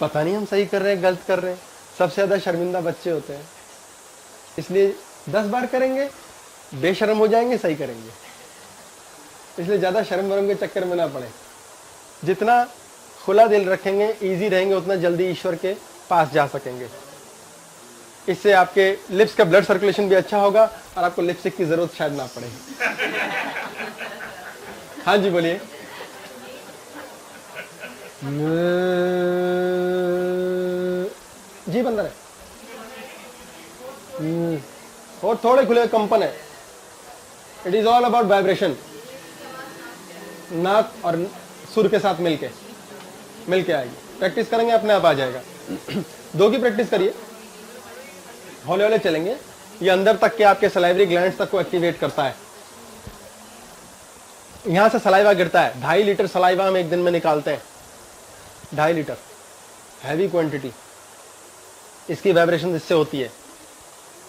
पता नहीं हम सही कर रहे हैं गलत कर रहे हैं। सबसे ज्यादा शर्मिंदा बच्चे होते हैं, इसलिए 10 बार करेंगे बेशर्म हो जाएंगे, सही करेंगे। इसलिए ज्यादा शर्म वरम के चक्कर में ना पड़े। जितना खुला दिल रखेंगे, इजी रहेंगे, उतना जल्दी ईश्वर के पास जा सकेंगे। इससे आपके लिप्स का ब्लड सर्कुलेशन भी अच्छा होगा और आपको लिपस्टिक की जरूरत शायद ना पड़े। हाँ जी बोलिए। जी बंदर है और थोड़े खुले कंपन है। It is all about vibration. नाक और सुर के साथ मिलके आएगी। प्रैक्टिस करेंगे अपने आप आ जाएगा। 2 की प्रैक्टिस करिए, हौले हौले चलेंगे। ये अंदर तक के आपके सलाइवरी ग्लैंड्स तक को एक्टिवेट करता है। यहां से सलाइवा गिरता है, 2.5 लीटर सलाइवा हम एक दिन में निकालते हैं। 2.5 लीटर हैवी क्वांटिटी, इसकी वाइब्रेशन इससे होती है।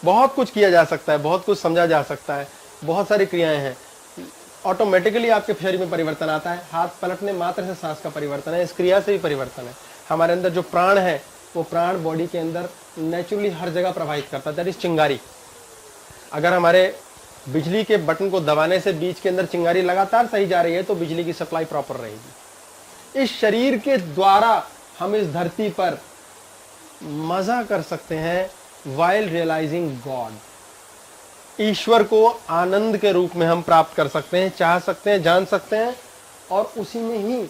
बहुत कुछ किया जा सकता है, बहुत कुछ समझा जा सकता है, बहुत सारी क्रियाएं हैं। ऑटोमेटिकली आपके शरीर में परिवर्तन आता है। हाथ पलटने मात्र से सांस का परिवर्तन है, इस क्रिया से भी परिवर्तन है। हमारे अंदर जो प्राण है वो प्राण बॉडी के अंदर नेचुरली हर जगह प्रवाहित करता है। दैट इज चिंगारी। अगर हमारे बिजली के बटन को दबाने से बीच के अंदर चिंगारी लगातार सही जा रही है तो बिजली की सप्लाई प्रॉपर रहेगी। इस शरीर के द्वारा हम इस धरती पर मजा कर सकते हैं while realizing God। ईश्वर को आनंद के रूप में हम प्राप्त कर सकते हैं, चाह सकते हैं, जान सकते हैं और उसी में ही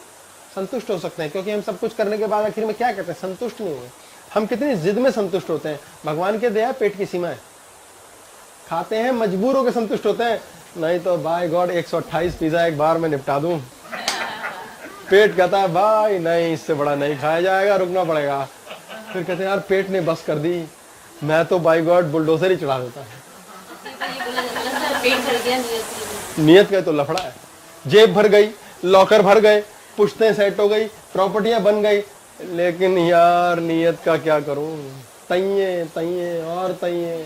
संतुष्ट हो सकते हैं। क्योंकि हम सब कुछ करने के बाद आखिर में क्या कहते हैं? संतुष्ट नहीं हुए। हम कितनी जिद में संतुष्ट होते हैं। भगवान के दया पेट की सीमा है। खाते हैं मजबूर होकर संतुष्ट होते हैं, नहीं तो बाय गॉड 128 पिज्जा एक बार में निपटा दूं। पेट कहता है भाई नहीं, इससे बड़ा नहीं खाया जाएगा, रुकना पड़ेगा। फिर कहते हैं यार पेट ने बस कर दी, मैं तो बाय गॉड बुलडोजर ही चढ़ा देता है। नियत का तो लफड़ा है। जेब भर गई, लॉकर भर गए, पुश्तें सेट हो गई, प्रॉपर्टियां बन गई, लेकिन यार नियत का क्या करूं? तइये तइये और तइये,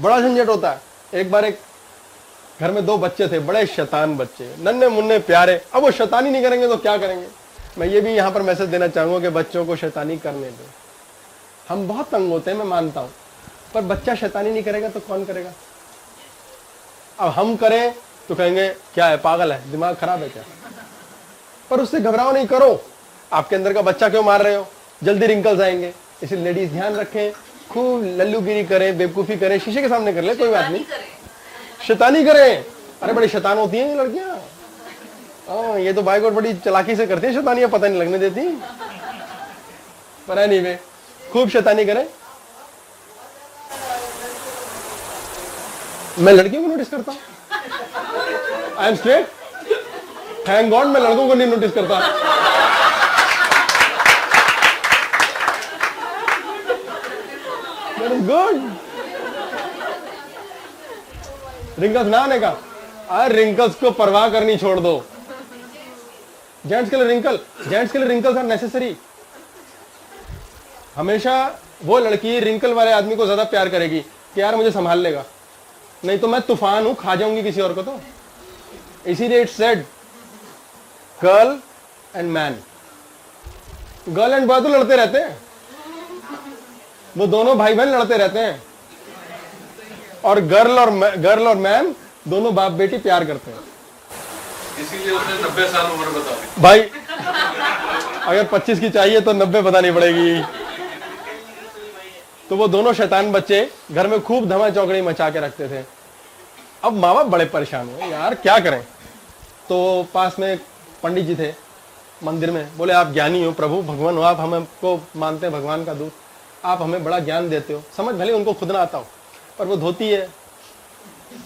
बड़ा झंझट होता है। एक बार एक घर में 2 बच्चे थे, बड़े शैतान बच्चे, नन्हे मुन्ने प्यारे। अब वो शैतानी नहीं करेंगे तो क्या करेंगे? मैं ये भी यहाँ पर मैसेज देना चाहूंगा कि बच्चों को शैतानी करने दो। हम बहुत तंग होते हैं, मैं मानता हूं, पर बच्चा शैतानी नहीं करेगा तो कौन करेगा? अब हम करें तो कहेंगे क्या है, पागल है, दिमाग खराब है क्या? पर उससे घबराओ नहीं, करो। आपके अंदर का बच्चा क्यों मार रहे हो? जल्दी रिंकल्स आएंगे। इसलिए लेडीज ध्यान रखें, खूब लल्लूगिरी करें, बेवकूफी करें, शीशे के सामने कर ले, कोई बात नहीं, शैतानी करें। अरे बड़ी शैतान होती हैं ये लड़कियां। ये तो बाइक और बड़ी चालाकी से करती है शैतानियां, पता नहीं लगने देती। पर एनीवे, खूब शैतानी करें। मैं लड़कियों को नोटिस करता हूं, I am straight, thank God मैं लड़कों को नहीं नोटिस करता। गुड। रिंकल्स ना आने का, अरे रिंकल्स को परवाह करनी छोड़ दो। जेंट्स के लिए रिंकल्स आर नेसेसरी। हमेशा वो लड़की रिंकल वाले आदमी को ज्यादा प्यार करेगी कि यार मुझे संभाल लेगा, नहीं तो मैं तूफान हूं, खा जाऊंगी किसी और को। तो इसीलिए it's said girl and man. Girl and boy तो लड़ते रहते हैं, वो दोनों भाई बहन लड़ते रहते हैं। और गर्ल और मैन दोनों बाप बेटी प्यार करते हैं। इसीलिए उसने 90 साल उम्र बता दी। भाई अगर 25 की चाहिए तो 90 बतानी पड़ेगी। तो वो दोनों शैतान बच्चे घर में खूब धमा चौकड़ी मचा के रखते थे। अब माँ बाप बड़े परेशान हुए, यार क्या करें। तो पास में एक पंडित जी थे मंदिर में, बोले आप ज्ञानी हो, प्रभु भगवान हो, आप हमको मानते हैं भगवान का दूत, आप हमें बड़ा ज्ञान देते हो। समझ भले उनको खुद ना आता हो, पर वो धोती है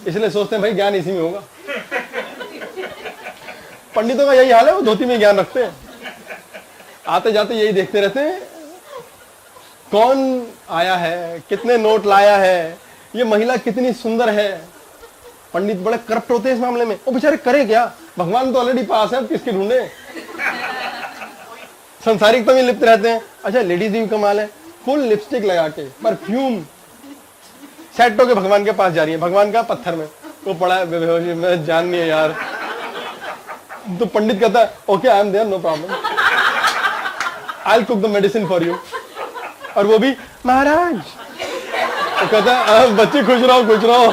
इसलिए सोचते हैं भाई ज्ञान इसी में होगा। पंडितों का यही हाल है, वो धोती में ज्ञान रखते हैं, आते जाते यही देखते रहते हैं कौन आया है, कितने नोट लाया है, ये महिला कितनी सुंदर है। पंडित बड़े करप्ट होते हैं इस मामले में। वो बेचारे करे क्या, भगवान तो ऑलरेडी पास है, अब किसके ढूंढे। संसारिकता में लिप्त रहते हैं। अच्छा लेडीज भी कमाल है, फुल लिपस्टिक लगा के, परफ्यूम, सेट होके भगवान के पास जा रही है। भगवान का पत्थर में वो पड़ा है बेहोशी में, जान नहीं है यार। तो पंडित कहता है okay I am there, no problem, I will cook the medicine for you. और वो भी महाराज, वो कहता है बच्चे खुश रहो खुश रहो।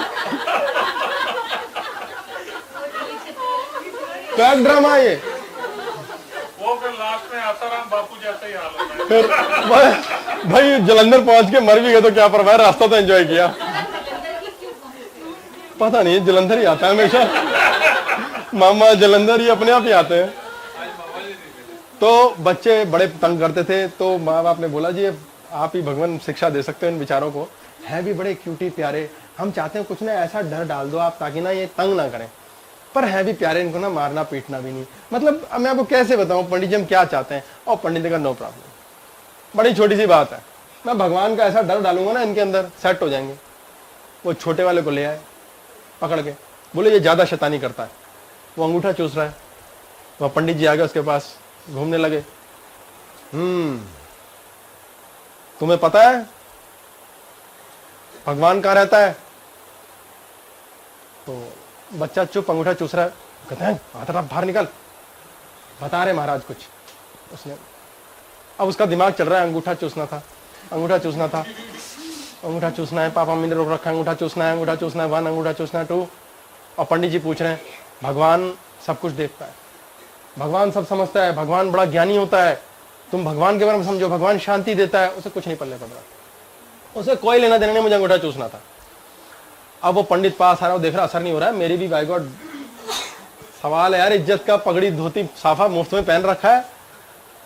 क्या ड्रामा है ये। वो फिर लास्ट में आसाराम बापू जैसा ही हाल होता है। फिर भाई जलंधर पहुंच के मर भी गए तो क्या परवाह, रास्ता तो एंजॉय किया। पता नहीं जलंधर ही आता है हमेशा, मामा जलंधर ही अपने आप ही आते हैं। तो बच्चे बड़े तंग करते थे, तो माँ बाप ने बोला जी आप ही भगवान शिक्षा दे सकते हो इन बेचारों को, है भी बड़े क्यूटी प्यारे, हम चाहते हैं कुछ ना ऐसा डर डाल दो आप ताकि ना ये तंग ना करें, पर है भी प्यारे, इनको ना मारना पीटना भी नहीं। मतलब अब मैं आपको कैसे बताऊं पंडित जी हम क्या चाहते हैं। और पंडित जी का नो प्रॉब्लम, बड़ी छोटी सी बात है, मैं भगवान का ऐसा डर डालूंगा ना इनके अंदर सेट हो जाएंगे। वो छोटे वाले को ले आए पकड़ के, बोले ये ज्यादा शैतानी करता है, वो अंगूठा चूस रहा है। वह पंडित जी आ गए उसके पास, घूमने लगे। तुम्हें पता है भगवान कहाँ रहता है? तो बच्चा चुप अंगूठा चूस रहा है, कहते हैं हाथ बाहर निकल, बता रहे महाराज कुछ। उसने अब उसका दिमाग चल रहा है, अंगूठा चूसना था, अंगूठा चूसना था, अंगूठा चूसना है, पापा मम्मी ने रोक रखा है, अंगूठा चूसना है, अंगूठा चूसना है, 1 अंगूठा चूसना है 2। और पंडित जी पूछ रहे हैं भगवान सब कुछ देखता है, भगवान सब समझता है, भगवान बड़ा ज्ञानी होता है, तुम भगवान के बारे में समझो, भगवान शांति देता है। उसे कुछ नहीं पल्ले पड़ रहा, उसे कोई लेना देना नहीं, मुझे अंगूठा चूसना था। अब वो पंडित पास आ रहा, वो देख रहा असर नहीं हो रहा है, मेरी भी बाय गॉड सवाल है यार, इज्जत का पगड़ी धोती साफा मुफ्त में पहन रखा है,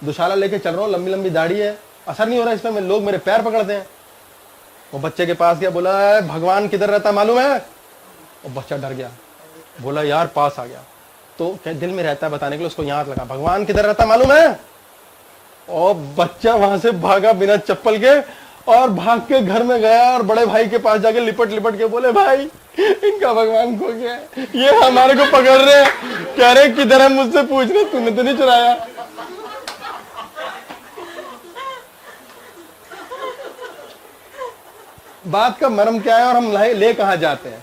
दुशाला लेके चल रहा हूँ, लंबी लंबी दाढ़ी है, असर नहीं हो रहा है इस पर, लोग मेरे पैर पकड़ते हैं। वो बच्चे के पास गया, बोला भगवान किधर रहता मालूम है? और बच्चा डर गया, बोला यार पास आ गया, तो दिल में रहता है बताने के लिए, उसको यहाँ लगा भगवान किधर रहता मालूम है? और बच्चा वहां से भागा बिना चप्पल के, और भाग के घर में गया और बड़े भाई के पास जाके लिपट लिपट के बोले भाई इनका भगवान खो गया, ये हमारे को पकड़ रहे हैं, कह रहे किधर है, मुझसे पूछ रहे तूने तो नहीं चुराया। बात का मर्म क्या है और हम ले कहां जाते हैं।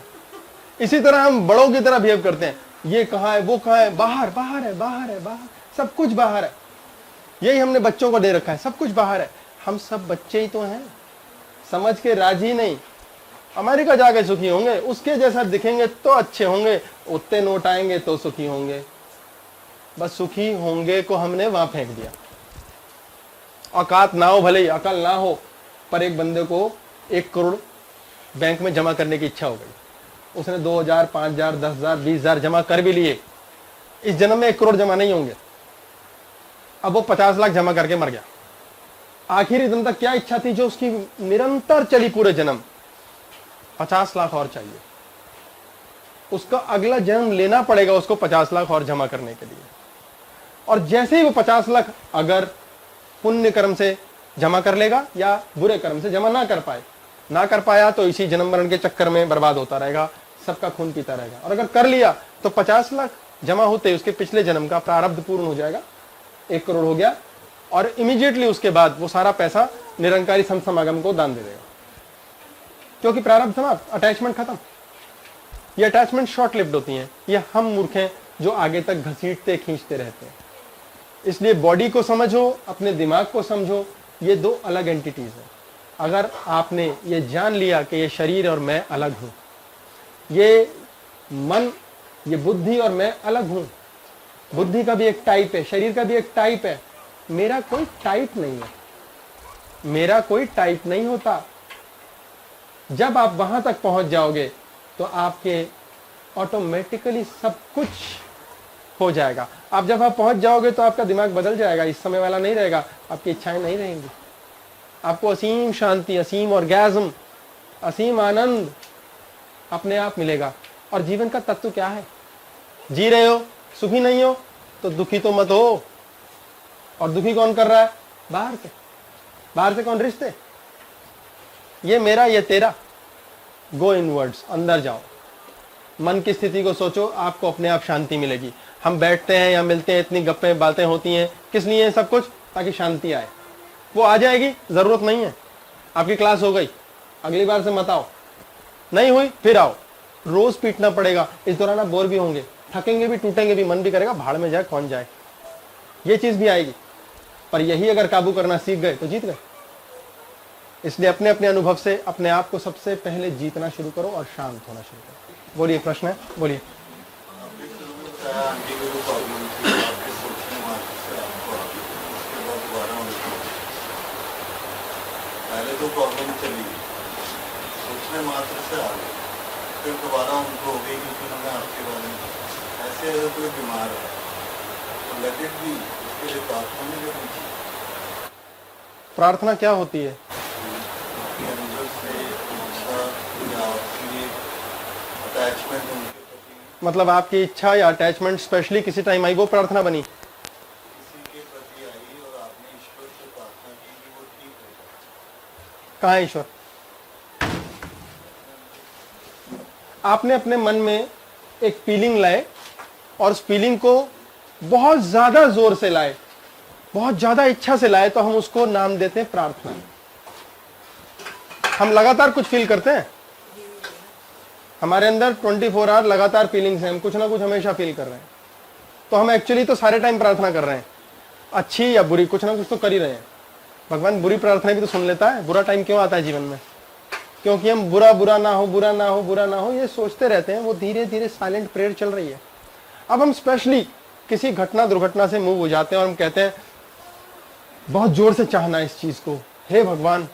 इसी तरह हम बड़ों की तरह बिहेव करते हैं, ये कहां है वो कहां है, बाहर बाहर है बाहर है बाहर, सब कुछ बाहर है। यही हमने बच्चों को दे रखा है, सब कुछ बाहर है। हम सब बच्चे ही तो हैं, समझ के राजी नहीं। अमेरिका जाके सुखी होंगे, उसके जैसा दिखेंगे तो अच्छे होंगे, उतने नोट आएंगे तो सुखी होंगे, बस सुखी होंगे को हमने वहां फेंक दिया। औकात ना हो, भले ही अकल ना हो, पर एक बंदे को 1 करोड़ बैंक में जमा करने की इच्छा हो गई, उसने 2000, 5000, 10,000, 20,000 जमा कर भी लिए। इस जन्म में 1 करोड़ जमा नहीं होंगे। अब वो 50 लाख जमा करके मर गया। आखिरी दिन तक क्या इच्छा थी जो उसकी निरंतर चली पूरे जन्म? 50 लाख और चाहिए। उसका अगला जन्म लेना पड़ेगा उसको 50 लाख और जमा करने के लिए। और जैसे ही वो 50 लाख अगर पुण्य कर्म से जमा कर लेगा या बुरे कर्म से जमा ना कर पाया तो इसी जन्म मरण के चक्कर में बर्बाद होता रहेगा, सबका खून पीता रहेगा। और अगर कर लिया तो 50 लाख जमा होते उसके पिछले जन्म का प्रारब्ध पूर्ण हो जाएगा, 1 करोड़ हो गया, और इमीडिएटली उसके बाद वो सारा पैसा निरंकारी संत समागम को दान दे देगा, क्योंकि प्रारब्ध समाप्त, अटैचमेंट खत्म। ये अटैचमेंट शॉर्ट लिव्ड होती हैं, ये हम मूर्ख हैं जो आगे तक घसीटते खींचते रहते हैं। इसलिए बॉडी को समझो, अपने दिमाग को समझो, ये 2 अलग एंटिटीज हैं। अगर आपने ये जान लिया कि ये शरीर और मैं अलग हूं, ये मन, ये बुद्धि और मैं अलग हूं, बुद्धि का भी एक टाइप है, शरीर का भी एक टाइप है, मेरा कोई टाइप नहीं है, मेरा कोई टाइप नहीं होता। जब आप वहां तक पहुंच जाओगे तो आपके ऑटोमेटिकली सब कुछ हो जाएगा। आप जब आप पहुंच जाओगे तो आपका दिमाग बदल जाएगा, इस समय वाला नहीं रहेगा, आपकी इच्छाएं नहीं रहेंगी, आपको असीम शांति, असीम ऑर्गेज्म, असीम आनंद अपने आप मिलेगा। और जीवन का तत्व क्या है? जी रहे हो, सुखी नहीं हो तो दुखी तो मत हो। और दुखी कौन कर रहा है? बाहर से। बाहर से कौन? रिश्ते। ये मेरा, ये तेरा। गो इनवर्ड्स, अंदर जाओ, मन की स्थिति को सोचो, आपको अपने आप शांति मिलेगी। हम बैठते हैं या मिलते हैं, इतनी गप्पें बातें होती हैं, किस लिए है सब कुछ? ताकि शांति आए। वो आ जाएगी, जरूरत नहीं है। आपकी क्लास हो गई, अगली बार से मत आओ, नहीं हुई फिर आओ, रोज पीटना पड़ेगा। इस दौरान आप बोर भी होंगे, थकेंगे भी, टूटेंगे भी, मन भी करेगा भाड़ में जाए कौन जाए, ये चीज भी आएगी। पर यही अगर काबू करना सीख गए तो जीत गए। इसलिए अपने अपने अनुभव से अपने आप को सबसे पहले जीतना शुरू करो और शांत होना शुरू करो। बोलिए, प्रश्न है, बोलिए। आपके शुरू में बताया आंटी को जो प्रॉब्लम थी, आपके सोचने मात्र से आपको आ गई, उसके बाद दोबारा उनको पहले तो प्रॉब्लम चली, सोचने मात्र से आ गई, फिर दोबारा उनको हो गई क्योंकि उन्होंने आपके बारे में। ऐसे अगर कोई बीमार है तो लेट इट बी, उसके लिए प्रार्थना नहीं करनी चाहिए। प्रार्थना क्या होती है? आपके अंदर से इच्छा या आपकी अटैचमेंट उनके प्रति, मतलब आपकी इच्छा या अटैचमेंट स्पेशली किसी टाइम आई, वो प्रार्थना बनी। किसी के प्रति आई और आपने ईश्वर से प्रार्थना की कि वो ठीक हो जाए। कहाँ है ईश्वर? आपने अपने मन में एक फीलिंग लाए और उस फीलिंग को बहुत ज्यादा जोर से लाए, बहुत ज्यादा इच्छा से लाए, तो हम उसको नाम देते हैं प्रार्थना। हम लगातार कुछ फील करते हैं, हमारे अंदर 24 आवर लगातार फीलिंग्स हैं, हम कुछ ना कुछ हमेशा फील कर रहे हैं, तो हम एक्चुअली तो सारे टाइम प्रार्थना कर रहे हैं, अच्छी या बुरी कुछ ना कुछ तो कर ही रहे हैं। भगवान बुरी प्रार्थना भी तो सुन लेता है। बुरा टाइम क्यों आता है जीवन में? क्योंकि हम बुरा बुरा ना हो, बुरा ना हो, बुरा ना हो, ये सोचते रहते हैं। वो धीरे धीरे साइलेंट प्रेयर चल रही है। अब हम स्पेशली किसी घटना दुर्घटना से मूव हो जाते हैं और हम कहते हैं बहुत जोर से चाहना इस चीज को, हे भगवान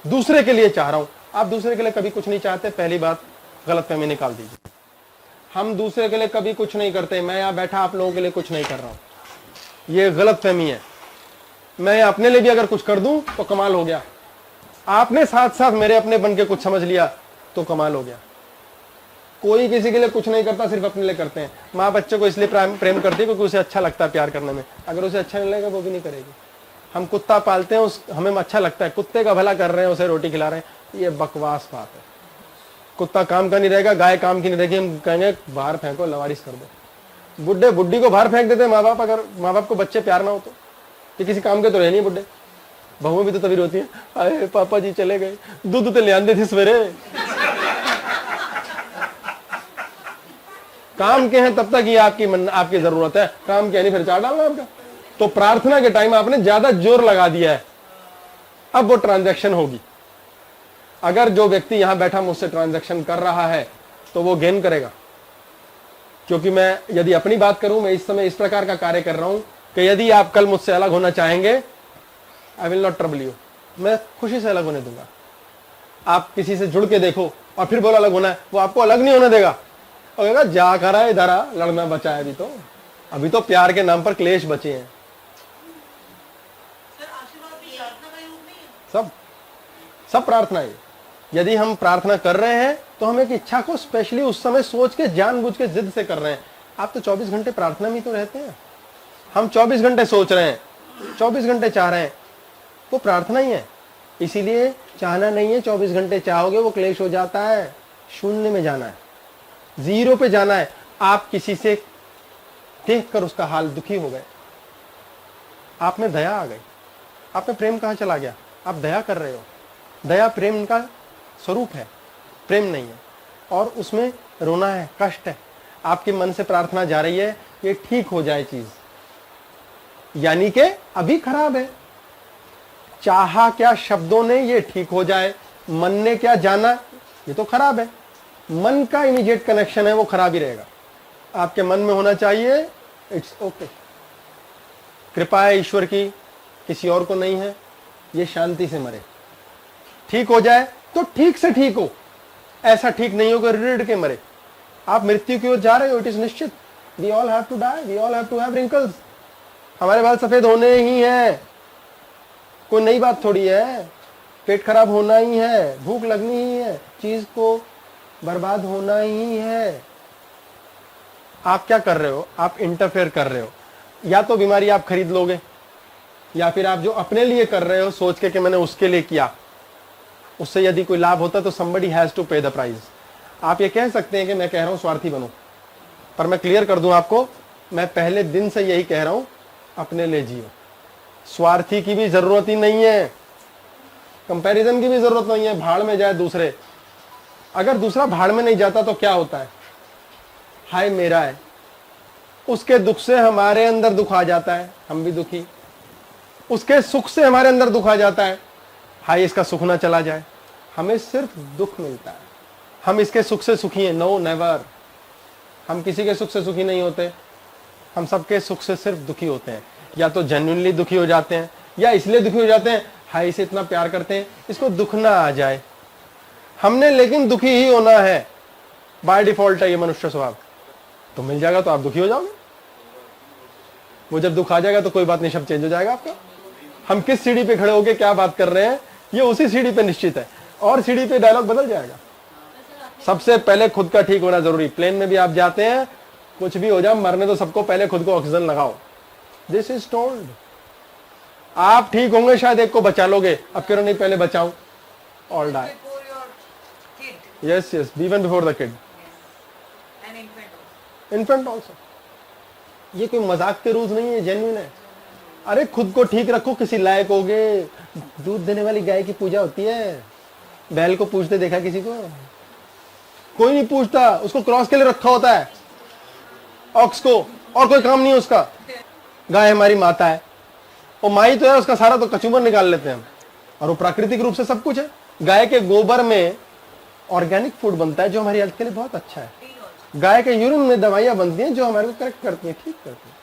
दूसरे के लिए चाह रहा हूं। आप दूसरे के लिए कभी कुछ नहीं चाहते, पहली बात गलतफहमी निकाल दीजिए। हम दूसरे के लिए कभी कुछ नहीं करते। मैं यहां बैठा आप लोगों के लिए कुछ नहीं कर रहा हूं, ये गलतफहमी है। मैं अपने लिए भी अगर कुछ कर दूं तो कमाल हो गया। आपने साथ साथ मेरे अपने बन के कुछ समझ लिया तो कमाल हो गया। कोई किसी के लिए कुछ नहीं करता, सिर्फ अपने लिए करते हैं। माँ बच्चे को इसलिए प्रेम करती है क्योंकि उसे अच्छा लगता है प्यार करने में। अगर उसे अच्छा नहीं लगेगा वो भी नहीं करेगी। हम कुत्ता पालते हैं, हमें अच्छा लगता है, कुत्ते का भला कर रहे हैं, उसे रोटी खिला रहे हैं, ये बकवास बात है। कुत्ता काम का नहीं रहेगा, गाय काम की नहीं रहेगी, हम कहेंगे बाहर फेंको, लवारिस कर दो। बुढ़े बुढ़ी को बाहर फेंक देते हैं माँ बाप। अगर माँ बाप को बच्चे प्यार ना हो तो ये किसी काम के तो रहे नहीं। बुढ़े बहुएं भी तो तभी रोती हैं, अरे पापा जी चले गए, दूध तो ले आंदे थे सवेरे। काम के हैं तब तक ये आपकी जरूरत है, काम के नहीं फिर चार डालना आपका। तो प्रार्थना के टाइम आपने ज्यादा जोर लगा दिया है, अब वो ट्रांजैक्शन होगी। अगर जो व्यक्ति यहां बैठा मुझसे ट्रांजैक्शन कर रहा है तो वो गेन करेगा। क्योंकि मैं यदि अपनी बात करूं, मैं इस समय इस प्रकार का कार्य कर रहा हूं कि यदि आप कल मुझसे अलग होना चाहेंगे, I will not trouble you, मैं खुशी से अलग होने दूंगा। आप किसी से जुड़ के देखो और फिर बोलो अलग होना है, वो आपको अलग नहीं होने देगा। और कहेगा जा करा इधर आ, लड़ना बचा है अभी तो प्यार के नाम पर क्लेश बचे हैं। सर आशीर्वाद भी प्रार्थना का योग नहीं है? सब प्रार्थना है। यदि हम प्रार्थना कर रहे हैं तो हम एक इच्छा को स्पेशली उस समय सोच के जानबूझ के जिद से कर रहे हैं। आप तो 24 घंटे प्रार्थना में तो रहते हैं, हम 24 घंटे सोच रहे हैं, 24 घंटे चाह रहे हैं, वो प्रार्थना ही है। इसीलिए चाहना नहीं है, 24 घंटे चाहोगे वो क्लेश हो जाता है। शून्य में जाना है, जीरो पे जाना है। आप किसी से देखकर उसका हाल दुखी हो गए, आप में दया आ गई, आप में प्रेम कहां चला गया? आप दया कर रहे हो। दया प्रेम का स्वरूप है, प्रेम नहीं है। और उसमें रोना है, कष्ट है। आपके मन से प्रार्थना जा रही है ये ठीक हो जाए चीज, यानी कि अभी खराब है। चाहा क्या शब्दों ने ये ठीक हो जाए, मन ने क्या जाना ये तो खराब है। मन का इमीडिएट कनेक्शन है वो खराब ही रहेगा। आपके मन में होना चाहिए इट्स ओके, कृपा है ईश्वर की, किसी और को नहीं है, ये शांति से मरे। ठीक हो जाए तो ठीक से ठीक हो, ऐसा ठीक नहीं होगा रिड़ के मरे। आप मृत्यु की ओर जा रहे हो, इट इज निश्चित। We all have to die, we all have to have wrinkles. हमारे बाल सफेद होने ही हैं, कोई नई बात थोड़ी है। पेट खराब होना ही है, भूख लगनी ही है, चीज को बर्बाद होना ही है। आप क्या कर रहे हो? आप इंटरफेयर कर रहे हो। या तो बीमारी आप खरीद लोगे, या फिर आप जो अपने लिए कर रहे हो सोच के कि मैंने उसके लिए किया, उससे यदि कोई लाभ होता तो somebody has to pay the price। आप ये कह सकते हैं कि मैं कह रहा हूं स्वार्थी बनो, पर मैं क्लियर कर दूं आपको, मैं पहले दिन से यही कह रहा हूं, अपने लिए जियो। स्वार्थी की भी जरूरत ही नहीं है। कंपैरिजन की भी जरूरत नहीं है, भाड़ में जाए दूसरे। अगर दूसरा भाड़ में नहीं जाता तो क्या होता है, हाय मेरा है, उसके दुख से हमारे अंदर दुख आ जाता है, हम भी दुखी। उसके सुख से हमारे अंदर दुख आ जाता है, हाय इसका सुख ना चला जाए। हमें सिर्फ दुख मिलता है, हम इसके सुख से सुखी हैं? No never. हम किसी के सुख से सुखी नहीं होते, हम सबके सुख से सिर्फ दुखी होते हैं। या तो जेन्युइनली दुखी हो जाते हैं, या इसलिए दुखी हो जाते हैं हाय इसे इतना प्यार करते हैं इसको दुख ना आ जाए। हमने लेकिन दुखी ही होना है, बाय डिफॉल्ट है ये मनुष्य स्वभाव। तो मिल जाएगा तो आप दुखी हो जाओगे, वो जब दुख आ जाएगा तो कोई बात नहीं, सब चेंज हो जाएगा आपका। हम किस सीढ़ी पे खड़े होके क्या बात कर रहे हैं ये उसी सीढ़ी पे निश्चित है, और सीढ़ी पे डायलॉग बदल जाएगा। सबसे पहले खुद का ठीक होना जरूरी। प्लेन में भी आप जाते हैं, कुछ भी हो जाए मरने तो सबको पहले खुद को ऑक्सीजन लगाओ, दिस इज टोल्ड। आप ठीक होंगे शायद एक को बचा लोगे, अब कह रहे नहीं पहले बचाओ, all die. Before your kid yes yes, even before the kid, and infant also. Infant also. ये कोई मजाक के रूल्स नहीं है, जेन्युइन है। अरे खुद को ठीक रखो, किसी लायक होगे। दूध देने वाली गाय की पूजा होती है, बैल को पूछते देखा किसी को? कोई नहीं पूछता, उसको क्रॉस के लिए रखा होता है, ऑक्स को, और कोई काम नहीं है उसका। गाय हमारी माता है, वो माई तो है, उसका सारा तो कचूमर निकाल लेते हैं हम, और वो प्राकृतिक रूप से सब कुछ है। गाय के गोबर में ऑर्गेनिक फूड बनता है जो हमारी हेल्थ के लिए बहुत अच्छा है। गाय के यूरिन में दवाइयां बनती हैं जो हमारे को करेक्ट करती हैं, ठीक करती हैं।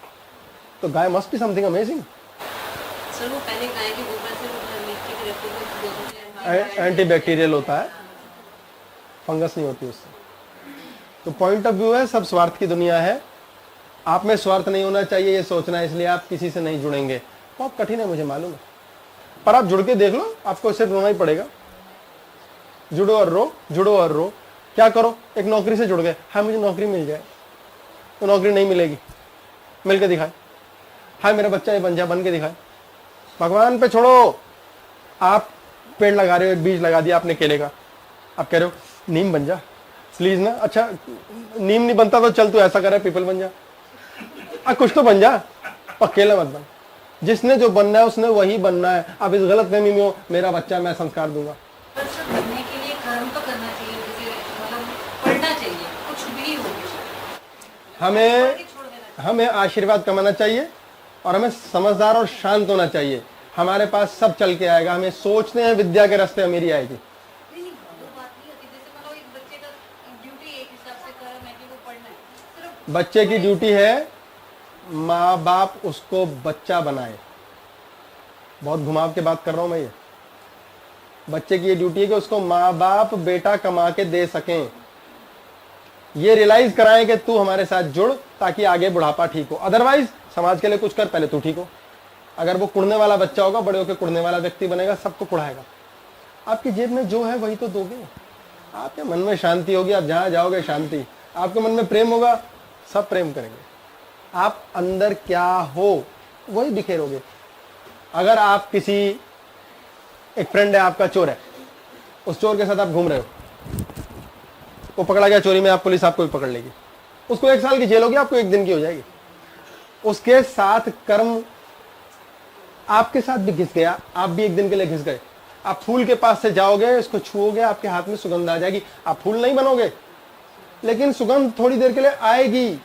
तो guy must be something amazing. Sir वो पहले गाय के गोबर से मिट्टी की रखी एंटी बैक्टीरियल होता है, फंगस नहीं होती उससे। तो पॉइंट ऑफ व्यू है, सब स्वार्थ की दुनिया है। आप में स्वार्थ नहीं होना चाहिए ये सोचना है, इसलिए आप किसी से नहीं जुड़ेंगे। बहुत कठिन है मुझे मालूम है, पर आप जुड़ के देख लो, आपको सिर्फ रोना ही पड़ेगा। जुड़ो और रो, जुड़ो और रो। क्या करो, एक नौकरी से जुड़ गए, हाँ मुझे नौकरी मिल जाए, तो नौकरी नहीं मिलेगी, मिल के दिखाए। हाय मेरा बच्चा ये बन जाए, बन के दिखाए। भगवान पे छोड़ो। आप पेड़ लगा रहे हो, एक बीज लगा दिया आपने केले का, आप कह रहे हो नीम बन जा प्लीज ना। अच्छा नीम नहीं बनता तो चल तू ऐसा कर, पीपल बन जा, कुछ तो बन जा, अकेला मत बन। जिसने जो बनना है उसने वही बनना है। अब इस गलत फहमी में हो मेरा बच्चा मैं संस्कार दूंगा, पर सर करने के लिए कर्म तो करना चाहिए, जैसे मतलब पढ़ना चाहिए, कुछ भी हो हमें आशीर्वाद कमाना चाहिए, और हमें समझदार और शांत होना चाहिए। हमारे पास सब चल के आएगा। हमें सोचते हैं विद्या के रास्ते अमीरी आएगी। नहीं वो बात नहीं होती। जैसे मतलब एक बच्चे का ड्यूटी एक हिसाब से कर्म है कि वो पढ़ना है, सिर्फ बच्चे की ड्यूटी है माँ बाप उसको बच्चा बनाए। बहुत घुमाव के बात कर रहा हूं मैं। ये बच्चे की ये ड्यूटी है कि उसको माँ बाप बेटा कमा के दे सकें, ये रियलाइज कराएं कि तू हमारे साथ जुड़ ताकि आगे बुढ़ापा ठीक हो। अदरवाइज समाज के लिए कुछ कर, पहले तू ठीक हो। अगर वो कुड़ने वाला बच्चा होगा, बड़े होकर कुड़ने वाला व्यक्ति बनेगा, सबको कुड़ाएगा। आपकी जेब में जो है वही तो दोगे। आपके मन में शांति होगी, आप जहां जाओगे शांति। आपके मन में प्रेम होगा, सब प्रेम करेंगे। आप अंदर क्या हो वही बिखेरोगे। अगर आप किसी, एक फ्रेंड है आपका चोर है, उस चोर के साथ आप घूम रहे हो, वो पकड़ा गया चोरी में, आप पुलिस आपको भी पकड़ लेगी, उसको 1 साल की जेल होगी, आपको 1 दिन की हो जाएगी। उसके साथ कर्म आपके साथ भी घिस गया, आप भी 1 दिन के लिए घिस गए। आप फूल के पास से जाओगे, उसको छुओगे, आपके हाथ में सुगंध आ जाएगी। आप फूल नहीं बनोगे, लेकिन सुगंध थोड़ी देर के लिए आएगी।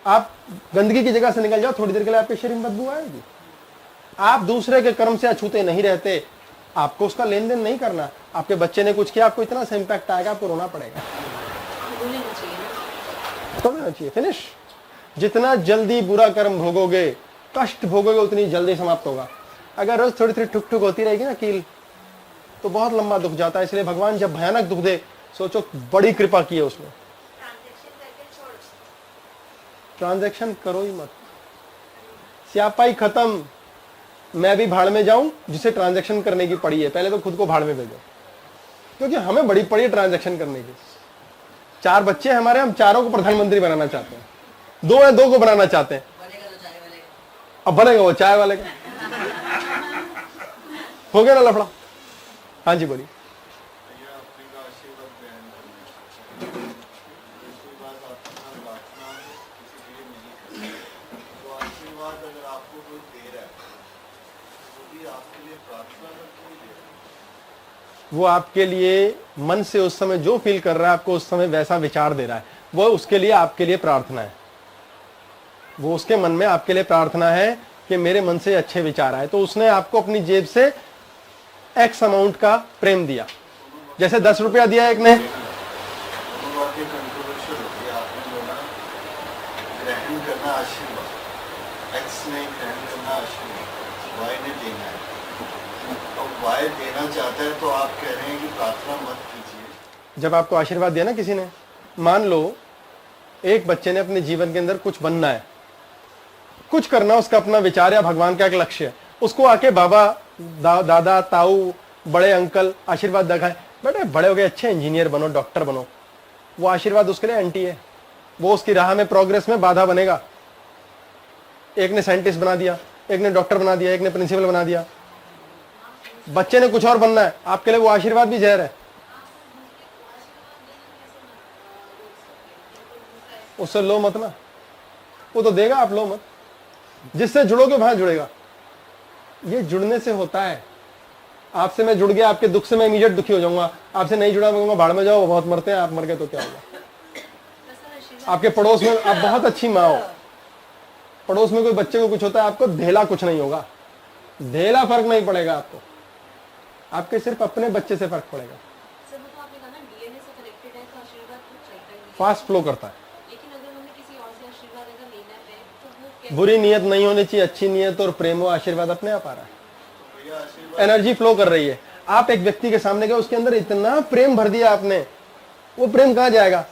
आप गंदगी की जगह से निकल जाओ, थोड़ी देर के लिए आपके शरीर में बदबू आएगी। आप दूसरे के कर्म से अछूते नहीं रहते, आपको उसका लेन देन नहीं करना। आपके बच्चे ने कुछ किया, आपको इतना सा इंपैक्ट आएगा, आपको रोना पड़ेगा। तो लेना चाहिए, फिनिश। जितना जल्दी बुरा कर्म भोगोगे, कष्ट भोगोगे, उतनी जल्दी समाप्त होगा। अगर रोज थोड़ी थोड़ी ठुक ठुक होती रहेगी ना कील, तो बहुत लंबा दुख जाता है। इसलिए भगवान जब भयानक दुख दे, सोचो बड़ी कृपा की है उसने। ट्रांजैक्शन करो ही मत, स्यापाई खत्म। मैं भी भाड़ में जाऊं जिसे ट्रांजैक्शन करने की पड़ी है, पहले तो खुद को भाड़ में भेजो, क्योंकि हमें बड़ी पड़ी है ट्रांजैक्शन करने की। 4 बच्चे हमारे, हम चारों को प्रधानमंत्री बनाना चाहते हैं। 2 है, 2 को बनाना चाहते हैं। अब बनेगा वो चाय वाले का। हो गया ना लफड़ा। हाँ जी बोलिए। भैया अपने का आशीर्वाद ग्रहण करना है। दूसरी बात, आपके साथ बांटना है, किसी के लिए नहीं करना। तो आशीर्वाद अगर आपको कोई दे रहा है, वो भी आपके लिए प्रार्थना करके ही दे रहा है। वो आपके लिए मन से उस समय जो फील कर रहा है, आपको उस समय वैसा विचार दे रहा है, वो उसके लिए आपके लिए प्रार्थना है। वो उसके मन में आपके लिए प्रार्थना है कि मेरे मन से अच्छे विचार आए, तो उसने आपको अपनी जेब से एक्स अमाउंट का प्रेम दिया। जैसे 10 रुपया दिया एक ने, वो बात ये कंट्रोवर्शियल होती है। आपने बोला ग्रहण करना आशीर्वाद, एक्स ने ग्रहण करना आशीर्वाद, वाई ने देना है। अब वाई देना चाहता है तो आप कह रहे हैं कि प्रार्थना मत कीजिए। जब आपको आशीर्वाद दिया ना किसी ने, मान लो एक बच्चे ने अपने जीवन के अंदर कुछ बनना है, कुछ करना, उसका अपना विचार या भगवान का एक लक्ष्य है, उसको आके बाबा दादा ताऊ बड़े अंकल आशीर्वाद दिखाए, बेटे बड़े हो गए, अच्छे इंजीनियर बनो, डॉक्टर बनो, वो आशीर्वाद उसके लिए एंटी है, वो उसकी राह में प्रोग्रेस में बाधा बनेगा। एक ने साइंटिस्ट बना दिया, एक ने डॉक्टर बना दिया, एक ने प्रिंसिपल बना दिया, बच्चे ने कुछ और बनना है, आपके लिए वो आशीर्वाद भी जहर है। उससे लो मत ना, वो तो देगा, आप लो मत। जिससे जुड़ोगे वहां जुड़ेगा। ये जुड़ने से होता है। आपसे मैं जुड़ गया, आपके दुख से मैं इमीडिएट दुखी हो जाऊंगा, आपसे नहीं जुड़ा, मैं कहूंगा भाड़ में जाओ, बहुत मरते हैं, आप मर गए तो क्या होगा। आपके पड़ोस में आप बहुत अच्छी माँ हो, पड़ोस में कोई बच्चे को कुछ होता है, आपको धेला कुछ नहीं होगा, धेला फर्क नहीं पड़ेगा आपको, आपके सिर्फ अपने बच्चे से फर्क पड़ेगा। सर, वो तो आपने कहा ना डीएनए से कनेक्टेड है, तो आशीर्वाद तो चलता ही है। फास्ट फ्लो करता है। लेकिन अगर हमें किसी और से आशीर्वाद अगर लेना है तो वो कैसे? बुरी नीयत नहीं होनी चाहिए, अच्छी नीयत और प्रेम व आशीर्वाद अपने आप आ रहा है, तो ये आशीर्वाद एनर्जी फ्लो कर रही है। आप एक व्यक्ति के सामने गए, उसके अंदर इतना प्रेम भर दिया आपने, वो प्रेम कहां जाएगा,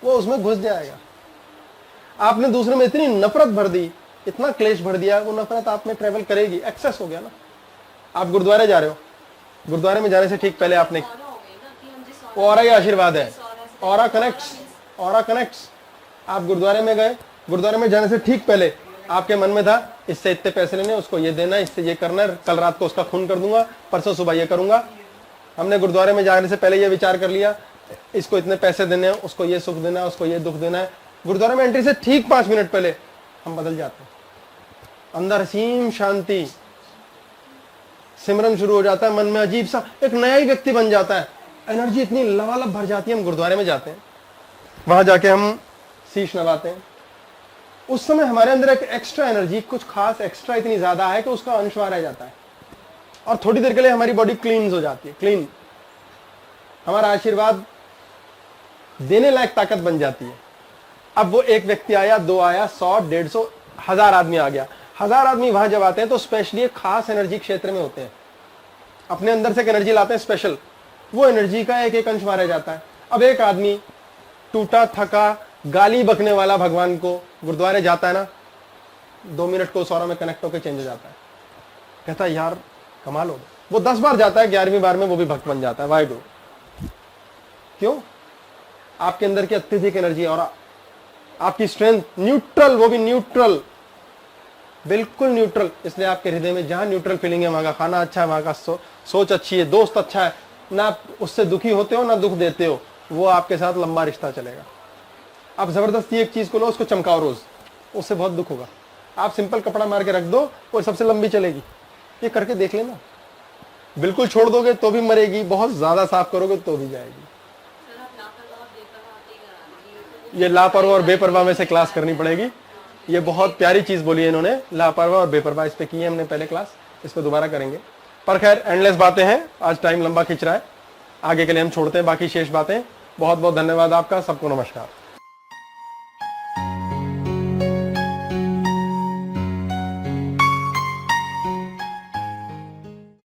वो उसमें घुस जाएगा। आपने दूसरे में इतनी नफरत भर दी, इतना क्लेश भर दिया, वो नफरत आप में ट्रेवल करेगी, एक्सेस हो गया ना। आप गुरुद्वारे जा रहे हो, गुरुद्वारे में जाने से ठीक पहले आपने, ऑरा हो गई ना कि हम जिस वो ऑरा ही आशीर्वाद है, ऑरा कनेक्ट। कनेक्ट्स। आप गुरुद्वारे में गए, गुरुद्वारे में जाने से ठीक पहले आपके मन में था इससे इतने पैसे लेने, उसको ये देना, इससे ये करना है, कल रात को उसका खून कर दूंगा, परसों सुबह ये करूंगा। हमने गुरुद्वारे में जाने से पहले ये विचार कर लिया, इसको इतने पैसे देने हैं, उसको ये सुख देना है, उसको ये दुख देना है। गुरुद्वारे में एंट्री से ठीक 5 मिनट पहले हम बदल जाते हैं, अंदर असीम शांति, सिमरन शुरू हो जाता है, मन में अजीब सा एक नया ही व्यक्ति बन जाता है, एनर्जी इतनी लबालब भर जाती है। हम गुरुद्वारे में जाते हैं, वहां जाके हम शीश नवाते हैं, उस समय हमारे अंदर एक एक्स्ट्रा एनर्जी, कुछ खास एक्स्ट्रा इतनी ज्यादा है कि उसका अंश वहां रह जाता है, और थोड़ी देर के लिए हमारी बॉडी क्लीन हो जाती है, क्लीन। हमारा आशीर्वाद देने लायक ताकत बन जाती है। अब वो एक व्यक्ति आया, 2 आया, 100, 150, 1000 आदमी आ गया। 1000 आदमी वहां जब आते हैं तो स्पेशली एक खास एनर्जी क्षेत्र में होते हैं, अपने अंदर से एक एनर्जी लाते हैं स्पेशल, वो एनर्जी का एक एक अंश वहां रह जाता है। अब एक आदमी टूटा थका गाली बकने वाला भगवान को गुरुद्वारे जाता है ना, 2 मिनट को उस ऑरा में कनेक्ट होकर चेंज हो जाता है, कहता है यार कमाल हो गया। वो 10 बार जाता है, 11वीं बार में वो भी भक्त बन जाता है। Why do? क्यों? आपके अंदर की अत्यधिक एनर्जी और आपकी स्ट्रेंथ न्यूट्रल, वो भी न्यूट्रल, बिल्कुल न्यूट्रल। इसलिए आपके हृदय में जहां न्यूट्रल फीलिंग है, वहां का खाना अच्छा है, वहां का सोच अच्छी है, दोस्त अच्छा है, ना आप उससे दुखी होते हो ना दुख देते हो, वो आपके साथ लंबा रिश्ता चलेगा। आप जबरदस्ती एक चीज को लो, उसको चमकाओ रोज, उससे बहुत दुख होगा। आप सिंपल कपड़ा मार के रख दो, वो सबसे लंबी चलेगी। ये करके देख लेना, बिल्कुल छोड़ दोगे तो भी मरेगी, बहुत ज्यादा साफ करोगे तो भी जाएगी। सर, आप लापरवाह और बेपरवाह ही करा दीजिए। ये लापरवाह और बेपरवाह में से क्लास करनी पड़ेगी। ये बहुत प्यारी चीज बोली है इन्होंने, लापरवाह और बेपरवाह, इस पे की है हमने पहले क्लास, इस पे दोबारा करेंगे। पर खैर एंडलेस बातें हैं, आज टाइम लंबा खिंच रहा है, आगे के लिए हम छोड़ते हैं बाकी शेष बातें। बहुत बहुत धन्यवाद आपका, सबको नमस्कार।